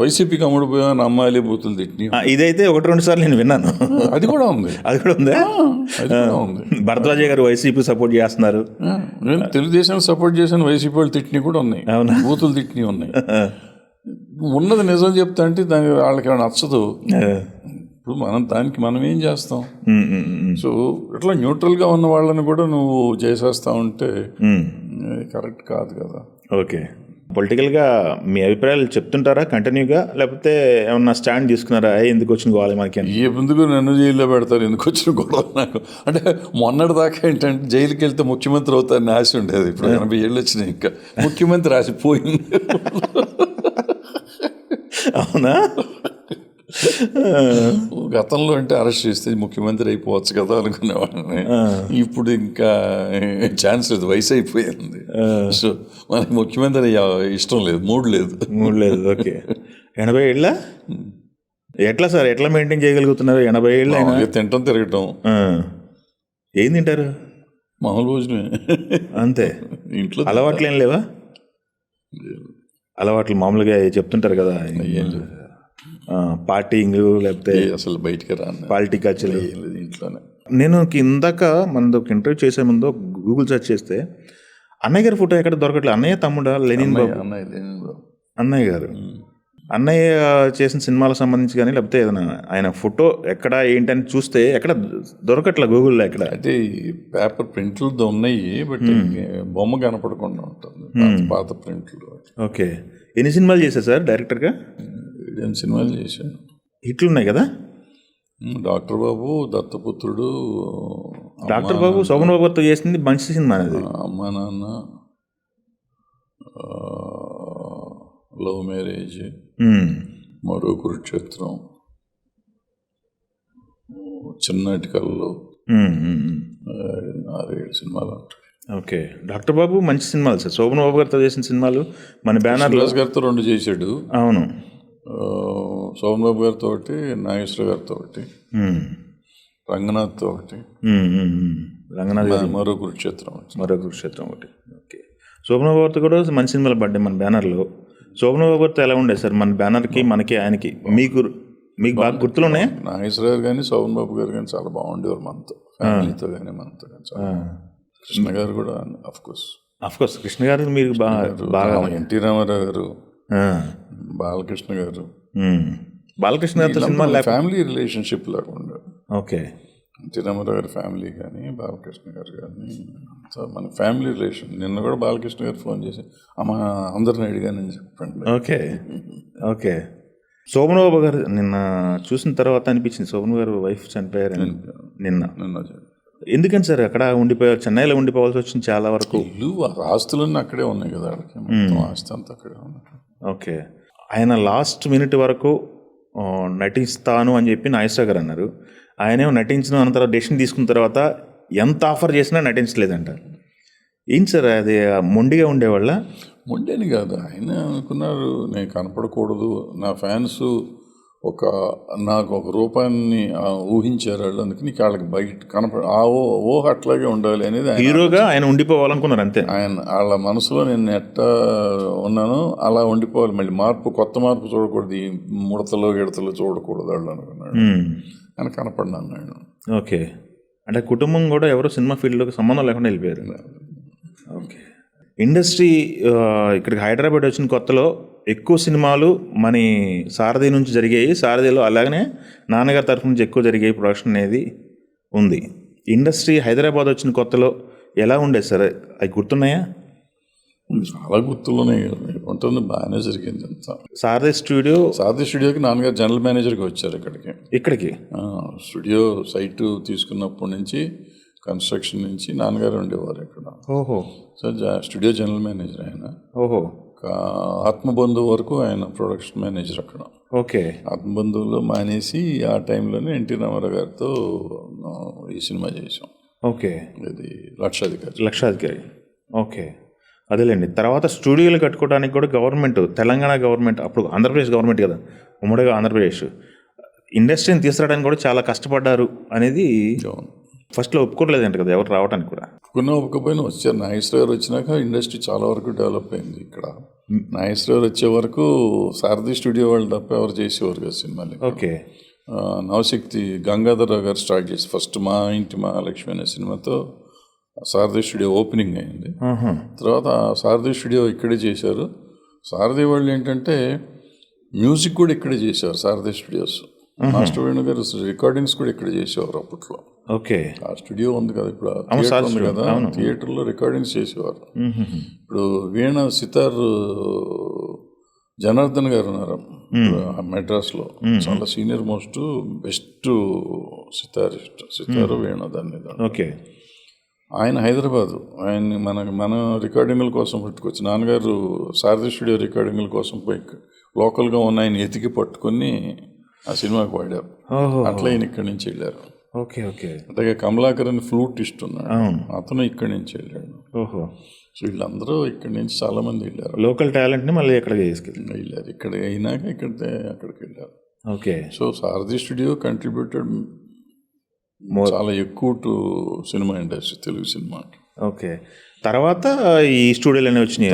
Speaker 2: వైసీపీకి అమ్ముడు పోయావు అని అమ్మాలి బూతులు తిట్టిన
Speaker 1: ఇదైతే 1-2 సార్లు నేను విన్నాను.
Speaker 2: అది కూడా ఉంది.
Speaker 1: భరద్వాజ గారు వైసీపీ సపోర్ట్ చేస్తున్నారు,
Speaker 2: నేను తెలుగుదేశం సపోర్ట్ చేశాను, వైసీపీ వాళ్ళు తిట్టినవి కూడా ఉన్నాయి, బూతులు తిట్టినవి ఉన్నాయి. ఉన్నది నిజం చెప్తా అంటే దానికి వాళ్ళకి నచ్చదు. ఇప్పుడు మనం ఏం చేస్తాం? సో ఇట్లా న్యూట్రల్గా ఉన్న వాళ్ళని కూడా నువ్వు చేసేస్తా ఉంటే కరెక్ట్ కాదు కదా.
Speaker 1: ఓకే, పొలిటికల్గా మీ అభిప్రాయాలు చెప్తుంటారా కంటిన్యూగా, లేకపోతే ఏమన్నా స్టాండ్ తీసుకున్నారా? ఎందుకు వచ్చిన గొడవ మనకి,
Speaker 2: ఎందుకు నన్ను జైల్లో పెడతారు, ఎందుకు వచ్చిన గొడవ నాకు అంటే మొన్నటి దాకా ఏంటంటే జైలుకి వెళ్తే ముఖ్యమంత్రి అవుతారని ఆశ ఉండేది. ఇప్పుడు 80 ఏళ్ళు వచ్చినాయి, ఇంకా ముఖ్యమంత్రి ఆశ పోయింది.
Speaker 1: అవునా?
Speaker 2: గతంలో అంటే అరెస్ట్ చేస్తే ముఖ్యమంత్రి అయిపోవచ్చు కదా అనుకునేవాడిని. ఇప్పుడు ఇంకా ఛాన్స్ లేదు, వయసు అయిపోయింది. సో మనకి ముఖ్యమంత్రి ఇష్టం లేదు, మూడు లేదు.
Speaker 1: ఓకే, 80 ఏళ్ళ ఎట్లా సార్, ఎట్లా మెయింటైన్ చేయగలుగుతున్నారు 80 ఏళ్ళు?
Speaker 2: తింటాం తిరగటం.
Speaker 1: ఏం తింటారు?
Speaker 2: మామూలు భోజనమే
Speaker 1: అంతే. ఇంట్లో అలవాట్లు ఏం లేవా? అలవాట్లు మామూలుగా చెప్తుంటారు కదా,
Speaker 2: ఏం లేదు,
Speaker 1: పార్టీంగ్ లేకపోతే
Speaker 2: అసలు బయటికి రాను,
Speaker 1: పాలిటిక్స్
Speaker 2: ఇంట్లోనే.
Speaker 1: నేను ఇందాక మనది ఒక ఇంటర్వ్యూ చేసే ముందు గూగుల్ సెర్చ్ చేస్తే అన్నయ్య గారి ఫోటో ఎక్కడ దొరకట్లేదు. అన్నయ్య తమ్ముడా? లెనిన్ బాబు. అన్నయ్య గారు. అన్నయ్య చేసిన సినిమాలకు సంబంధించి కానీ లేకపోతే ఏదైనా ఆయన ఫోటో ఎక్కడ ఏంటని చూస్తే ఎక్కడ దొరకట్లే గూగుల్లో. ఎక్కడ
Speaker 2: అయితే పేపర్ ప్రింట్లు ఉన్నాయి, బట్ బొమ్మ కనపడకుండా ఉంటుంది, పాత ప్రింట్లు.
Speaker 1: ఓకే, ఎన్ని సినిమాలు చేశారు సార్ డైరెక్టర్గా?
Speaker 2: 8 సినిమాలు చేశాను.
Speaker 1: హిట్లు ఉన్నాయి కదా?
Speaker 2: డాక్టర్ బాబు, దత్తపుత్రుడు,
Speaker 1: డాక్టర్ బాబు శోభన్ బాబు గారితో చేసింది మంచి సినిమా అనేది.
Speaker 2: అమ్మ నాన్న, లవ్ మ్యారేజ్, మరో కురుక్షేత్రం, చిన్నటి కళ్ళు, 6-7 సినిమాలు ఉంటాయి.
Speaker 1: ఓకే, డాక్టర్ బాబు మంచి సినిమాలు సార్. శోభన్ బాబు గారితో చేసిన సినిమాలు మన బ్యానర్
Speaker 2: రాజు గారితో 2 చేశాడు.
Speaker 1: అవును,
Speaker 2: శోభన్ బాబు గారితో ఒకటి, నాగేశ్వర గారితో ఒకటి, రంగనాథ్తో ఒకటి,
Speaker 1: రంగనాథ్
Speaker 2: మరో కురుక్షేత్రం
Speaker 1: ఒకటి. ఓకే, శోభన్ బాబు గారితో కూడా మంచి సినిమాలు పడ్డాయి మన బ్యానర్లో. శోభన్ బాబు గారితో ఎలా ఉండేది సార్ మన బ్యానర్కి, మనకి, ఆయనకి? మీకు బాగా గుర్తులు ఉన్నాయా?
Speaker 2: నాగేశ్వర గారు కానీ శోభన్ బాబు గారు కానీ చాలా బాగుండేవారు మనతో, ఫ్యామిలీతో కానీ మనతో కానీ చాలా. కృష్ణ గారు కూడా
Speaker 1: అఫ్కోర్స్ కృష్ణ గారు మీరు బాగా,
Speaker 2: ఎన్టీ రామారావు గారు, బాలకృష్ణ గారు,
Speaker 1: బాలకృష్ణ గారితో సినిమా
Speaker 2: ఫ్యామిలీ రిలేషన్షిప్ లాగా ఉండేది.
Speaker 1: ఓకే,
Speaker 2: ఎన్టీ రామారావు గారి ఫ్యామిలీ కానీ, బాలకృష్ణ గారు కానీ, మన ఫ్యామిలీ రిలేషన్. నిన్న కూడా బాలకృష్ణ గారు ఫోన్ చేసి అమ్మ అందరిని అడిగానని చెప్పండి.
Speaker 1: Okay okay. శోభన్ బాబు గారు నిన్న చూసిన తర్వాత అనిపించింది శోభన్ గారు వైఫ్ చనిపోయారని. నిన్న ఎందుకని సార్ అక్కడ ఉండిపోయారు? చెన్నైలో ఉండిపోవాల్సి వచ్చింది చాలా వరకు.
Speaker 2: ఇల్లు ఆస్తులన్నీ అక్కడే ఉన్నాయి కదా, మొత్తం ఆస్తి అంతా అక్కడే ఉన్నాయి.
Speaker 1: ఓకే, ఆయన లాస్ట్ మినిట్ వరకు నటిస్తాను అని చెప్పి నాగేశ్వర గారు అన్నారు. ఆయనేమో నటించిన అనంతరం డెసిషన్ తీసుకున్న తర్వాత ఎంత ఆఫర్ చేసినా నటించలేదంట. ఏంటి సార్ అది మొండిగా ఉండేవాళ్ళ?
Speaker 2: మొండేని కాదు, ఆయన అనుకున్నారు నేను కనపడకూడదు, నా ఫ్యాన్స్ నాకు ఒక రూపాన్ని ఊహించారు వాళ్ళు, అందుకని వాళ్ళకి బయట ఊహ అట్లాగే ఉండాలి అనేది
Speaker 1: హీరోగా ఆయన ఉండిపోవాలనుకున్నారు అంతే.
Speaker 2: ఆయన వాళ్ళ మనసులో నేను ఎట్టా ఉన్నానో అలా ఉండిపోవాలి, మళ్ళీ కొత్త మార్పు చూడకూడదు, ఈ గిడతలు చూడకూడదు వాళ్ళు అనుకున్నాడు. ఆయన కనపడినాను ఆయన.
Speaker 1: ఓకే, అంటే కుటుంబం కూడా ఎవరో సినిమా ఫీల్డ్లోకి సంబంధం లేకుండా వెళ్ళిపోయారు. ఓకే, ఇండస్ట్రీ ఇక్కడికి హైదరాబాద్ వచ్చిన కొత్తలో ఎక్కువ సినిమాలు మన సారథి నుంచి జరిగాయి. సారథిలో అలాగనే నాన్నగారి తరఫు నుంచి ఎక్కువ జరిగాయి ప్రొడక్షన్ అనేది ఉంది. ఇండస్ట్రీ హైదరాబాద్ వచ్చిన కొత్తలో ఎలా ఉండేది సార్? అవి గుర్తున్నాయా?
Speaker 2: చాలా గుర్తులోనే ఉంటుంది, బాగానే జరిగింది అంతా.
Speaker 1: సారథి స్టూడియోకి
Speaker 2: నాన్నగారు జనరల్ మేనేజర్గా వచ్చారు ఇక్కడికి. స్టూడియో సైటు తీసుకున్నప్పటి నుంచి కన్స్ట్రక్షన్ నుంచి నాన్నగారు ఉండేవారు ఇక్కడ.
Speaker 1: ఓహో,
Speaker 2: సో స్టూడియో జనరల్ మేనేజర్ ఆయన.
Speaker 1: ఓహో,
Speaker 2: ఆత్మబంధువు వరకు ఆయన ప్రొడక్షన్ మేనేజర్ అక్కడ.
Speaker 1: ఓకే,
Speaker 2: ఆత్మబంధువులో మానేసి ఆ టైంలోనే ఎన్టీ రామారావు గారితో ఈ సినిమా చేసాం.
Speaker 1: ఓకే,
Speaker 2: ఇది లక్షాధికారి.
Speaker 1: ఓకే, అదేలేండి. తర్వాత స్టూడియోలు కట్టుకోవడానికి కూడా గవర్నమెంట్, తెలంగాణ గవర్నమెంట్, అప్పుడు ఆంధ్రప్రదేశ్ గవర్నమెంట్ కదా, ఉమ్మడిగా ఆంధ్రప్రదేశ్, ఇండస్ట్రీని తీసుకురావడానికి కూడా చాలా కష్టపడ్డారు అనేది ఫస్ట్లో ఒప్పుకోలేదంట కదా ఎవరు రావడానికి కూడా.
Speaker 2: ఒప్పుకపోయినా వచ్చారు. నాగేశ్వర గారు వచ్చినాక ఇండస్ట్రీ చాలా వరకు డెవలప్ అయింది ఇక్కడ. నాగేశ్వర గారు వచ్చే వరకు సారథి స్టూడియో వాళ్ళు తప్ప ఎవరు చేసేవారు కదా సినిమాలు.
Speaker 1: ఓకే,
Speaker 2: నవశక్తి గంగాధరరావు గారు స్టార్ట్ చేసి ఫస్ట్ మా ఇంటి మహాలక్ష్మి అనే సినిమాతో సారథి స్టూడియో ఓపెనింగ్ అయింది. తర్వాత సారథి స్టూడియో ఇక్కడే చేశారు. సారథి వాళ్ళు ఏంటంటే మ్యూజిక్ కూడా ఇక్కడే చేశారు. సారథి స్టూడియోస్ మాస్టర్ వేణు గారు రికార్డింగ్స్ కూడా ఇక్కడ చేసేవారు అప్పట్లో.
Speaker 1: ఓకే, ఆ
Speaker 2: స్టూడియో ఉంది కదా ఇప్పుడు, ఉంది కదా, థియేటర్లో రికార్డింగ్స్ చేసేవారు. ఇప్పుడు వీణ సితార్ జనార్దన్ గారు ఉన్నారు మెడ్రాస్లో, చాలా సీనియర్ మోస్ట్ బెస్ట్ సితారు వీణ దాన్ని.
Speaker 1: ఓకే,
Speaker 2: ఆయన హైదరాబాదు, ఆయన్ని మన రికార్డింగ్ల కోసం పట్టుకొచ్చి నాన్నగారు సారథి స్టూడియో రికార్డింగ్ల కోసం పోయి లోకల్గా ఉన్న ఆయన ఎతికి పట్టుకొని ఆ సినిమాకి వాడారు. అట్లా ఆయన ఇక్కడి నుంచి వెళ్ళారు.
Speaker 1: ఓకే ఓకే,
Speaker 2: అలాగే కమలాకర్ అని ఫ్లూటిస్ట్ ఉన్నాడు, అతను ఇక్కడి నుంచి వెళ్ళాడు.
Speaker 1: ఓహో,
Speaker 2: సో వీళ్ళందరూ ఇక్కడి నుంచి చాలా మంది వెళ్ళారు.
Speaker 1: లోకల్ టాలెంట్ని మళ్ళీ ఎక్కడికి
Speaker 2: వెళ్ళారు. ఇక్కడ అయినాక అక్కడికి వెళ్ళారు.
Speaker 1: ఓకే,
Speaker 2: సో సారథి స్టూడియో కంట్రిబ్యూటెడ్ చాలా ఎక్కువ to cinema industry, Telugu cinema.
Speaker 1: Okay, తర్వాత ఈ స్టూడియోలు వచ్చినాయి,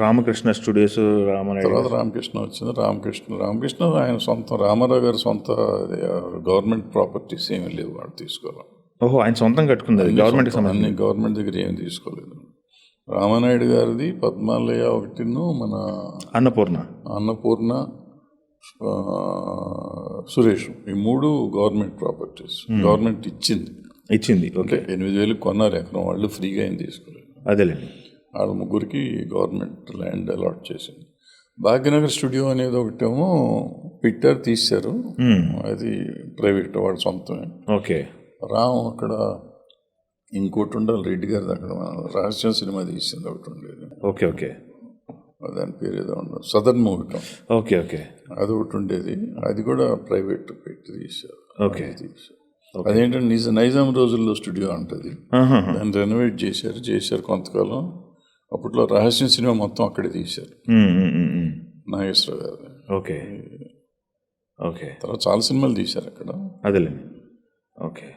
Speaker 1: రామకృష్ణ స్టూడియోస్,
Speaker 2: తర్వాత రామకృష్ణ వచ్చింది. రామకృష్ణ ఆయన సొంత, రామారావు గారు సొంత గవర్నమెంట్ ప్రాపర్టీస్ ఏమీ లేవు, వాడు తీసుకోవాలి.
Speaker 1: ఓహో, ఆయన సొంతం కట్టుకుంది గవర్నమెంట్,
Speaker 2: అన్ని గవర్నమెంట్ దగ్గర ఏమి తీసుకోలేదు. రామానాయుడు గారిది పద్మాలయ ఒకటిను, మన అన్నపూర్ణ సురేష్, ఈ 3 గవర్నమెంట్ ప్రాపర్టీస్. గవర్నమెంట్ ఇచ్చింది.
Speaker 1: ఓకే,
Speaker 2: 8,000 కొన్నారు ఎకరం, వాళ్ళు ఫ్రీగా ఏం తీసుకోలేదు.
Speaker 1: అదేలేండి,
Speaker 2: వాళ్ళ ముగ్గురికి గవర్నమెంట్ ల్యాండ్ అలాట్ చేసింది. భాగ్యనగర్ స్టూడియో అనేది ఒకటేమో పిట్టర్ తీశారు, అది ప్రైవేట్, వాడు సొంతమే.
Speaker 1: ఓకే,
Speaker 2: రామ్ అక్కడ ఇంకోటి ఉండాలి రెడ్డి గారిది అక్కడ రహస్యం సినిమా తీసింది ఒకటి ఉండేది,
Speaker 1: ఓకే ఓకే
Speaker 2: దాని పేరు ఏదో ఉండదు, సదర్న్ మూవీ
Speaker 1: ఓకే ఓకే
Speaker 2: అది ఒకటి ఉండేది, అది కూడా ప్రైవేట్ పెట్టి తీశారు.
Speaker 1: ఓకే.
Speaker 2: అదేంటంటే నైజాం రోజుల్లో స్టూడియో ఉంటుంది, దాన్ని రెనోవేట్ చేశారు కొంతకాలం. అప్పట్లో రహస్యం సినిమా మొత్తం అక్కడే తీశారు నాగేశ్వరరావు గారు.
Speaker 1: Okay okay.
Speaker 2: తర్వాత చాలా సినిమాలు తీశారు అక్కడ.
Speaker 1: అదేలేండి. ఓకే.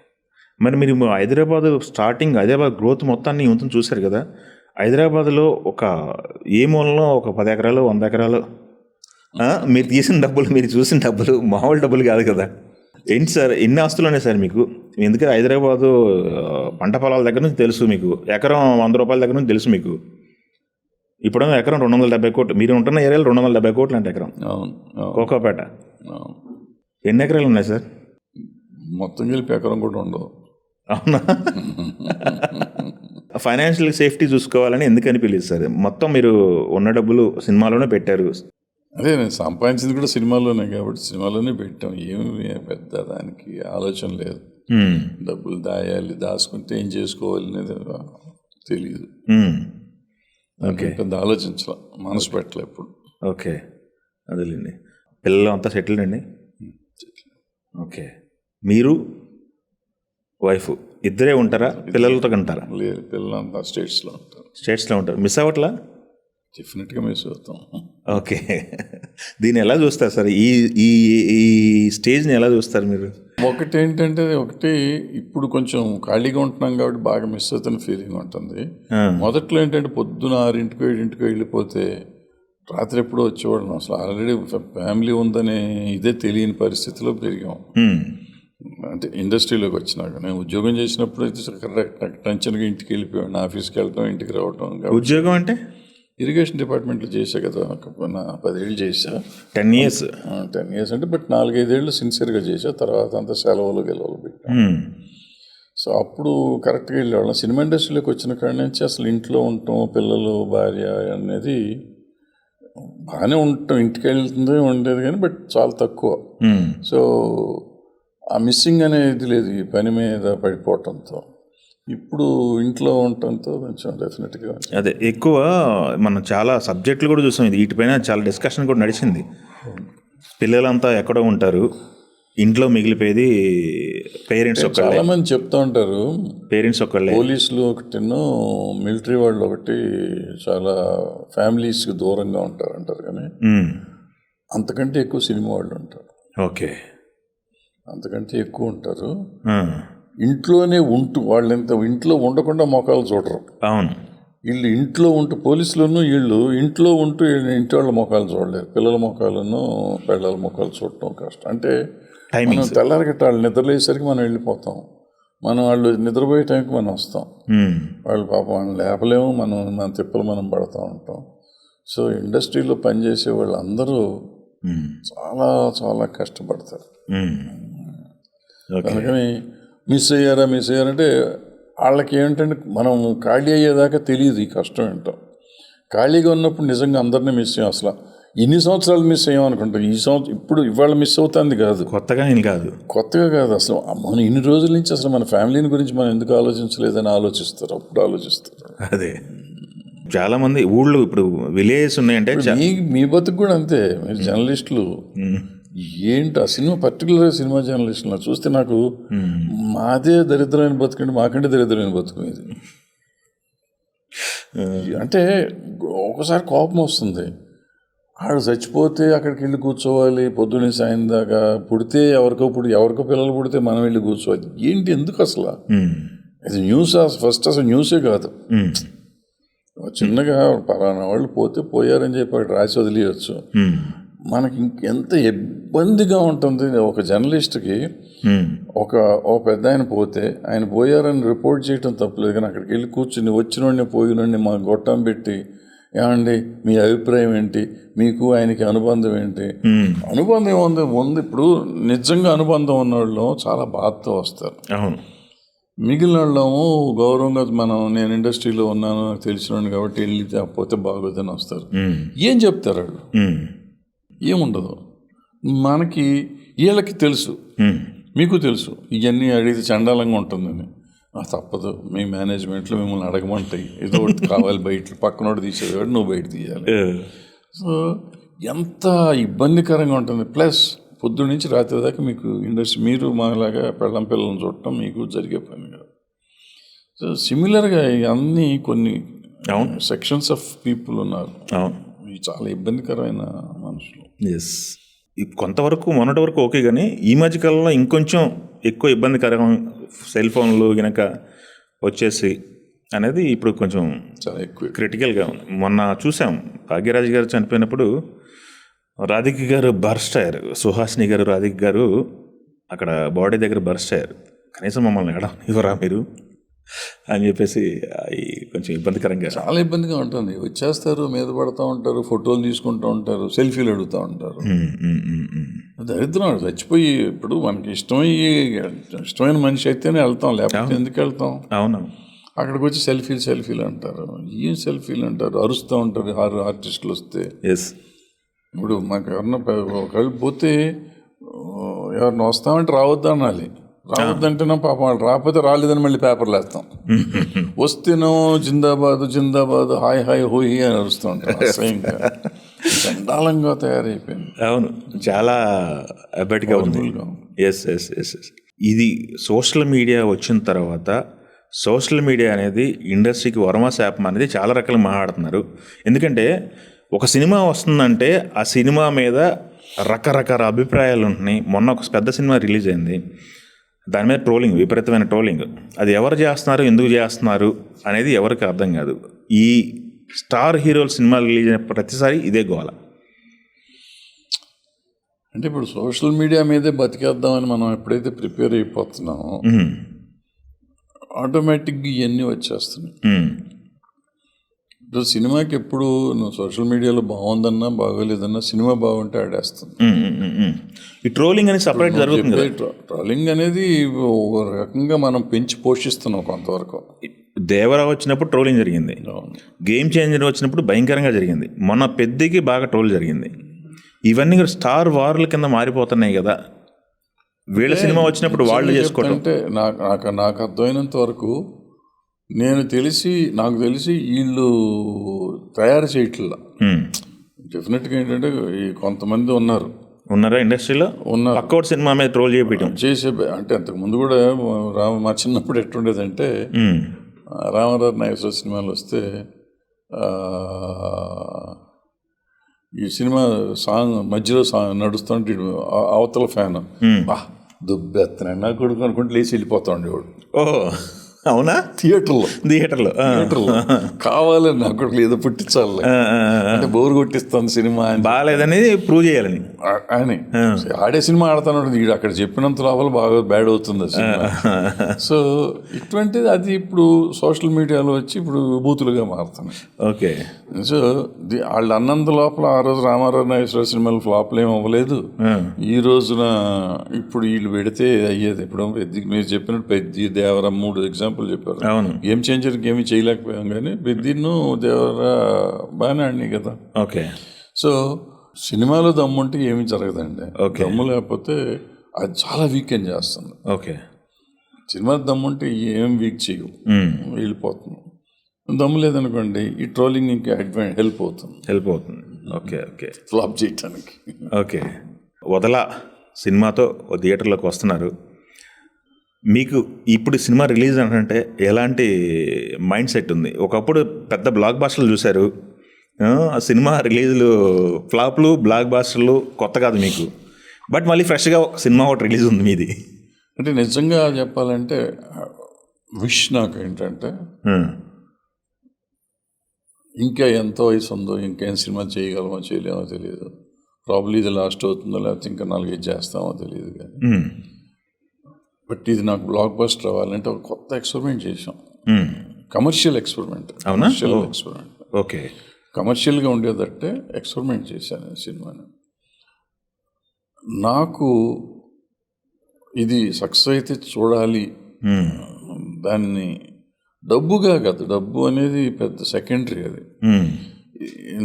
Speaker 1: మరి మీరు హైదరాబాద్ స్టార్టింగ్, హైదరాబాద్ గ్రోత్ మొత్తాన్ని మొత్తం చూశారు కదా. హైదరాబాద్లో ఒక ఏ మూలలో ఒక 10 ఎకరాలు 100 ఎకరాలు మీరు తీసిన డబ్బులు, మీరు చూసిన డబ్బులు మామూలు డబ్బులు కాదు కదా. ఏంటి సార్ ఎన్ని ఆస్తులు ఉన్నాయి సార్ మీకు? ఎందుకంటే హైదరాబాదు పంట పొలాల దగ్గర నుంచి తెలుసు మీకు, ఎకరం 100 రూపాయల దగ్గర నుంచి తెలుసు మీకు. ఇప్పుడు ఎకరం 270 కోట్లు, మీరు ఉంటున్న ఏరియాలో 270 కోట్లు అంటే ఎకరం. కోకాపేట ఎన్ని ఎకరాలు ఉన్నాయి సార్?
Speaker 2: మొత్తం కలిపి ఎకరం కూడా ఉండవు.
Speaker 1: అవునా? ఫైనాన్షియల్ సేఫ్టీ చూసుకోవాలని ఎందుకని పిలిచి సార్ మొత్తం మీరు ఉన్న డబ్బులు సినిమాలోనే పెట్టారు?
Speaker 2: అదే నేను సంపాదించింది కూడా సినిమాలోనే కాబట్టి సినిమాలోనే పెట్టాం. ఏమి పెద్ద దానికి ఆలోచన లేదు. డబ్బులు దాయాలి, దాచుకుంటే ఏం చేసుకోవాలి అనేది తెలియదు.
Speaker 1: ఓకే.
Speaker 2: పెద్ద ఆలోచించాల, మనసు పెట్టలే ఎప్పుడు.
Speaker 1: ఓకే, అదేలేండి. పిల్లలు అంతా సెటిల్డ్ అండి? ఓకే. మీరు వైఫ్ ఇద్దరే ఉంటారా? పిల్లలతో ఉంటారా?
Speaker 2: లేదు, పిల్లలంతా స్టేట్స్లో ఉంటారు.
Speaker 1: స్టేట్స్లో ఉంటారు. మిస్ అవ్వట్లా?
Speaker 2: డెఫినెట్గా మిస్ అవుతాం.
Speaker 1: ఓకే. దీన్ని ఎలా చూస్తారు సార్? ఈ ఈ ఈ స్టేజ్ని ఎలా చూస్తారు మీరు?
Speaker 2: ఒకటి ఇప్పుడు కొంచెం ఖాళీగా ఉంటున్నాం కాబట్టి బాగా మిస్ అవుతున్న ఫీలింగ్ ఉంటుంది. మొదట్లో ఏంటంటే పొద్దున 6 7 వెళ్ళిపోతే రాత్రి ఎప్పుడో వచ్చేవాళ్ళం. అసలు ఆల్రెడీ ఫ్యామిలీ ఉందనే ఇదే తెలియని పరిస్థితిలో పెరిగాం. అంటే ఇండస్ట్రీలోకి వచ్చినాక నేను ఉద్యోగం చేసినప్పుడు అయితే టెన్షన్గా ఇంటికి వెళ్ళిపోయాను. ఆఫీస్కి వెళ్ళటం, ఇంటికి రావటం.
Speaker 1: ఉద్యోగం అంటే
Speaker 2: ఇరిగేషన్ డిపార్ట్మెంట్లో చేశా కదా, 10 ఏళ్ళు చేశా.
Speaker 1: 10 years
Speaker 2: 10 years అంటే బట్ 4-5 ఏళ్ళు సిన్సియర్గా చేశా. తర్వాత అంతా సెలవులు పెట్టా. సో అప్పుడు కరెక్ట్గా వెళ్ళేవాళ్ళం. సినిమా ఇండస్ట్రీలోకి వచ్చిన కాడి నుంచి అసలు ఇంట్లో ఉండటం, పిల్లలు, భార్య అనేది బాగానే ఉండటం, ఇంటికి వెళ్తుందే ఉండేది కానీ బట్ చాలా తక్కువ. సో ఆ మిస్సింగ్ అనేది లేదు ఈ పని మీద పడిపోవటంతో. ఇప్పుడు ఇంట్లో ఉండటంతో కొంచెం డెఫినెట్గా
Speaker 1: అదే ఎక్కువ. మనం చాలా సబ్జెక్టులు కూడా చూసాం, ఇది వీటిపైన చాలా డిస్కషన్ కూడా నడిచింది. పిల్లలంతా ఎక్కడో ఉంటారు, ఇంట్లో మిగిలిపోయేది పేరెంట్స్ ఒక్కళ్ళే.
Speaker 2: చాలా మంది చెప్తూ ఉంటారు
Speaker 1: పేరెంట్స్ ఒక్కళ్ళే.
Speaker 2: పోలీసులు ఒకటిను, మిలిటరీ వాళ్ళు ఒకటి చాలా ఫ్యామిలీస్కి దూరంగా ఉంటారు అంటారు, కానీ అంతకంటే ఎక్కువ సినిమా వాళ్ళు ఉంటారు.
Speaker 1: ఓకే.
Speaker 2: అంతకంటే ఎక్కువ ఉంటారు. ఇంట్లోనే ఉంటూ వాళ్ళంత ఇంట్లో ఉండకుండా మొఖాలు చూడరు.
Speaker 1: అవును.
Speaker 2: వీళ్ళు ఇంట్లో ఉంటూ, పోలీసులను వీళ్ళు ఇంట్లో ఉంటూ ఇంటి వాళ్ళ మొఖాలు చూడలేరు. పిల్లల మొఖాలను, పిల్లల మొఖాలు చూడటం కష్టం. అంటే మనం తెల్లారగట్ట వాళ్ళు నిద్రలేసరికి మనం వెళ్ళిపోతాం, మనం వాళ్ళు నిద్రపోయే టైంకి మనం వస్తాం. వాళ్ళు పాపం మనం లేపలేము, మన తిప్పలు మనం పడుతూ ఉంటాం. సో ఇండస్ట్రీలో పనిచేసే వాళ్ళు అందరూ చాలా చాలా కష్టపడతారు. అందుకని మిస్ అయ్యారంటే వాళ్ళకి ఏమిటంటే మనం ఖాళీ అయ్యేదాకా తెలియదు ఈ కష్టం ఏంటో. ఖాళీగా ఉన్నప్పుడు నిజంగా అందరినీ మిస్ అయ్యాం. అసలు ఇన్ని సంవత్సరాలు మిస్ అయ్యాం అనుకుంటాం. ఈ సంవత్సరం ఇప్పుడు ఇవాళ మిస్ అవుతుంది కాదు,
Speaker 1: కొత్తగా కాదు
Speaker 2: అసలు మనం ఇన్ని రోజుల నుంచి అసలు మన ఫ్యామిలీని గురించి మనం ఎందుకు ఆలోచించలేదని ఆలోచిస్తారు. అప్పుడు ఆలోచిస్తారు.
Speaker 1: అదే చాలా మంది ఊళ్ళో ఇప్పుడు విలేజెస్ ఉన్నాయంటే
Speaker 2: మీ బతుకు కూడా అంతే. మీరు జర్నలిస్టులు ఏంటి ఆ సినిమా, పర్టికులర్గా సినిమా జర్నలిస్టులు చూస్తే నాకు మాదే దరిద్రమైన బతుకండి, మాకంటే దరిద్రమైన బతుకు ఇది. అంటే ఒకసారి కోపం వస్తుంది. ఆడు చచ్చిపోతే అక్కడికి వెళ్ళి కూర్చోవాలి పొద్దున్నే సాయం దాకా. పుడితే ఎవరికో పిల్లలు పుడితే మనం వెళ్ళి కూర్చోవాలి. ఏంటి ఎందుకు అసలు? ఇది న్యూస్ ఫస్ట్ అసలు న్యూసే కాదు. చిన్నగా పలానా వాళ్ళు పోయారని చెప్పి అక్కడ రాసి వదిలేయచ్చు. మనకి ఇంకెంత ఇబ్బందిగా ఉంటుంది ఒక జర్నలిస్ట్కి. ఒక పెద్ద ఆయన పోతే ఆయన పోయారని రిపోర్ట్ చేయడం తప్పలేదు, కానీ అక్కడికి వెళ్ళి కూర్చుని వచ్చినోడిని పోయినోడిని మా గొట్టం పెట్టి, ఏమండి మీ అభిప్రాయం ఏంటి, మీకు ఆయనకి అనుబంధం ఏంటి? అనుబంధం ఉంది. ఇప్పుడు నిజంగా అనుబంధం ఉన్నవాళ్ళు చాలా బాధతో వస్తారు. మిగిలిన వాళ్ళము గౌరవంగా నేను ఇండస్ట్రీలో ఉన్నాను, నాకు తెలిసినోడిని కాబట్టి వెళ్ళి పోతే బాగోదని వస్తారు. ఏం చెప్తారు వాళ్ళు? ఏముండదు. మనకి వీళ్ళకి తెలుసు, మీకు తెలుసు ఇవన్నీ అడిగితే చండాలంగా ఉంటుందని. తప్పదు, మీ మేనేజ్మెంట్లో మిమ్మల్ని అడగమంటాయి, ఏదో ఒకటి కావాలి, బయట పక్కనోడు తీసేవాడు, నువ్వు బయట తీయాలి. సో ఎంత ఇబ్బందికరంగా ఉంటుంది. ప్లస్ పొద్దున్న నుంచి రాత్రి దాకా మీకు ఇండస్ట్రీ, మీరు మాలాగా పెళ్ళం పిల్లలను చూడటం మీకు జరిగే పని కాదు. సో సిమిలర్గా అన్ని కొన్ని సెక్షన్స్ ఆఫ్ పీపుల్ ఉన్నారు, చాలా ఇబ్బందికరమైన మనుషులు.
Speaker 1: ఎస్, కొంతవరకు మొన్నటి వరకు ఓకే, కానీ ఈ మధ్యకాలంలో ఇంకొంచెం ఎక్కువ ఇబ్బందికరం సెల్ ఫోన్లు గనక వచ్చేసి అనేది ఇప్పుడు కొంచెం
Speaker 2: చాలా ఎక్కువ
Speaker 1: క్రిటికల్గా ఉంది. మొన్న చూసాం భాగ్యరాజ్ గారు చనిపోయినప్పుడు రాధిక గారు బర్స్ట్ అయ్యారు, సుహాసిని గారు రాధిక గారు అక్కడ బాడీ దగ్గర బర్స్ట్ అయ్యారు. కనీసం మమ్మల్ని ఇవ్వరా మీరు అని చెప్పేసి కొంచెం ఇబ్బందికరంగా,
Speaker 2: చాలా ఇబ్బందిగా ఉంటుంది. వచ్చేస్తారు, మీద పడుతూ ఉంటారు, ఫోటోలు తీసుకుంటూ ఉంటారు, సెల్ఫీలు అడుగుతూ ఉంటారు. దరిద్రం. చచ్చిపోయి ఇప్పుడు మనకి ఇష్టమైన మనిషి అయితేనే వెళ్తాం, లేకపోతే ఎందుకు వెళ్తాం?
Speaker 1: అవును.
Speaker 2: అక్కడికి వచ్చి సెల్ఫీలు అంటారు, ఏం సెల్ఫీలు అంటారు, అరుస్తూ ఉంటారు ఆర్టిస్టులు వస్తే.
Speaker 1: ఎస్,
Speaker 2: ఇప్పుడు మాకు ఎవరన్నా ఒకళ్ళు పోతే ఎవరిని వస్తామంటే రావద్దు అనాలి, రావద్దంటేనో పాపం వాళ్ళు రాకపోతే రాలేదని మళ్ళీ పేపర్లు వేస్తాం, వస్తేనో జిందాబాద్ హాయ్ హోయి అని అరుస్తూ ఉంటాం. అసహ్యంగా చండాలంగా తయారైపోయింది.
Speaker 1: అవును, చాలా అబెట్గా ఉంది. ఎస్. ఇది సోషల్ మీడియా వచ్చిన తర్వాత సోషల్ మీడియా అనేది ఇండస్ట్రీకి వరమ శాపం అనేది చాలా రకాలుగా మాట్లాడుతున్నారు. ఎందుకంటే ఒక సినిమా వస్తుందంటే ఆ సినిమా మీద రకరకాల అభిప్రాయాలు ఉంటున్నాయి. మొన్న ఒక పెద్ద సినిమా రిలీజ్ అయింది, దాని మీద ట్రోలింగ్, విపరీతమైన ట్రోలింగ్. అది ఎవరు చేస్తున్నారు, ఎందుకు చేస్తున్నారు అనేది ఎవరికి అర్థం కాదు. ఈ స్టార్ హీరోల సినిమాలు రిలీజ్ అయిన ప్రతిసారి ఇదే గోల.
Speaker 2: అంటే ఇప్పుడు సోషల్ మీడియా మీదే బతికేద్దామని మనం ఎప్పుడైతే ప్రిపేర్ అయిపోతున్నామో ఆటోమేటిక్గా ఇవన్నీ వచ్చేస్తున్నాయి. ఇప్పుడు సినిమాకి ఎప్పుడు నువ్వు సోషల్ మీడియాలో బాగుందన్నా బాగోలేదన్నా సినిమా బాగుంటే ఆడేస్తుంది.
Speaker 1: ఈ ట్రోలింగ్ అనేది సపరేట్ జరుగుతుంది.
Speaker 2: ట్రోలింగ్ అనేది ఒక రకంగా మనం పెంచి పోషిస్తున్నాం కొంతవరకు.
Speaker 1: దేవరా వచ్చినప్పుడు ట్రోలింగ్ జరిగింది, గేమ్ చేంజర్ వచ్చినప్పుడు భయంకరంగా జరిగింది, మొన్న పెద్దకి బాగా ట్రోల్ జరిగింది. ఇవన్నీ స్టార్ వార్ల కింద మారిపోతున్నాయి కదా. వీళ్ళ సినిమా వచ్చినప్పుడు వాళ్ళు చేసుకోవడం
Speaker 2: అంటే నాకు అర్థమైనంత వరకు నాకు తెలిసి వీళ్ళు తయారు చేయట్లా. డెఫినెట్గా ఏంటంటే కొంతమంది ఉన్నారా
Speaker 1: ఇండస్ట్రీలో పక్కోటి సినిమా మీద ట్రోల్
Speaker 2: చేసే. అంటే అంతకుముందు కూడా మా చిన్నప్పుడు ఎట్టుండేదంటే రామారావు నాగేశ్వర సినిమాలు వస్తే ఈ సినిమా సాంగ్ మధ్యలో నడుస్తుంటే అవతల ఫ్యాన్ దుబ్బెత్తన నా కొడుకు అనుకుంటే లేచి వెళ్ళిపోతా ఉండేవాడు.
Speaker 1: ఓహో, అవునా? థియేటర్లో
Speaker 2: కావాలని నా కొడుకు ఏదో పుట్టించాలి, అంటే బోర్ కొట్టిస్తాను సినిమా
Speaker 1: బాగాలేదని ప్రూవ్ చేయాలని
Speaker 2: అని ఆడే సినిమా ఆడుతాను. వీడు అక్కడ చెప్పినంత లోపల బాగా బ్యాడ్ అవుతుంది సినిమా. సో ఇటువంటిది అది ఇప్పుడు సోషల్ మీడియాలో వచ్చి ఇప్పుడు బూతులుగా మారుతున్నాయి.
Speaker 1: ఓకే. సో
Speaker 2: వాళ్ళు అన్నంత లోపల ఆ రోజు రామారావు నాగేశ్వర సినిమాలు ఫ్లాప్లు ఏమి అవ్వలేదు. ఈ రోజున ఇప్పుడు వీళ్ళు పెడితే అయ్యేది. ఇప్పుడు మీరు చెప్పినట్టు పెద్ద దేవర 3 ఎగ్జాంపుల్ చెప్పారు. గేమ్ చేంజర్కి ఏమి చేయలేకపోయాం, కానీ పెద్దను దేవరా బాగానే ఆడినాయి కదా.
Speaker 1: ఓకే.
Speaker 2: సో సినిమాలో దమ్ముంటే ఏమి జరగదండి. దమ్ము లేకపోతే అది చాలా వీకెండ్ చేస్తుంది.
Speaker 1: ఓకే.
Speaker 2: సినిమా దమ్ముంటే ఏం వీక్ చేయవు, వెళ్ళిపోతుంది. దమ్ము లేదనుకోండి ఈ ట్రోలింగ్ ఇంకా హెల్ప్ అవుతుంది.
Speaker 1: ఓకే.
Speaker 2: ఫ్లాప్ చేయటానికి.
Speaker 1: ఓకే. వదల సినిమాతో థియేటర్లోకి వస్తున్నారు. మీకు ఇప్పుడు సినిమా రిలీజ్ అంటే ఎలాంటి మైండ్ సెట్ ఉంది? ఒకప్పుడు పెద్ద బ్లాక్ బాస్టర్లు చూశారు, సినిమా రిలీజ్లు ఫ్లాప్లు, బ్లాక్ బాస్టర్లు కొత్త కాదు మీకు. బట్ మళ్ళీ ఫ్రెష్గా సినిమా ఒకటి రిలీజ్ ఉంది మీది.
Speaker 2: అంటే నిజంగా చెప్పాలంటే విష్ నాకు ఏంటంటే ఇంకా ఎంత వయసు ఉందో, ఇంకేం సినిమా చేయగలమో చేయలేమో తెలియదు. ప్రాబ్లీ ఇది లాస్ట్ అవుతుందో లేకపోతే ఇంకా 4-5 చేస్తామో తెలియదు. కానీ బట్ ఇది నాకు బ్లాక్ బస్టర్ అవ్వాలంటే ఒక కొత్త ఎక్స్పెరిమెంట్ చేసాం. Commercial experiment.
Speaker 1: ఓకే.
Speaker 2: కమర్షియల్గా ఉండేదంటే ఎక్స్పెరిమెంట్ చేశాను ఈ సినిమాని. నాకు ఇది సక్సెస్ అయితే చూడాలి, దాన్ని డబ్బుగా కాదు, డబ్బు అనేది పెద్ద సెకండరీ. అది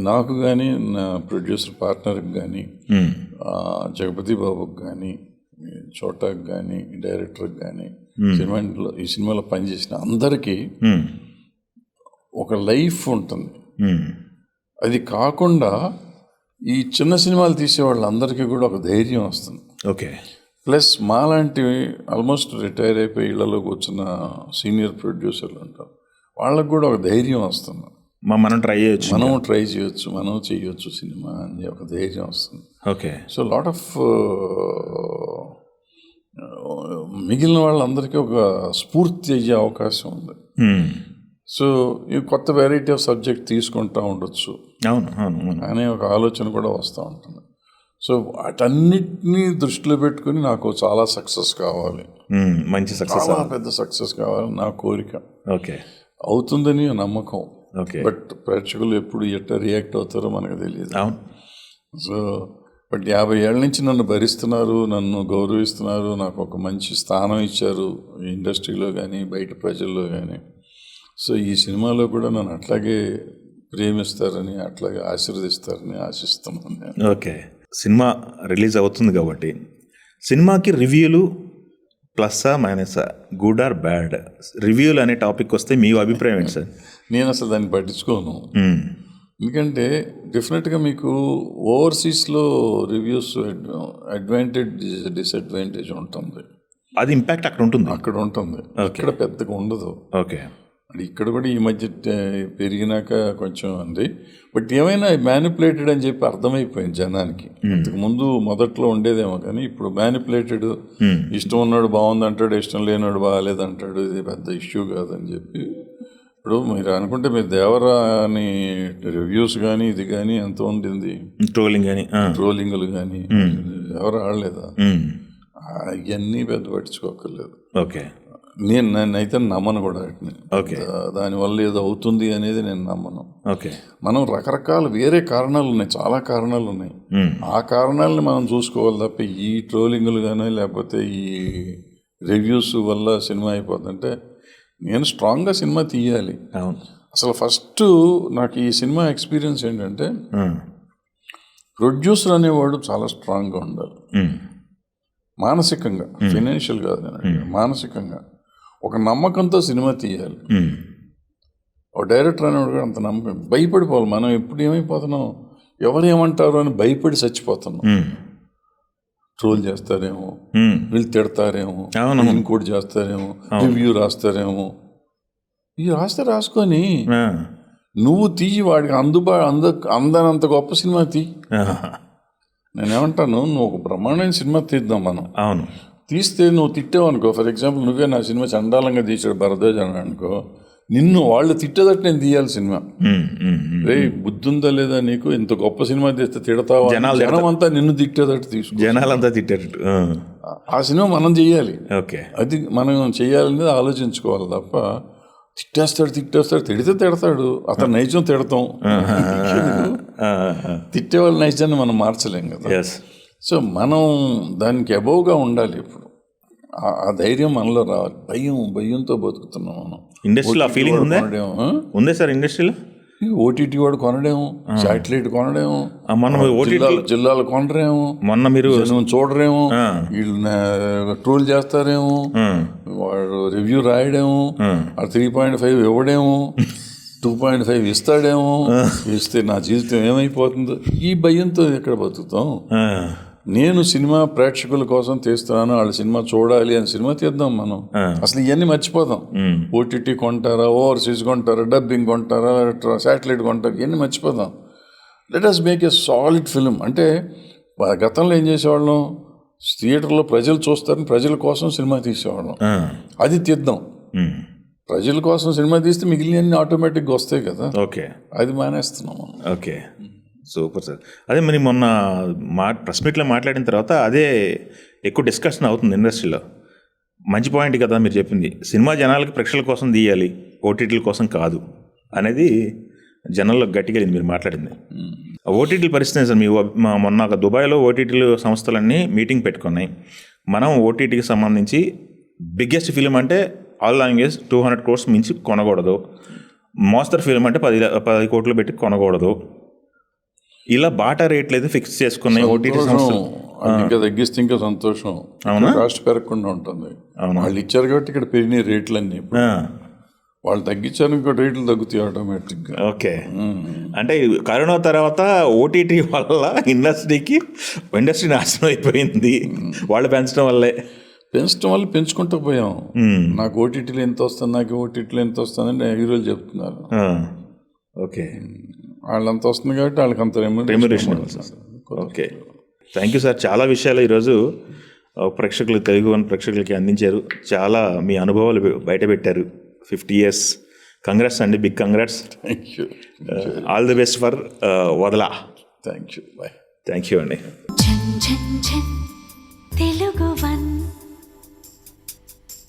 Speaker 2: నాకు కానీ నా ప్రొడ్యూసర్ పార్ట్నర్కి కానీ జగపతి బాబుకి కానీ చోటాకి కానీ డైరెక్టర్కి కానీ ఈ సినిమాలో పనిచేసిన అందరికీ ఒక లైఫ్ ఉంటుంది. అది కాకుండా ఈ చిన్న సినిమాలు తీసే వాళ్ళందరికీ కూడా ఒక ధైర్యం వస్తుంది.
Speaker 1: ఓకే.
Speaker 2: ప్లస్ మాలాంటి ఆల్మోస్ట్ రిటైర్ అయిపోయి ఇళ్లలో కూర్చున్న సీనియర్ ప్రొడ్యూసర్లు ఉంటారు, వాళ్ళకు కూడా ఒక ధైర్యం వస్తుంది.
Speaker 1: మనం ట్రై చేయొచ్చు,
Speaker 2: మనం చేయొచ్చు సినిమా అని ఒక ధైర్యం వస్తుంది.
Speaker 1: ఓకే.
Speaker 2: సో లాట్ ఆఫ్ మిగిలిన వాళ్ళందరికీ ఒక స్ఫూర్తి అయ్యే అవకాశం ఉంది. సో ఈ కొత్త వెరైటీ ఆఫ్ సబ్జెక్ట్ తీసుకుంటూ ఉండొచ్చు అనే ఒక ఆలోచన కూడా వస్తూ ఉంటుంది. సో వాటన్నిటినీ దృష్టిలో పెట్టుకుని నాకు చాలా సక్సెస్ కావాలి,
Speaker 1: మంచి సక్సెస్,
Speaker 2: చాలా పెద్ద సక్సెస్ కావాలి నా కోరిక.
Speaker 1: ఓకే.
Speaker 2: అవుతుందని నమ్మకం.
Speaker 1: ఓకే.
Speaker 2: బట్ ప్రేక్షకులు ఎప్పుడు ఎట్లా రియాక్ట్ అవుతారో మనకు తెలియదు. సో బట్ 50 ఏళ్ళ నుంచి నన్ను భరిస్తున్నారు, నన్ను గౌరవిస్తున్నారు, నాకు ఒక మంచి స్థానం ఇచ్చారు ఇండస్ట్రీలో కానీ బయట ప్రజల్లో కానీ. సో ఈ సినిమాలో కూడా నన్ను అట్లాగే ప్రేమిస్తారని, అట్లాగే ఆశీర్వదిస్తారని ఆశిస్తున్నాను నేను.
Speaker 1: ఓకే. సినిమా రిలీజ్ అవుతుంది కాబట్టి సినిమాకి రివ్యూలు ప్లస్సా మైనసా, గుడ్ ఆర్ బ్యాడ్? రివ్యూలు అనే టాపిక్ వస్తే మీ అభిప్రాయం ఏంటి సార్?
Speaker 2: నేను అసలు దాన్ని పట్టించుకోను. ఎందుకంటే డెఫినెట్గా మీకు ఓవర్సీస్లో రివ్యూస్ అడ్వాంటేజ్ డిసడ్వాంటేజ్ ఉంటుంది.
Speaker 1: అది ఇంపాక్ట్ అక్కడ ఉంటుంది.
Speaker 2: ఇక్కడ పెద్దగా ఉండదు.
Speaker 1: ఓకే.
Speaker 2: ఇక్కడ కూడా ఈ మధ్య పెరిగినాక కొంచెం ఉంది. బట్ ఏమైనా మ్యానిపులేటెడ్ అని చెప్పి అర్థమైపోయింది జనానికి. ఇంతకు ముందు మొదట్లో ఉండేదేమో కానీ ఇప్పుడు మ్యానిపులేటెడ్, ఇష్టం ఉన్నాడు బాగుంది అంటాడు, ఇష్టం లేనాడు బాగాలేదు అంటాడు, ఇది పెద్ద ఇష్యూ కాదని చెప్పి. ఇప్పుడు మీరు అనుకుంటే మీరు దేవరాని రివ్యూస్ కానీ ఇది కానీ ఎంత ఉండింది, ట్రోలింగ్లు కానీ ఎవరు ఆడలేదా? ఇవన్నీ పెద్ద పట్టించుకోకర్లేదు.
Speaker 1: ఓకే.
Speaker 2: నన్నైతే నమ్మను కూడా.
Speaker 1: ఓకే.
Speaker 2: దానివల్ల ఏదో అవుతుంది అనేది నేను నమ్మను.
Speaker 1: ఓకే.
Speaker 2: మనం రకరకాల వేరే కారణాలు ఉన్నాయి, చాలా కారణాలు ఉన్నాయి. ఆ కారణాలని మనం చూసుకోవాలి తప్ప ఈ ట్రోలింగ్లు కానీ లేకపోతే ఈ రివ్యూస్ వల్ల సినిమా అయిపోతుందంటే నేను స్ట్రాంగ్గా సినిమా తీయాలి. అసలు ఫస్ట్ నాకు ఈ సినిమా ఎక్స్పీరియన్స్ ఏంటంటే ప్రొడ్యూసర్ అనేవాడు చాలా స్ట్రాంగ్గా ఉండాలి మానసికంగా, ఫైనాన్షియల్ కాదు, నేను మానసికంగా ఒక నమ్మకంతో సినిమా తీయాలి. ఒక డైరెక్టర్ అనేవాడు కూడా అంత నమ్మకం. భయపడిపోవాలి. మనం ఎప్పుడు ఏమైపోతున్నాం, ఎవరేమంటారు అని భయపడి చచ్చిపోతున్నాం. ట్రోల్ చేస్తారేమో, వీళ్ళు తిడతారేమో, ఇంకోటి చేస్తారేమో, రివ్యూ రాస్తారేమో. ఇవి రాసుకొని నువ్వు తీయి, వాడికి అందనంత గొప్ప సినిమా తీ. నేనేమంటాను, నువ్వు ఒక బ్రహ్మాండమైన సినిమా తీద్దాం మనం.
Speaker 1: అవును.
Speaker 2: తీస్తే నువ్వు తిట్టావు అనుకో, ఫర్ ఎగ్జాంపుల్ నువ్వే నా సినిమా చండాలంగా తీసాడు భరద్వాజ్ అని అనుకో, నిన్ను వాళ్ళు తిట్టేదట్టు నేను తీయాలి సినిమా. రే బుద్ధి ఉందా లేదా నీకు, ఇంత గొప్ప సినిమా తీస్తే తిడతావా, జనం అంతా నిన్ను తిట్టేదట్టు తీసుకో,
Speaker 1: జనాలంతా తిట్టేటట్టు
Speaker 2: ఆ సినిమా మనం చెయ్యాలి.
Speaker 1: ఓకే.
Speaker 2: అది మనం చేయాలనేది ఆలోచించుకోవాలి తప్ప తిట్టేస్తాడు తిడితే తిడతాడు, అతను నైజం తిడతాం. తిట్టే వాళ్ళ నైజాన్ని మనం మార్చలేం కదా. సో మనం దానికి అబౌవ్గా ఉండాలి. ఇప్పుడు ఆ ధైర్యం మనలో రావాలి. భయంతో బతుకుతున్నాం మనం.
Speaker 1: ఇండస్ట్రీలో ఆ ఫీలింగ్ ఉందే సార్. ఇండస్ట్రీలో
Speaker 2: ఓటీటీ వాడు కొనడేమో, శాటిలైట్ కొనడేమో, జిల్లాలు కొనరేమో,
Speaker 1: మొన్న మీరు
Speaker 2: చూడరేమో, వీళ్ళు ట్రోల్ చేస్తారేమో, వాడు రివ్యూ రాయడేమో, 3.5 ఇవ్వడేమో, 2.5 ఇస్తాడేమో, ఇస్తే నా జీవితం ఏమైపోతుందో ఈ భయంతో ఎక్కడ బతుకుతాం. నేను సినిమా ప్రేక్షకుల కోసం తీస్తున్నాను, వాళ్ళ సినిమా చూడాలి అని సినిమా తీద్దాం మనం. అసలు ఇవన్నీ మర్చిపోదాం. ఓటీటీ కొంటారా, ఓవర్సీస్ కొంటారా, డబ్బింగ్ కొంటారా, శాటిలైట్ కొంటారా, ఇవన్నీ మర్చిపోదాం. Let us make a solid film. అంటే గతంలో ఏం చేసేవాళ్ళం, థియేటర్లో ప్రజలు చూస్తారని ప్రజల కోసం సినిమా తీసేవాళ్ళం. అది తీద్దాం. ప్రజల కోసం సినిమా తీస్తే మిగిలిన ఆటోమేటిక్గా వస్తాయి కదా.
Speaker 1: ఓకే.
Speaker 2: అది మానేస్తున్నాం.
Speaker 1: Okay, super sir. అదే మరి మొన్న ప్రెస్ మీట్లో మాట్లాడిన తర్వాత అదే ఎక్కువ డిస్కషన్ అవుతుంది ఇండస్ట్రీలో. మంచి పాయింట్ కదా మీరు చెప్పింది. సినిమా జనాలకి ప్రేక్షకుల కోసం తీయాలి, ఓటీటీల కోసం కాదు అనేది జనాల్లో గట్టిగా మీరు మాట్లాడింది. ఓటీటీల పరిస్థితి సార్. మీ మొన్న దుబాయ్లో ఓటీటీలు సంస్థలన్నీ మీటింగ్ పెట్టుకున్నాయి. మనం ఓటీటీకి సంబంధించి బిగ్గెస్ట్ ఫిలిం అంటే ఆల్ లాంగ్వేజ్ 200 crores మించి కొనకూడదు, మోస్తరు ఫిలిం అంటే 10 కోట్లు పెట్టి కొనకూడదు, ఇలా బాటా రేట్లు అయితే ఫిక్స్ చేసుకున్నాయి ఓటీటీ సంస్థలు.
Speaker 2: వాళ్ళు ఇంకా తగ్గిస్తే ఇంకా సంతోషం. కాస్ట్ పెరగకుండా ఉంటుంది. వాళ్ళు ఇచ్చారు కాబట్టి ఇక్కడ పెరిగిన రేట్లన్నీ. వాళ్ళు తగ్గించారు, ఇంకో రేట్లు తగ్గుతాయి ఆటోమేటిక్గా.
Speaker 1: ఓకే. అంటే కరోనా తర్వాత ఓటీటీ వల్ల ఇండస్ట్రీ నాశనం అయిపోయింది. వాళ్ళు పెంచడం వల్లే.
Speaker 2: పెంచడం వల్ల పెంచుకుంటూ పోయాం. నాకు ఓటీటీలో ఎంత వస్తుంది, నాకు ఓటీటీలో ఎంత వస్తుందని హీరోలు చెప్తున్నారు.
Speaker 1: ఓకే.
Speaker 2: వాళ్ళంత వస్తుంది కాబట్టి వాళ్ళకి అంత
Speaker 1: remuneration. Okay. Thank you sir. చాలా విషయాలు ఈరోజు ప్రేక్షకులు, తెలుగు వన్ ప్రేక్షకులకి అందించారు. చాలా మీ అనుభవాలు బయట పెట్టారు. 50 years. కంగ్రాట్స్ అండి, big congrats.
Speaker 2: Thank you.
Speaker 1: All the best for వదలా.
Speaker 2: Thank you. Bye.
Speaker 1: Thank you అండి.
Speaker 3: తెలుగు వన్.